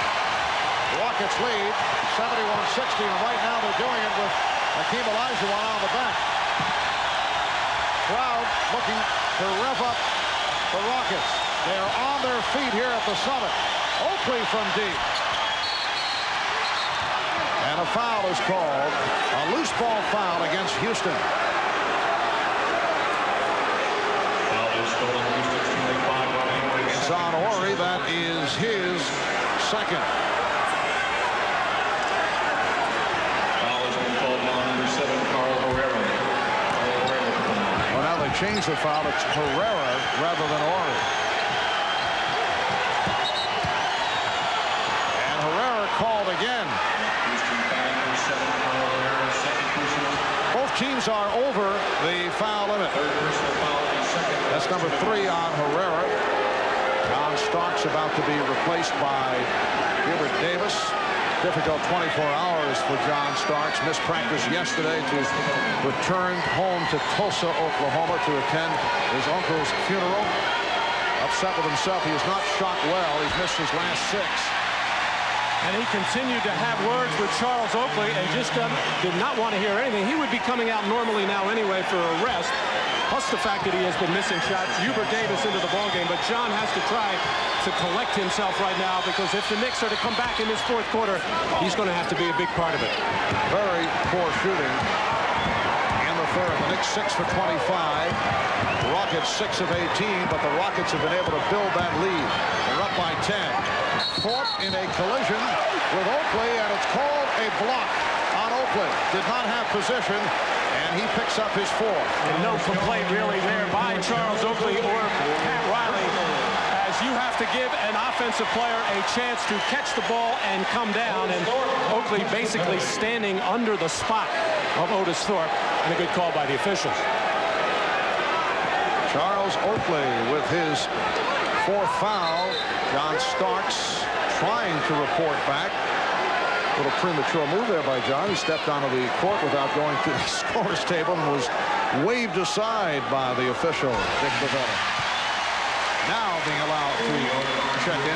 The Rockets lead 71-60, and right now they're doing it with Hakeem Olajuwon on the bench. Crowd looking to rev up the Rockets. They are on their feet here at the Summit. Oakley from deep. And a foul is called, a loose ball foul against Houston. It's on Horry. That is his second. Foul has been called on number 7, Carl Herrera. Well, now they changed the foul. It's Herrera rather than Horry. And Herrera called again. Both teams are over the foul limit. That's number 3 on Herrera. John Starks about to be replaced by Gilbert Davis. Difficult 24 hours for John Starks. Missed practice yesterday to return home to Tulsa, Oklahoma to attend his uncle's funeral. Upset with himself. He is not shot well. He's missed his last 6. And he continued to have words with Charles Oakley and just did not want to hear anything. He would be coming out normally now anyway for a rest, plus the fact that he has been missing shots. Hubert Davis into the ballgame, but John has to try to collect himself right now, because if the Knicks are to come back in this fourth quarter, he's going to have to be a big part of it. Very poor shooting in the third. The Knicks 6 for 25. The Rockets 6 of 18, but the Rockets have been able to build that lead. They're up by 10. Thorpe in a collision with Oakley, and it's called a block on Oakley. Did not have position, and he picks up his fourth. And no complaint really there by Charles Oakley or Pat Riley, as you have to give an offensive player a chance to catch the ball and come down, and Oakley basically standing under the spot of Otis Thorpe, and a good call by the officials. Charles Oakley with his fourth foul. John Starks trying to report back. A little premature move there by John. He stepped onto the court without going to the scorer's table and was waved aside by the official, Dick Bavetta. Now being allowed to check in.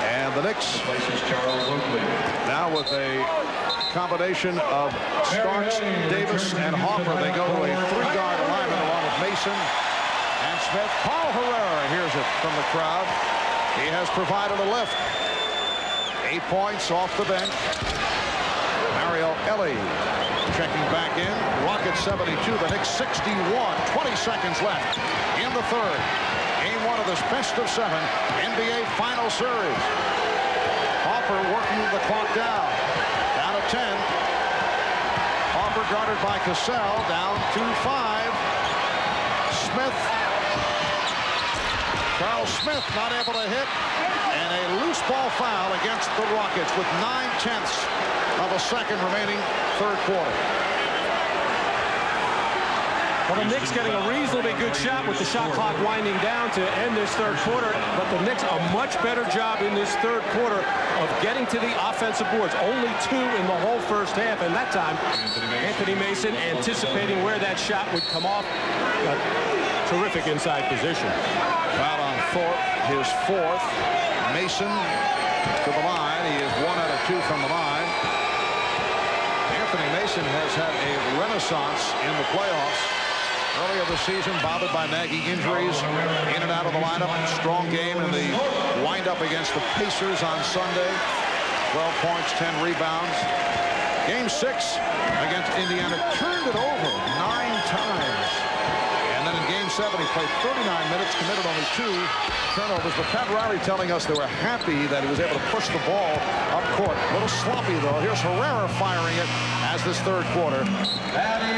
And the Knicks now with a combination of Starks, Davis, and Hopper. They go to a three-guard alignment along with Mason and Smith. Paul Herrera hears it from the crowd. He has provided a lift. 8 points off the bench. Mario Ellie checking back in. Rockets 72, the Knicks 61. 20 seconds left in the third. Game one of this best of 7 NBA Final Series. Hopper working the clock down. Down to 10. Hopper guarded by Cassell. Down to 5. Smith. Charles Smith not able to hit. And a loose ball foul against the Rockets with 9/10 of a second remaining third quarter. Well, the Knicks getting a reasonably good shot with the shot clock winding down to end this third quarter, but the Knicks a much better job in this third quarter of getting to the offensive boards. Only 2 in the whole first half, and that time Anthony Mason anticipating where that shot would come off. A terrific inside position. Foul on Thorpe, his fourth. Mason to the line. He is 1 out of 2 from the line. Anthony Mason has had a renaissance in the playoffs. Earlier this season, bothered by nagging injuries, in and out of the lineup. Strong game in the windup against the Pacers on Sunday. 12 points, 10 rebounds. Game 6 against Indiana, turned it over 9 times. And then in Game 7, he played 39 minutes, committed only 2 turnovers. But Pat Riley telling us they were happy that he was able to push the ball up court. A little sloppy, though. Here's Herrera firing it as this third quarter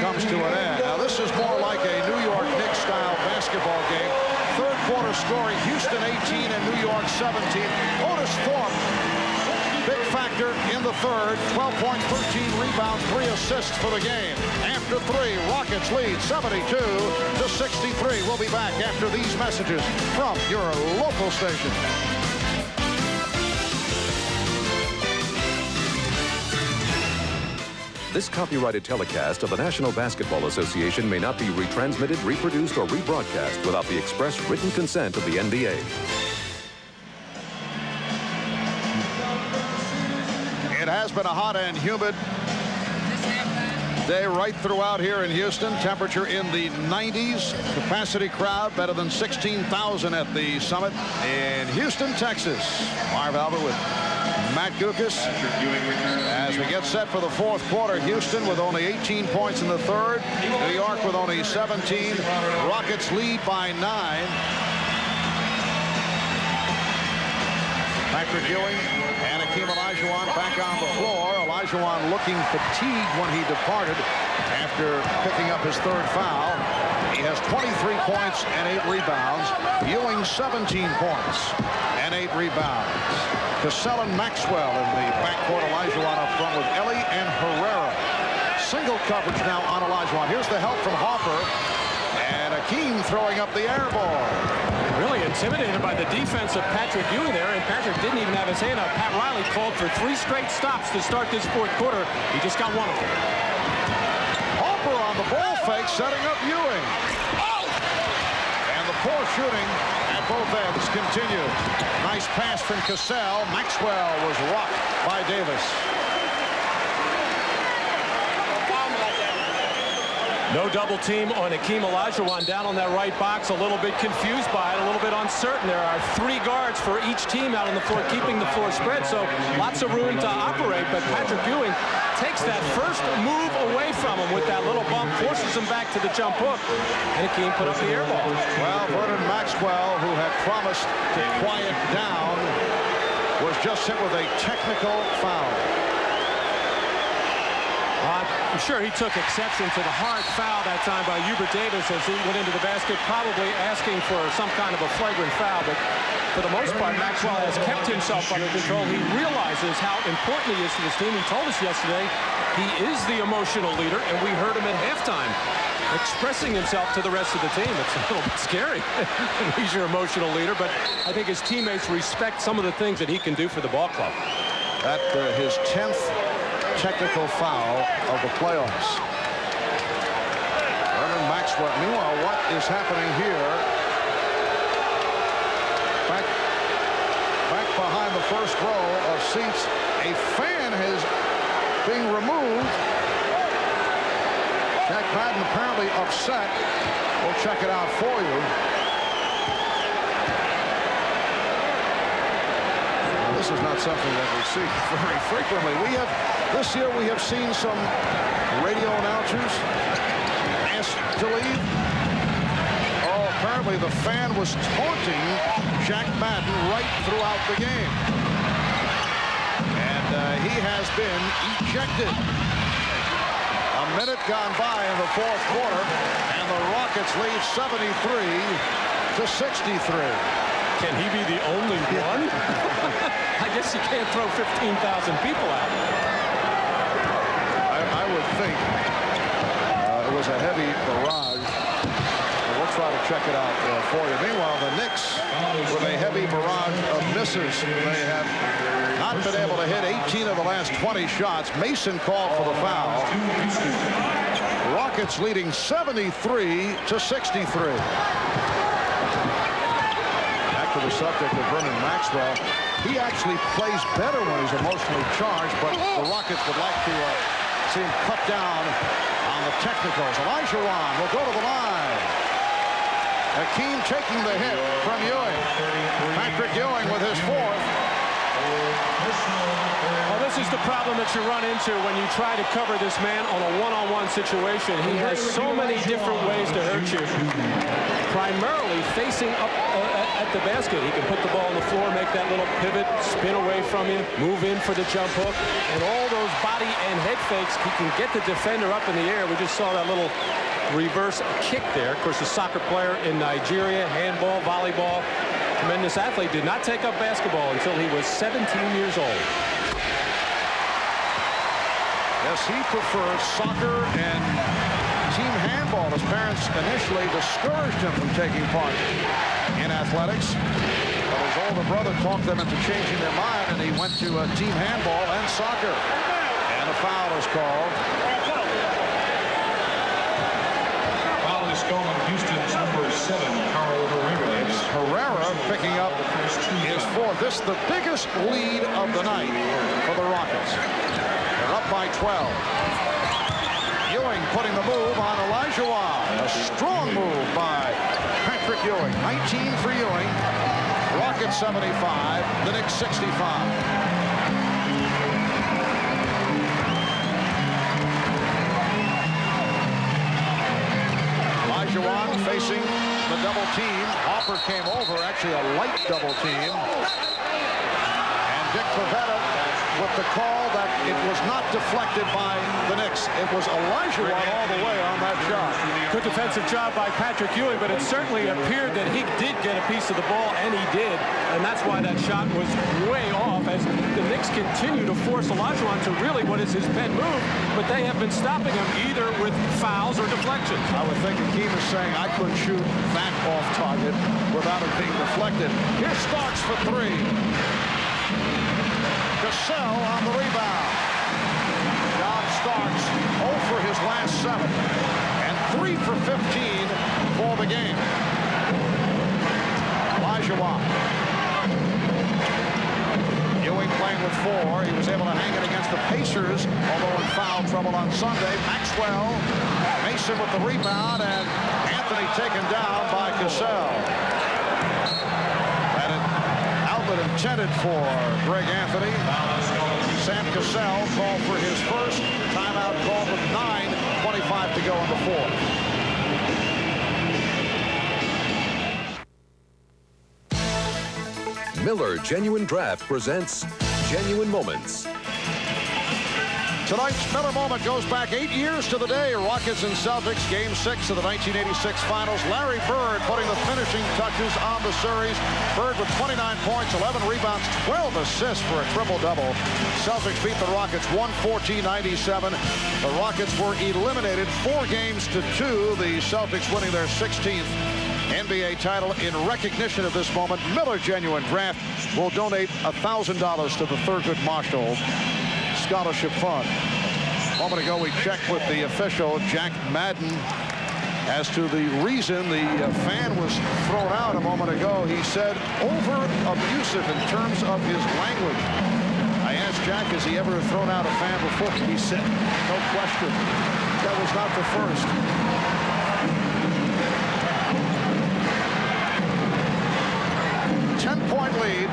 comes to an end. Now, this is more like a New York Knicks-style basketball game. Third quarter scoring, Houston 18 and New York 17. Otis Thorpe, big factor in the third. 12 points, 13 rebounds, 3 assists for the game. After 3, Rockets lead 72-63. We'll be back after these messages from your local station. This copyrighted telecast of the National Basketball Association may not be retransmitted, reproduced, or rebroadcast without the express written consent of the NBA. It has been a hot and humid day right throughout here in Houston. Temperature in the 90s. Capacity crowd better than 16,000 at the Summit in Houston, Texas. Marv Albert with Matt Gukas as we get set for the fourth quarter. Houston with only 18 points in the third. New York with only 17. Rockets lead by 9. Patrick Ewing and Hakeem Olajuwon back on the floor. Olajuwon looking fatigued when he departed after picking up his third foul. He has 23 points and 8 rebounds. Ewing 17 points and 8 rebounds. Cassell and Maxwell in the backcourt. Olajuwon up front with Ellie and Herrera. Single coverage now on Olajuwon. Here's the help from Hopper. And Hakeem throwing up the air ball. Really intimidated by the defense of Patrick Ewing there, and Patrick didn't even have his hand up. Pat Riley called for 3 straight stops to start this fourth quarter. He just got one of them. Hopper on the ball fake, setting up Ewing. And the poor shooting at both ends continue. Nice pass from Cassell. Maxwell was rocked by Davis. No double team on Hakeem Olajuwon down on that right box. A little bit confused by it, a little bit uncertain. There are 3 guards for each team out on the floor, keeping the floor spread, so lots of room to operate. But Patrick Ewing takes that first move away from him with that little bump, forces him back to the jump hook, and Hakeem put up the air ball. Well, Vernon Maxwell, who had promised to quiet down, was just hit with a technical foul. I'm sure he took exception to the hard foul that time by Hubert Davis as he went into the basket, probably asking for some kind of a flagrant foul. But for the most part, Maxwell has kept himself under control. He realizes how important he is to this team. He told us yesterday he is the emotional leader, and we heard him at halftime expressing himself to the rest of the team. It's a little bit scary. He's your emotional leader, but I think his teammates respect some of the things that he can do for the ball club. At his 10th technical foul of the playoffs. Vernon Maxwell. Meanwhile, what is happening here? Back behind the first row of seats, a fan is being removed. Jack Madden apparently upset. We'll check it out for you. This is not something that we see very frequently. This year we have seen some radio announcers asked to leave. Oh, apparently the fan was taunting Jack Madden right throughout the game. And he has been ejected. A minute gone by in the fourth quarter, and the Rockets lead 73-63. Can he be the only one? I guess you can't throw 15,000 people out. I would think it was a heavy barrage. We'll try to check it out for you. Meanwhile, the Knicks, with a heavy barrage of misses, they have not been able to hit 18 of the last 20 shots. Mason called for the foul. Rockets leading 73-63. The subject of Vernon Maxwell. He actually plays better when he's emotionally charged, but the Rockets would like to see him cut down on the technicals. Olajuwon will go to the line. Hakeem taking the hit from Ewing. Patrick Ewing with his 4th. Well, this is the problem that you run into when you try to cover this man on a one-on-one situation. He has so many different ways to hurt you. Primarily facing up at the basket. He can put the ball on the floor, make that little pivot, spin away from you, move in for the jump hook, and all those body and head fakes. He can get the defender up in the air. We just saw that little reverse kick there. Of course, a soccer player in Nigeria, handball, volleyball, tremendous athlete, did not take up basketball until he was 17 years old. Yes, he prefers soccer and team handball. His parents initially discouraged him from taking part in athletics, but his older brother talked them into changing their mind, and he went to team handball and soccer. And a foul is called. Foul is called on Houston's number 7, Carl Herrera. It's Herrera picking up his 4th. This is the biggest lead of the night for the Rockets. They're up by 12. Ewing putting the move on Olajuwon. A strong move by Patrick Ewing. 19 for Ewing. Rockets 75. The Knicks 65. Olajuwon facing the double team. Hopper came over. Actually a light double team. And Dick Pavetta with the call that it was not deflected by the Knicks. It was Olajuwon all the way on that shot. Good defensive job by Patrick Ewing, but it certainly appeared that he did get a piece of the ball, and he did. And that's why that shot was way off as the Knicks continue to force Olajuwon to really what is his pet move, but they have been stopping him either with fouls or deflections. I would think Hakeem is saying I couldn't shoot that off target without it being deflected. Here's Starks for 3. Cassell on the rebound. John Starks 0 for his last 7 and 3 for 15 for the game. Olajuwon. Ewing playing with 4. He was able to hang it against the Pacers, although in foul trouble on Sunday. Maxwell, Mason with the rebound, and Anthony taken down by Cassell. And an outlet intended for Greg Anthony. Sam Cassell called for his first timeout, called with 9:25 to go in the fourth. Miller Genuine Draft presents Genuine Moments. Tonight's Miller Moment goes back 8 years to the day. Rockets and Celtics, Game 6 of the 1986 Finals. Larry Bird putting the finishing touches on the series. Bird with 29 points, 11 rebounds, 12 assists for a triple-double. Celtics beat the Rockets 114-97. The Rockets were eliminated 4-2. The Celtics winning their 16th NBA title. In recognition of this moment, Miller Genuine Draft will donate $1,000 to the Thurgood Marshall Scholarship Fund. A moment ago, we checked with the official, Jack Madden, as to the reason the fan was thrown out a moment ago. He said over-abusive in terms of his language. I asked Jack, has he ever thrown out a fan before? He said, no question. That was not the first. Ten-point lead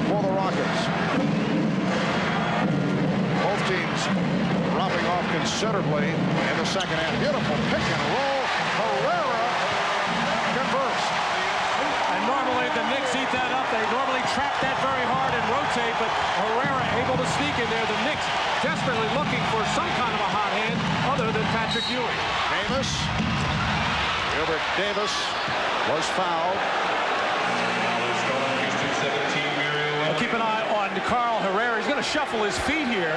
for the Rockets. Both teams dropping off considerably in the second half. Beautiful pick and roll. Herrera converts. And normally the Knicks eat that up. They normally trap that very hard and rotate, but Herrera able to sneak in there. The Knicks desperately looking for some kind of a hot hand other than Patrick Ewing. Davis. Gilbert Davis was fouled. Keep an eye on Carl Herrera. He's going to shuffle his feet here.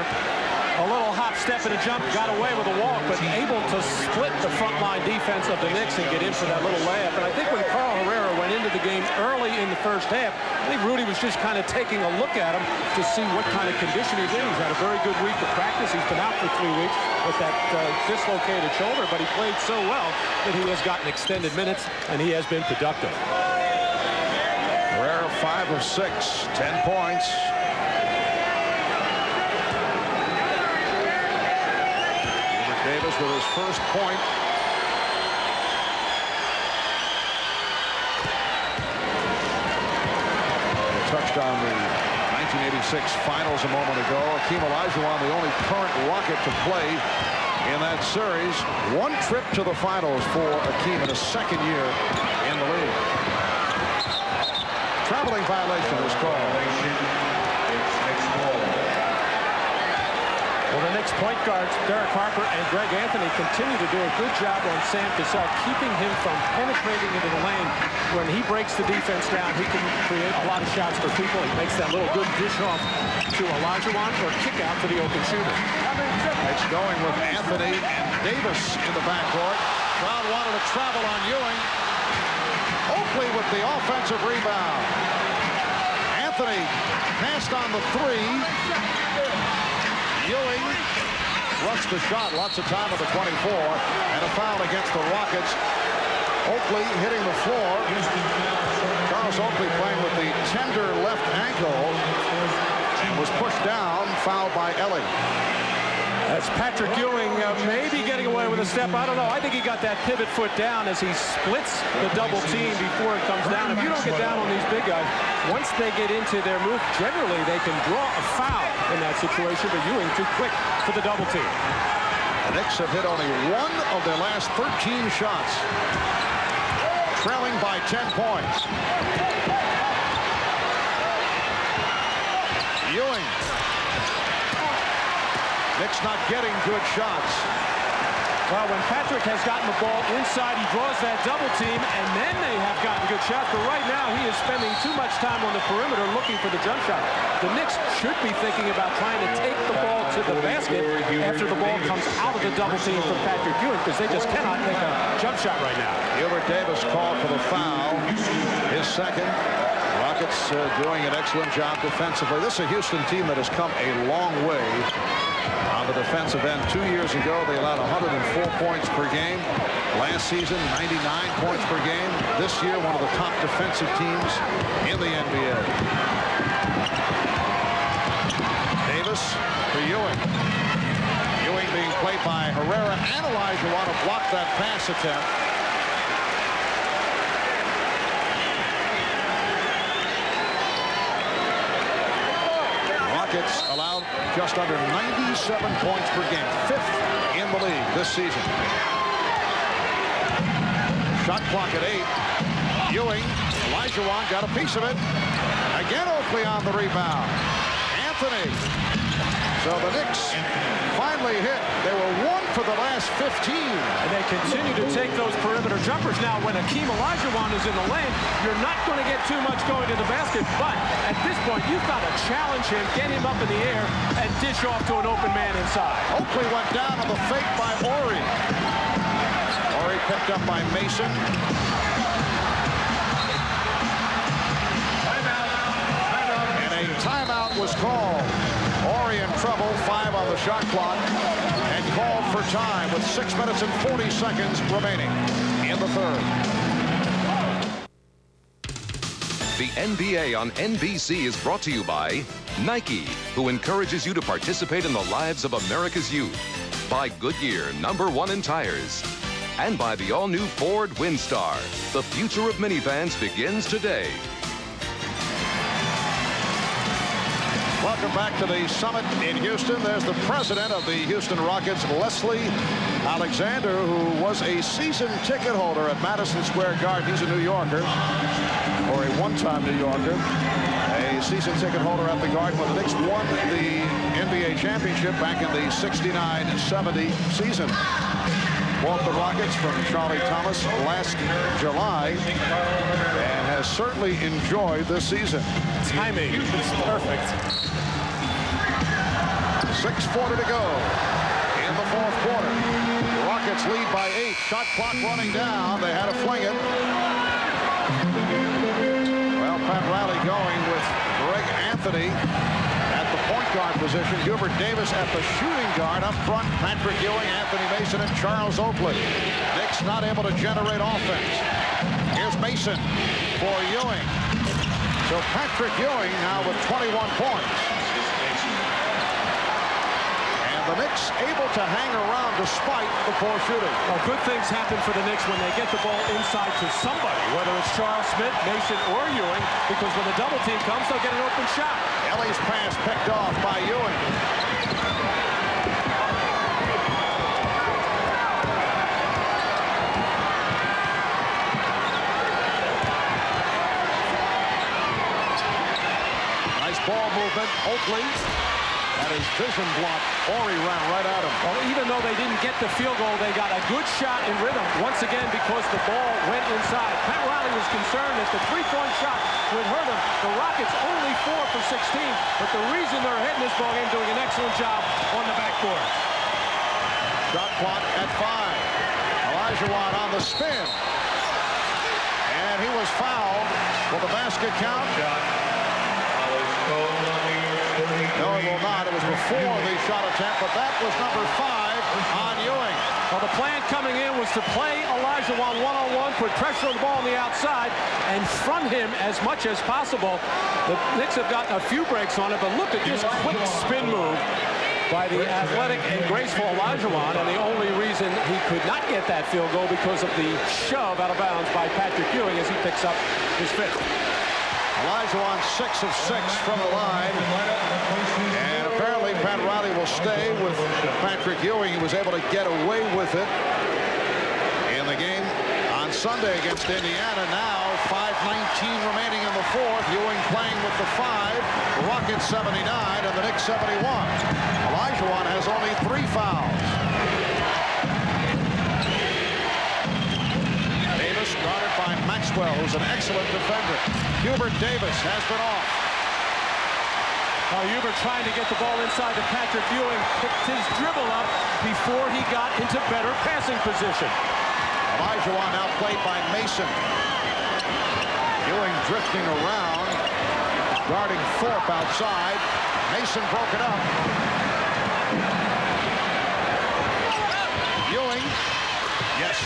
A little hop step and a jump. Got away with a walk, but able to split the front line defense of the Knicks and get in for that little layup. And I think when Carl Herrera went into the game early in the first half, I think Rudy was just kind of taking a look at him to see what kind of condition he's in. He's had a very good week of practice. He's been out for 3 weeks with that dislocated shoulder, but he played so well that he has gotten extended minutes, and he has been productive. Herrera 5 of 6, 10 points. Gilbert Davis with his first point. We touched on the 1986 Finals a moment ago. Hakeem Olajuwon, the only current Rocket to play in that series. One trip to the Finals for Hakeem in his second year in the league. Traveling violation is called. Well, the Knicks point guards, Derek Harper and Greg Anthony, continue to do a good job on Sam Cassell, keeping him from penetrating into the lane. When he breaks the defense down, he can create a lot of shots for people. He makes that little good dish off to Olajuwon or kick out to the open shooter. It's going with Anthony and Davis in the backcourt. Crowd wanted to travel on Ewing. Oakley with the offensive rebound. Anthony passed on the 3. Ewing rushed the shot. Lots of time on the 24. And a foul against the Rockets. Oakley hitting the floor. Charles Oakley playing with the tender left ankle. And was pushed down. Fouled by Ellie. That's Patrick Ewing maybe getting away with a step. I don't know. I think he got that pivot foot down as he splits the double team before it comes down. If you don't get down on these big guys, once they get into their move, generally they can draw a foul in that situation, but Ewing too quick for the double team. The Knicks have hit only 1 of their last 13 shots, trailing by 10 points. Ewing. Knicks not getting good shots. Well, when Patrick has gotten the ball inside, he draws that double team, and then they have gotten good shots. But right now, he is spending too much time on the perimeter looking for the jump shot. The Knicks should be thinking about trying to take the ball to the basket after the ball comes out of the double team from Patrick Ewing, because they just cannot take a jump shot right now. Gilbert Davis called for the foul, his second. Rockets doing an excellent job defensively. This is a Houston team that has come a long way on the defensive end. 2 years ago, they allowed 104 points per game. Last season, 99 points per game. This year, one of the top defensive teams in the NBA. Davis for Ewing. Ewing being played by Herrera and Olajuwon to block that pass attempt. Rockets allowed just under 97 points per game, 5th in the league this season. Shot clock at 8. Ewing, Olajuwon got a piece of it. Again, Oakley on the rebound. Anthony. So the Knicks finally hit. They were 1 for the last 15. And they continue to take those perimeter jumpers. Now, when Hakeem Olajuwon is in the lane, you're not going to get too much going to the basket. But at this point, you've got to challenge him, get him up in the air, and dish off to an open man inside. Oakley went down on the fake by Ori. Ori picked up by Mason. And a timeout was called. Ori in trouble, 5 on the shot clock, and called for time with 6 minutes and 40 seconds remaining in the third. The NBA on NBC is brought to you by Nike, who encourages you to participate in the lives of America's youth. By Goodyear, #1 in tires. And by the all-new Ford Windstar. The future of minivans begins today. Welcome back to the Summit in Houston. There's the president of the Houston Rockets, Leslie Alexander, who was a season ticket holder at Madison Square Garden. He's a New Yorker, or a one-time New Yorker. A season ticket holder at the Garden when the Knicks won the NBA championship back in the 69-70 season. Bought the Rockets from Charlie Thomas last July and has certainly enjoyed this season. Timing is perfect. 6:40 to go in the fourth quarter. The Rockets lead by 8. Shot clock running down. They had to fling it. Well, Pat Riley going with Greg Anthony at the point guard position. Hubert Davis at the shooting guard. Up front, Patrick Ewing, Anthony Mason, and Charles Oakley. Knicks not able to generate offense. Here's Mason for Ewing. So Patrick Ewing now with 21 points. The Knicks able to hang around despite the poor shooting. Well, good things happen for the Knicks when they get the ball inside to somebody, whether it's Charles Smith, Mason, or Ewing, because when the double team comes, they'll get an open shot. Ellie's pass picked off by Ewing. Nice ball movement. Oakley. At his vision block, Ori ran right at him. Well, even though they didn't get the field goal, they got a good shot in rhythm once again because the ball went inside. Pat Riley was concerned that the three-point shot would hurt him. The Rockets only 4 for 16, but the reason they're ahead in this ballgame doing an excellent job on the backboard. Shot clock at 5. Olajuwon on the spin. And he was fouled. Will the basket count? No, it will not. It was before the shot attempt, but that was number 5 on Ewing. Well, the plan coming in was to play Olajuwon one-on-one, put pressure on the ball on the outside, and front him as much as possible. The Knicks have gotten a few breaks on it, but look at this quick spin move by the athletic and graceful Olajuwon, and the only reason he could not get that field goal because of the shove out of bounds by Patrick Ewing as he picks up his 5th. Olajuwon 6 of 6 from the line. And apparently Pat Riley will stay with Patrick Ewing. He was able to get away with it in the game on Sunday against Indiana. Now 5:19 remaining in the fourth. Ewing playing with the 5. The Rockets 79 and the Knicks 71. Olajuwon has only 3 fouls. Davis guarded by Maxwell, who's an excellent defender. Hubert Davis has been off. Hubert trying to get the ball inside to Patrick Ewing, picked his dribble up before he got into better passing position. Olajuwon now played by Mason. Ewing drifting around, guarding Thorpe outside. Mason broke it up. Ewing. Yes.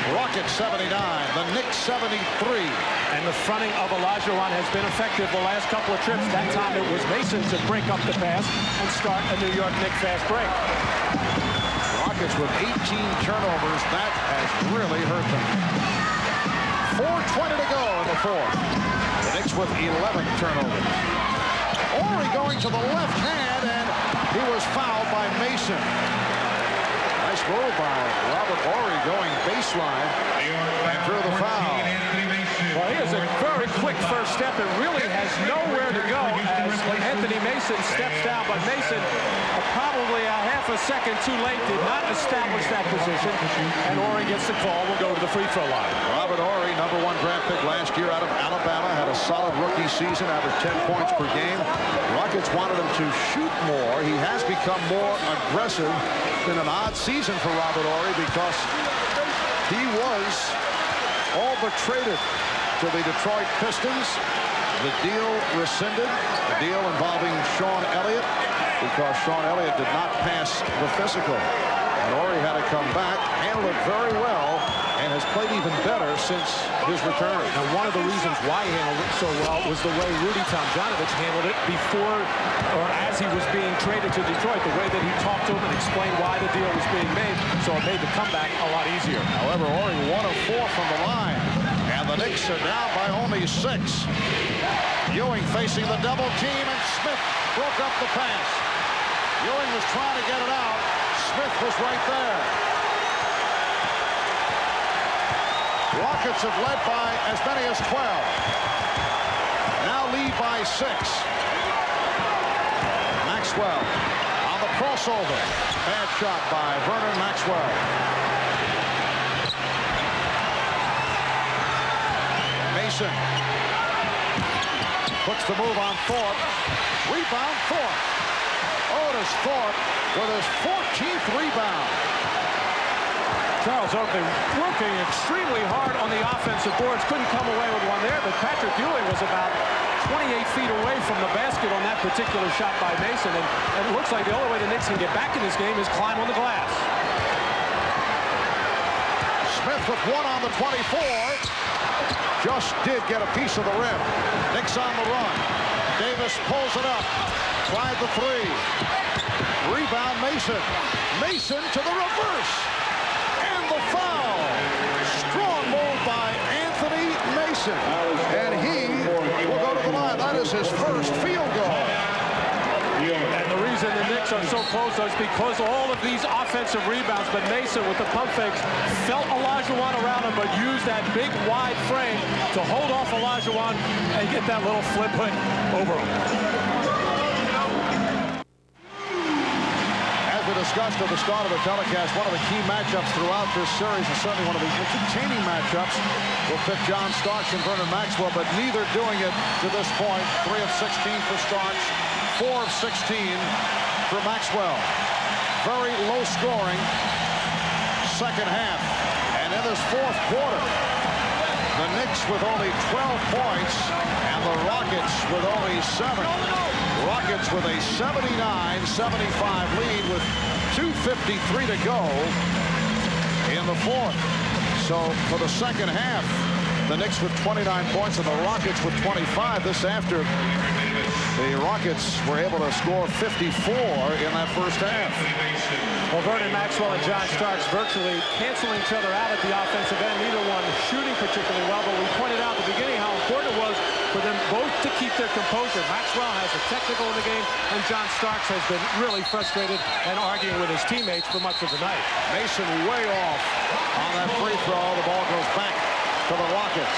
Rockets 79. The Knicks 73. And the fronting of Olajuwon has been effective the last couple of trips. That time it was Mason to break up the pass and start a New York Knicks fast break. Rockets with 18 turnovers. That has really hurt them. 4:20 to go in the fourth. The Knicks with 11 turnovers. Horry going to the left hand, and he was fouled by Mason. Nice move by Robert Horry going baseline and drew the foul. Well, he has a very quick first step and really has nowhere to go as Anthony Mason steps down. But Mason, probably a half a second too late, did not establish that position. And Horry gets the call. Will go to the free throw line. Robert Horry, #1 draft pick last year out of Alabama, had a solid rookie season, averaged 10 points per game. Rockets wanted him to shoot more. He has become more aggressive. It's been an odd season for Robert Horry because he was all but traded to the Detroit Pistons. The deal rescinded, the deal involving Sean Elliott, because Sean Elliott did not pass the physical. And Horry had to come back, handled it very well, and has played even better since his return. And one of the reasons why he handled it so well was the way Rudy Tomjanovich handled it before or as he was being traded to Detroit, the way that he talked to him and explained why the deal was being made, so it made the comeback a lot easier. However, Horry 1 of 4 from the line. And the Knicks are down by only 6. Ewing facing the double team, and Smith broke up the pass. Ewing was trying to get it out. Smith was right there. Rockets have led by as many as 12. Now lead by 6. Maxwell on the crossover. Bad shot by Vernon Maxwell. Mason puts the move on Thorpe. Rebound Thorpe. Otis Thorpe with his 14th rebound. Charles Oakley working extremely hard on the offensive boards. Couldn't come away with one there, but Patrick Ewing was about 28 feet away from the basket on that particular shot by Mason. And it looks like the only way the Knicks can get back in this game is climb on the glass. Smith with 1 on the 24. Just did get a piece of the rim. Knicks on the run. Davis pulls it up. Tried the 3. Rebound Mason. Mason to the reverse. And the foul. Strong move by Anthony Mason. And he will go to the line. That is his first field goal. And the reason the Knicks are so close is because of all of these offensive rebounds. But Mason, with the pump fakes, felt Olajuwon around him, but used that big, wide frame to hold off Olajuwon and get that little flip hook over him. As we discussed at the start of the telecast, one of the key matchups throughout this series, and certainly one of the entertaining matchups, will pit John Starks and Vernon Maxwell, but neither doing it to this point. 3 of 16 for Starks. 4 of 16 for Maxwell. Very low scoring second half. And in this fourth quarter, the Knicks with only 12 points and the Rockets with only 7. Rockets with a 79-75 lead with 2:53 to go in the fourth. So for the second half, the Knicks with 29 points and the Rockets with 25. This after the Rockets were able to score 54 in that first half. Well, Vernon Maxwell and John Starks virtually canceling each other out at the offensive end. Neither one shooting particularly well, but we pointed out at the beginning how important it was for them both to keep their composure. Maxwell has a technical in the game, and John Starks has been really frustrated and arguing with his teammates for much of the night. Mason way off on that free throw. The ball goes back to the Rockets.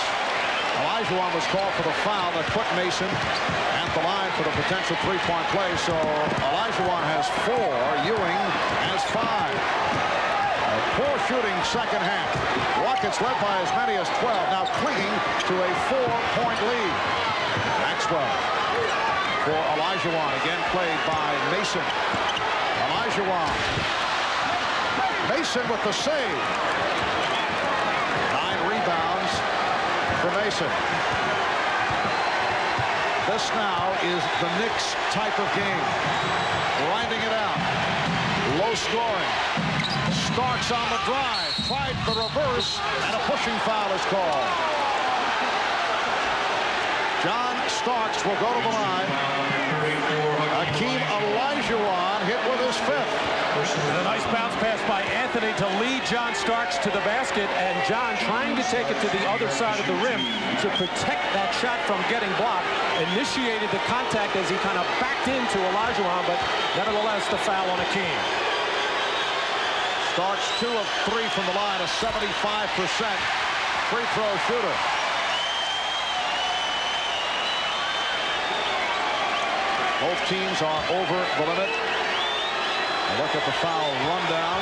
Olajuwon was called for the foul that put Mason at the line for the potential three-point play. So Olajuwon has 4. Ewing has 5. A poor shooting second half. Rockets led by as many as 12. Now clinging to a 4-point lead. Maxwell for Olajuwon. Again played by Mason. Olajuwon. Mason with the save. 9 rebounds for Mason. This now is the Knicks type of game. Grinding it out. Low scoring. Starks on the drive. Tried the reverse, and a pushing foul is called. John Starks will go to the line. Hakeem Olajuwon hit with his fifth. A nice bounce pass by Anthony to lead John Starks to the basket, and John trying to take it to the other side of the rim to protect that shot from getting blocked. Initiated the contact as he kind of backed into Olajuwon, but nevertheless the foul on Hakeem. Starks 2 of 3 from the line, a 75% free throw shooter. Both teams are over the limit. A look at the foul rundown.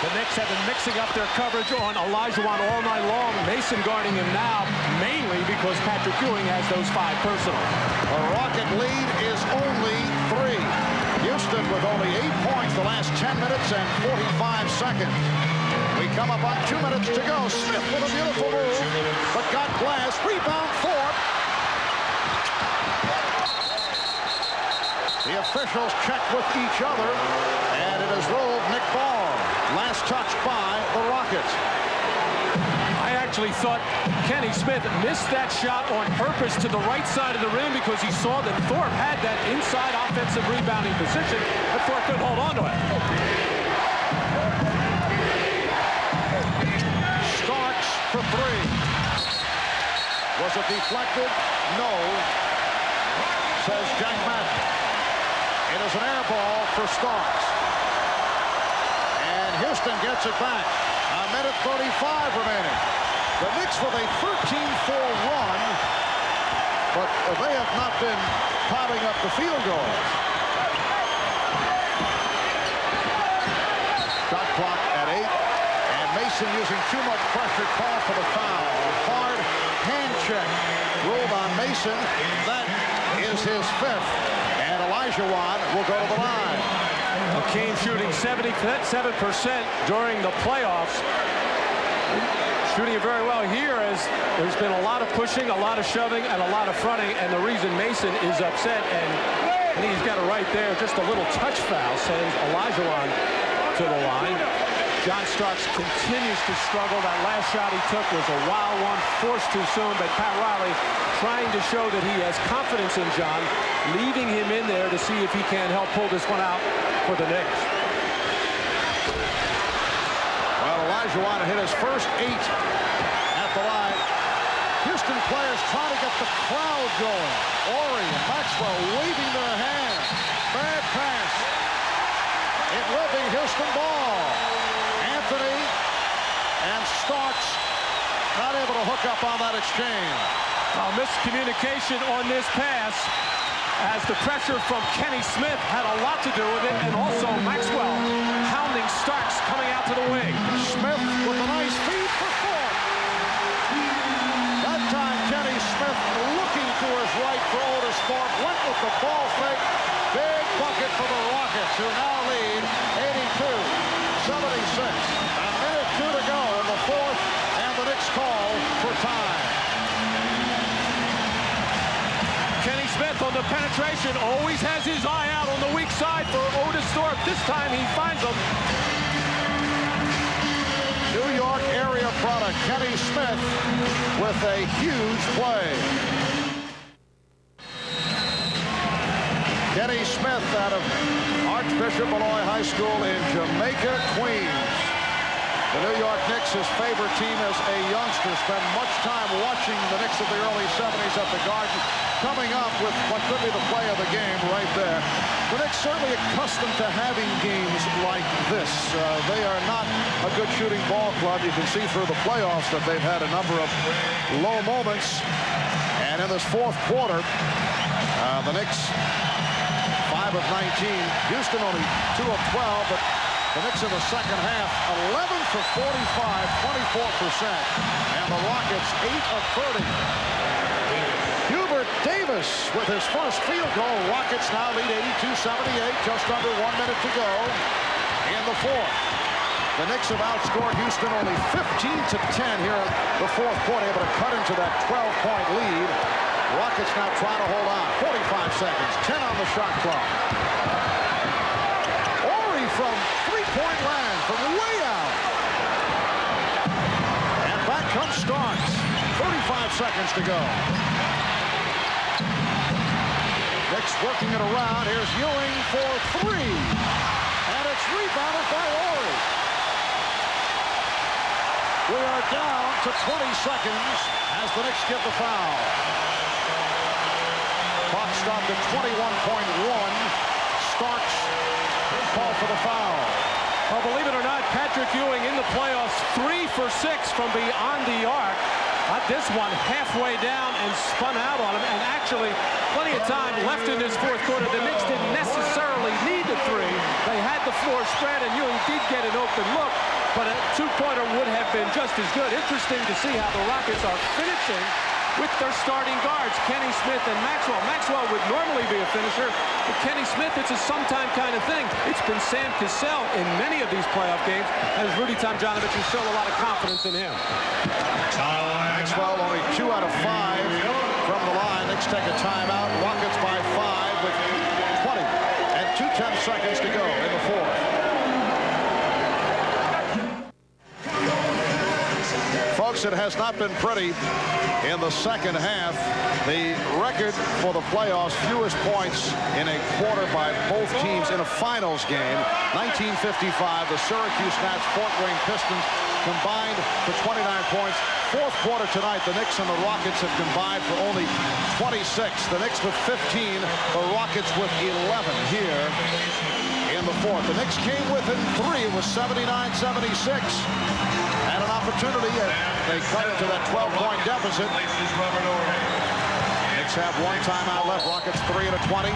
The Knicks have been mixing up their coverage on Olajuwon all night long. Mason guarding him now, mainly because Patrick Ewing has those 5 personal. The Rocket lead is only 3. Houston with only 8 points the last 10 minutes and 45 seconds. We come up on 2 minutes to go. Smith with a beautiful move, but got glass. Rebound Thorpe. The officials check with each other, and it is ruled Nick Ball. Last touch by the Rockets. I actually thought Kenny Smith missed that shot on purpose to the right side of the rim because he saw that Thorpe had that inside offensive rebounding position, but Thorpe couldn't hold on to it. Starks for 3. Was it deflected? No, says Jack Madden. It is an air ball for Starks. And Houston gets it back. A minute 35 remaining. The Knicks with a 13-4 run, but they have not been popping up the field goals. Shot clock at 8. And Mason using too much pressure, call for the foul. Hard hand check ruled on Mason. That is his 5th. And Olajuwon will go to the line. Hakeem shooting 77% during the playoffs. Shooting it very well here as there's been a lot of pushing, a lot of shoving, and a lot of fronting. And the reason Mason is upset, and he's got it right there, just a little touch foul sends Olajuwon to the line. John Starks continues to struggle. That last shot he took was a wild one, forced too soon, but Pat Riley trying to show that he has confidence in John, leaving him in there to see if he can help pull this one out for the Knicks. Well, Olajuwon hit his first 8 at the line. Houston players trying to get the crowd going. Ori and Maxwell waving their hands. Bad pass. It will be Houston ball. Anthony and Starks not able to hook up on that exchange. Miscommunication on this pass as the pressure from Kenny Smith had a lot to do with it, and also Maxwell hounding Starks coming out to the wing. Smith with a nice feed for Thorpe. That time Kenny Smith looking to his right for Otis Thorpe, went with the ball fake. Big bucket for the Rockets, who now lead 82-76. A minute 2 to go in the 4th, and the Knicks call for time. Kenny Smith on the penetration always has his eye out on the weak side for Otis Thorpe. This time he finds him. New York area product Kenny Smith with a huge play. Kenny Smith out of Archbishop Malloy High School in Jamaica, Queens. The New York Knicks, his favorite team as a youngster, spent much time watching the Knicks of the early 70s at the Garden, coming up with what could be the play of the game right there. The Knicks certainly accustomed to having games like this. They are not a good shooting ball club. You can see through the playoffs that they've had a number of low moments. And in this 4th quarter, the Knicks 5 of 19. Houston only 2 of 12, but the Knicks in the second half, 11 for 45, 24%. And the Rockets 8 of 30. Hubert Davis with his first field goal. Rockets now lead 82-78, just under 1 minute to go in the 4th. The Knicks have outscored Houston only 15-10 here in the fourth quarter, able to cut into that 12-point lead. Rockets now trying to hold on. 45 seconds, 10 on the shot clock. Ori from three-point land from way out. And back comes Starks. 35 seconds to go. Knicks working it around. Here's Ewing for three. And it's rebounded by Ori. We are down to 20 seconds as the Knicks get the foul. Clock stopped at 21.1. Starks called for the foul. Well, believe it or not, Patrick Ewing in the playoffs 3 for 6 from beyond the arc. Got this one halfway down and spun out on him, and actually plenty of time left in this fourth quarter. The Knicks didn't necessarily need the three. They had the floor spread, and Ewing did get an open look, but a two-pointer would have been just as good. Interesting to see how the Rockets are finishing with their starting guards, Kenny Smith and Maxwell. Maxwell would normally be a finisher, but Kenny Smith, it's a sometime kind of thing. It's been Sam Cassell in many of these playoff games, as Rudy Tomjanovich has shown a lot of confidence in him. Maxwell only 2 out of 5 from the line. Knicks take a timeout. Rockets by 5 with 20 and 2:10 seconds to go in the fourth. Folks, it has not been pretty in the second half. The record for the playoffs, fewest points in a quarter by both teams in a finals game. 1955, the Syracuse Nats, Fort Wayne Pistons combined for 29 points. Fourth quarter tonight, the Knicks and the Rockets have combined for only 26. The Knicks with 15, the Rockets with 11 here in the fourth. The Knicks came within 3. It was 79-76. Had an opportunity, and they cut into that 12-point deficit. Knicks have one timeout left. Rockets 3 to 20.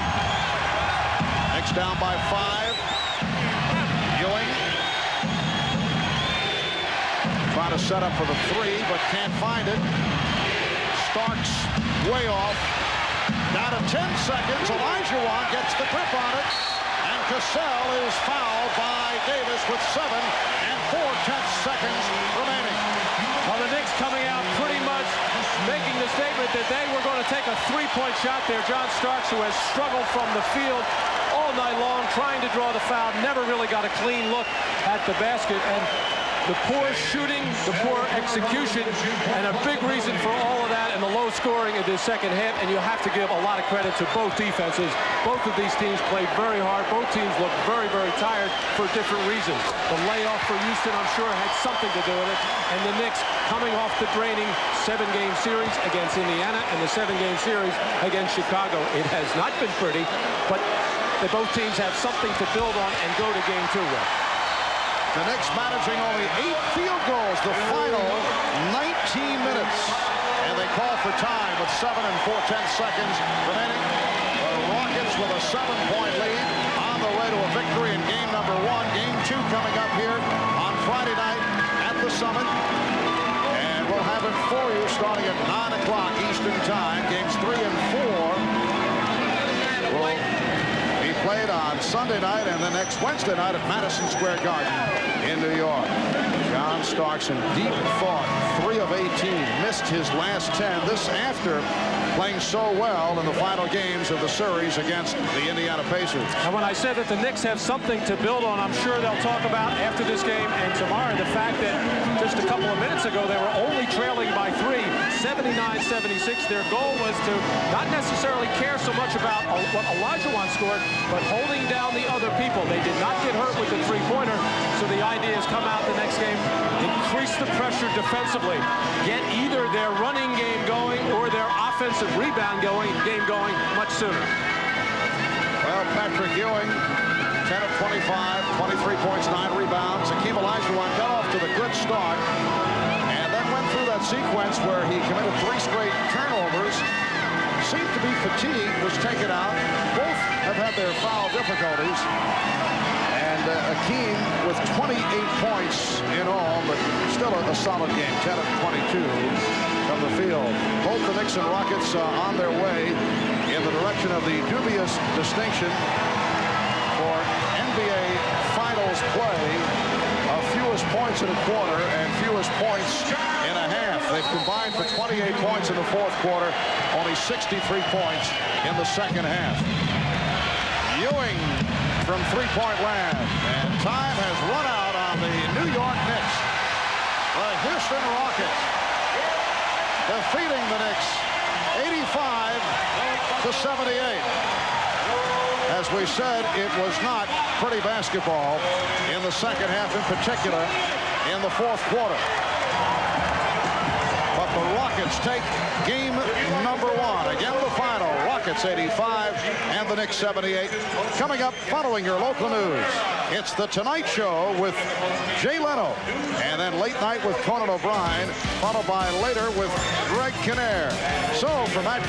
Knicks down by 5. Ewing trying to set up for the 3, but can't find it. Starks way off. Down to 10 seconds. Olajuwon gets the grip on it. And Cassell is fouled by Davis with 7 and 4/10 seconds remaining. Well, the Knicks coming out pretty much making the statement that they were going to take a three-point shot there. John Starks, who has struggled from the field all night long, trying to draw the foul, never really got a clean look at the basket. And the poor shooting, the poor execution, and a big reason for all of that and the low scoring in the second half. And you have to give a lot of credit to both defenses. Both of these teams played very hard. Both teams looked very, very tired for different reasons. The layoff for Houston, I'm sure, had something to do with it. And the Knicks coming off the draining 7-game series against Indiana and the 7-game series against Chicago. It has not been pretty, but both teams have something to build on and go to game 2 with. The Knicks managing only 8 field goals the final 19 minutes. And they call for time with 7 and 4/10 seconds remaining. The Rockets with a 7-point lead on the way to a victory in game number 1. Game 2 coming up here on Friday night at the Summit. And we'll have it for you starting at 9 o'clock Eastern Time. Games 3 and 4 will be played on Sunday night and then next Wednesday night at Madison Square Garden in New York. John Starks in deep thought, 3 of 18, missed his last 10. This after playing so well in the final games of the series against the Indiana Pacers. And when I said that the Knicks have something to build on, I'm sure they'll talk about after this game and tomorrow the fact that just a couple of minutes ago they were only trailing by 3, 79-76. Their goal was to not necessarily care so much about what Olajuwon scored, but holding down the other people. They did not get hurt with the three-pointer, so the idea is come out the next game, increase the pressure defensively, get either their running game going or their offensive rebound game going much sooner. Well, Patrick Ewing, 10 of 25, 23 points, 9 rebounds. Hakeem Olajuwon got off to the good start and then went through that sequence where he committed 3 straight turnovers. Seemed to be fatigued, was taken out. Both have had their foul difficulties. And Hakeem with 28 points in all, but still a solid game, 10 of 22 from the field. Both the Knicks and Rockets on their way in the direction of the dubious distinction for NBA Finals play of fewer fewest points in a quarter and fewest points in a half. They've combined for 28 points in the fourth quarter, only 63 points in the second half. Ewing from three-point land, and time has run out on the New York Knicks. The Houston Rockets defeating the Knicks 85-78. As we said, it was not pretty basketball in the second half, in particular in the fourth quarter. But the Rockets take game number one. Again, the final. Rockets 85 and the Knicks 78. Coming up, following your local news, it's The Tonight Show with Jay Leno. And then late night with Conan O'Brien, followed by later with Greg Kinnear. So, from that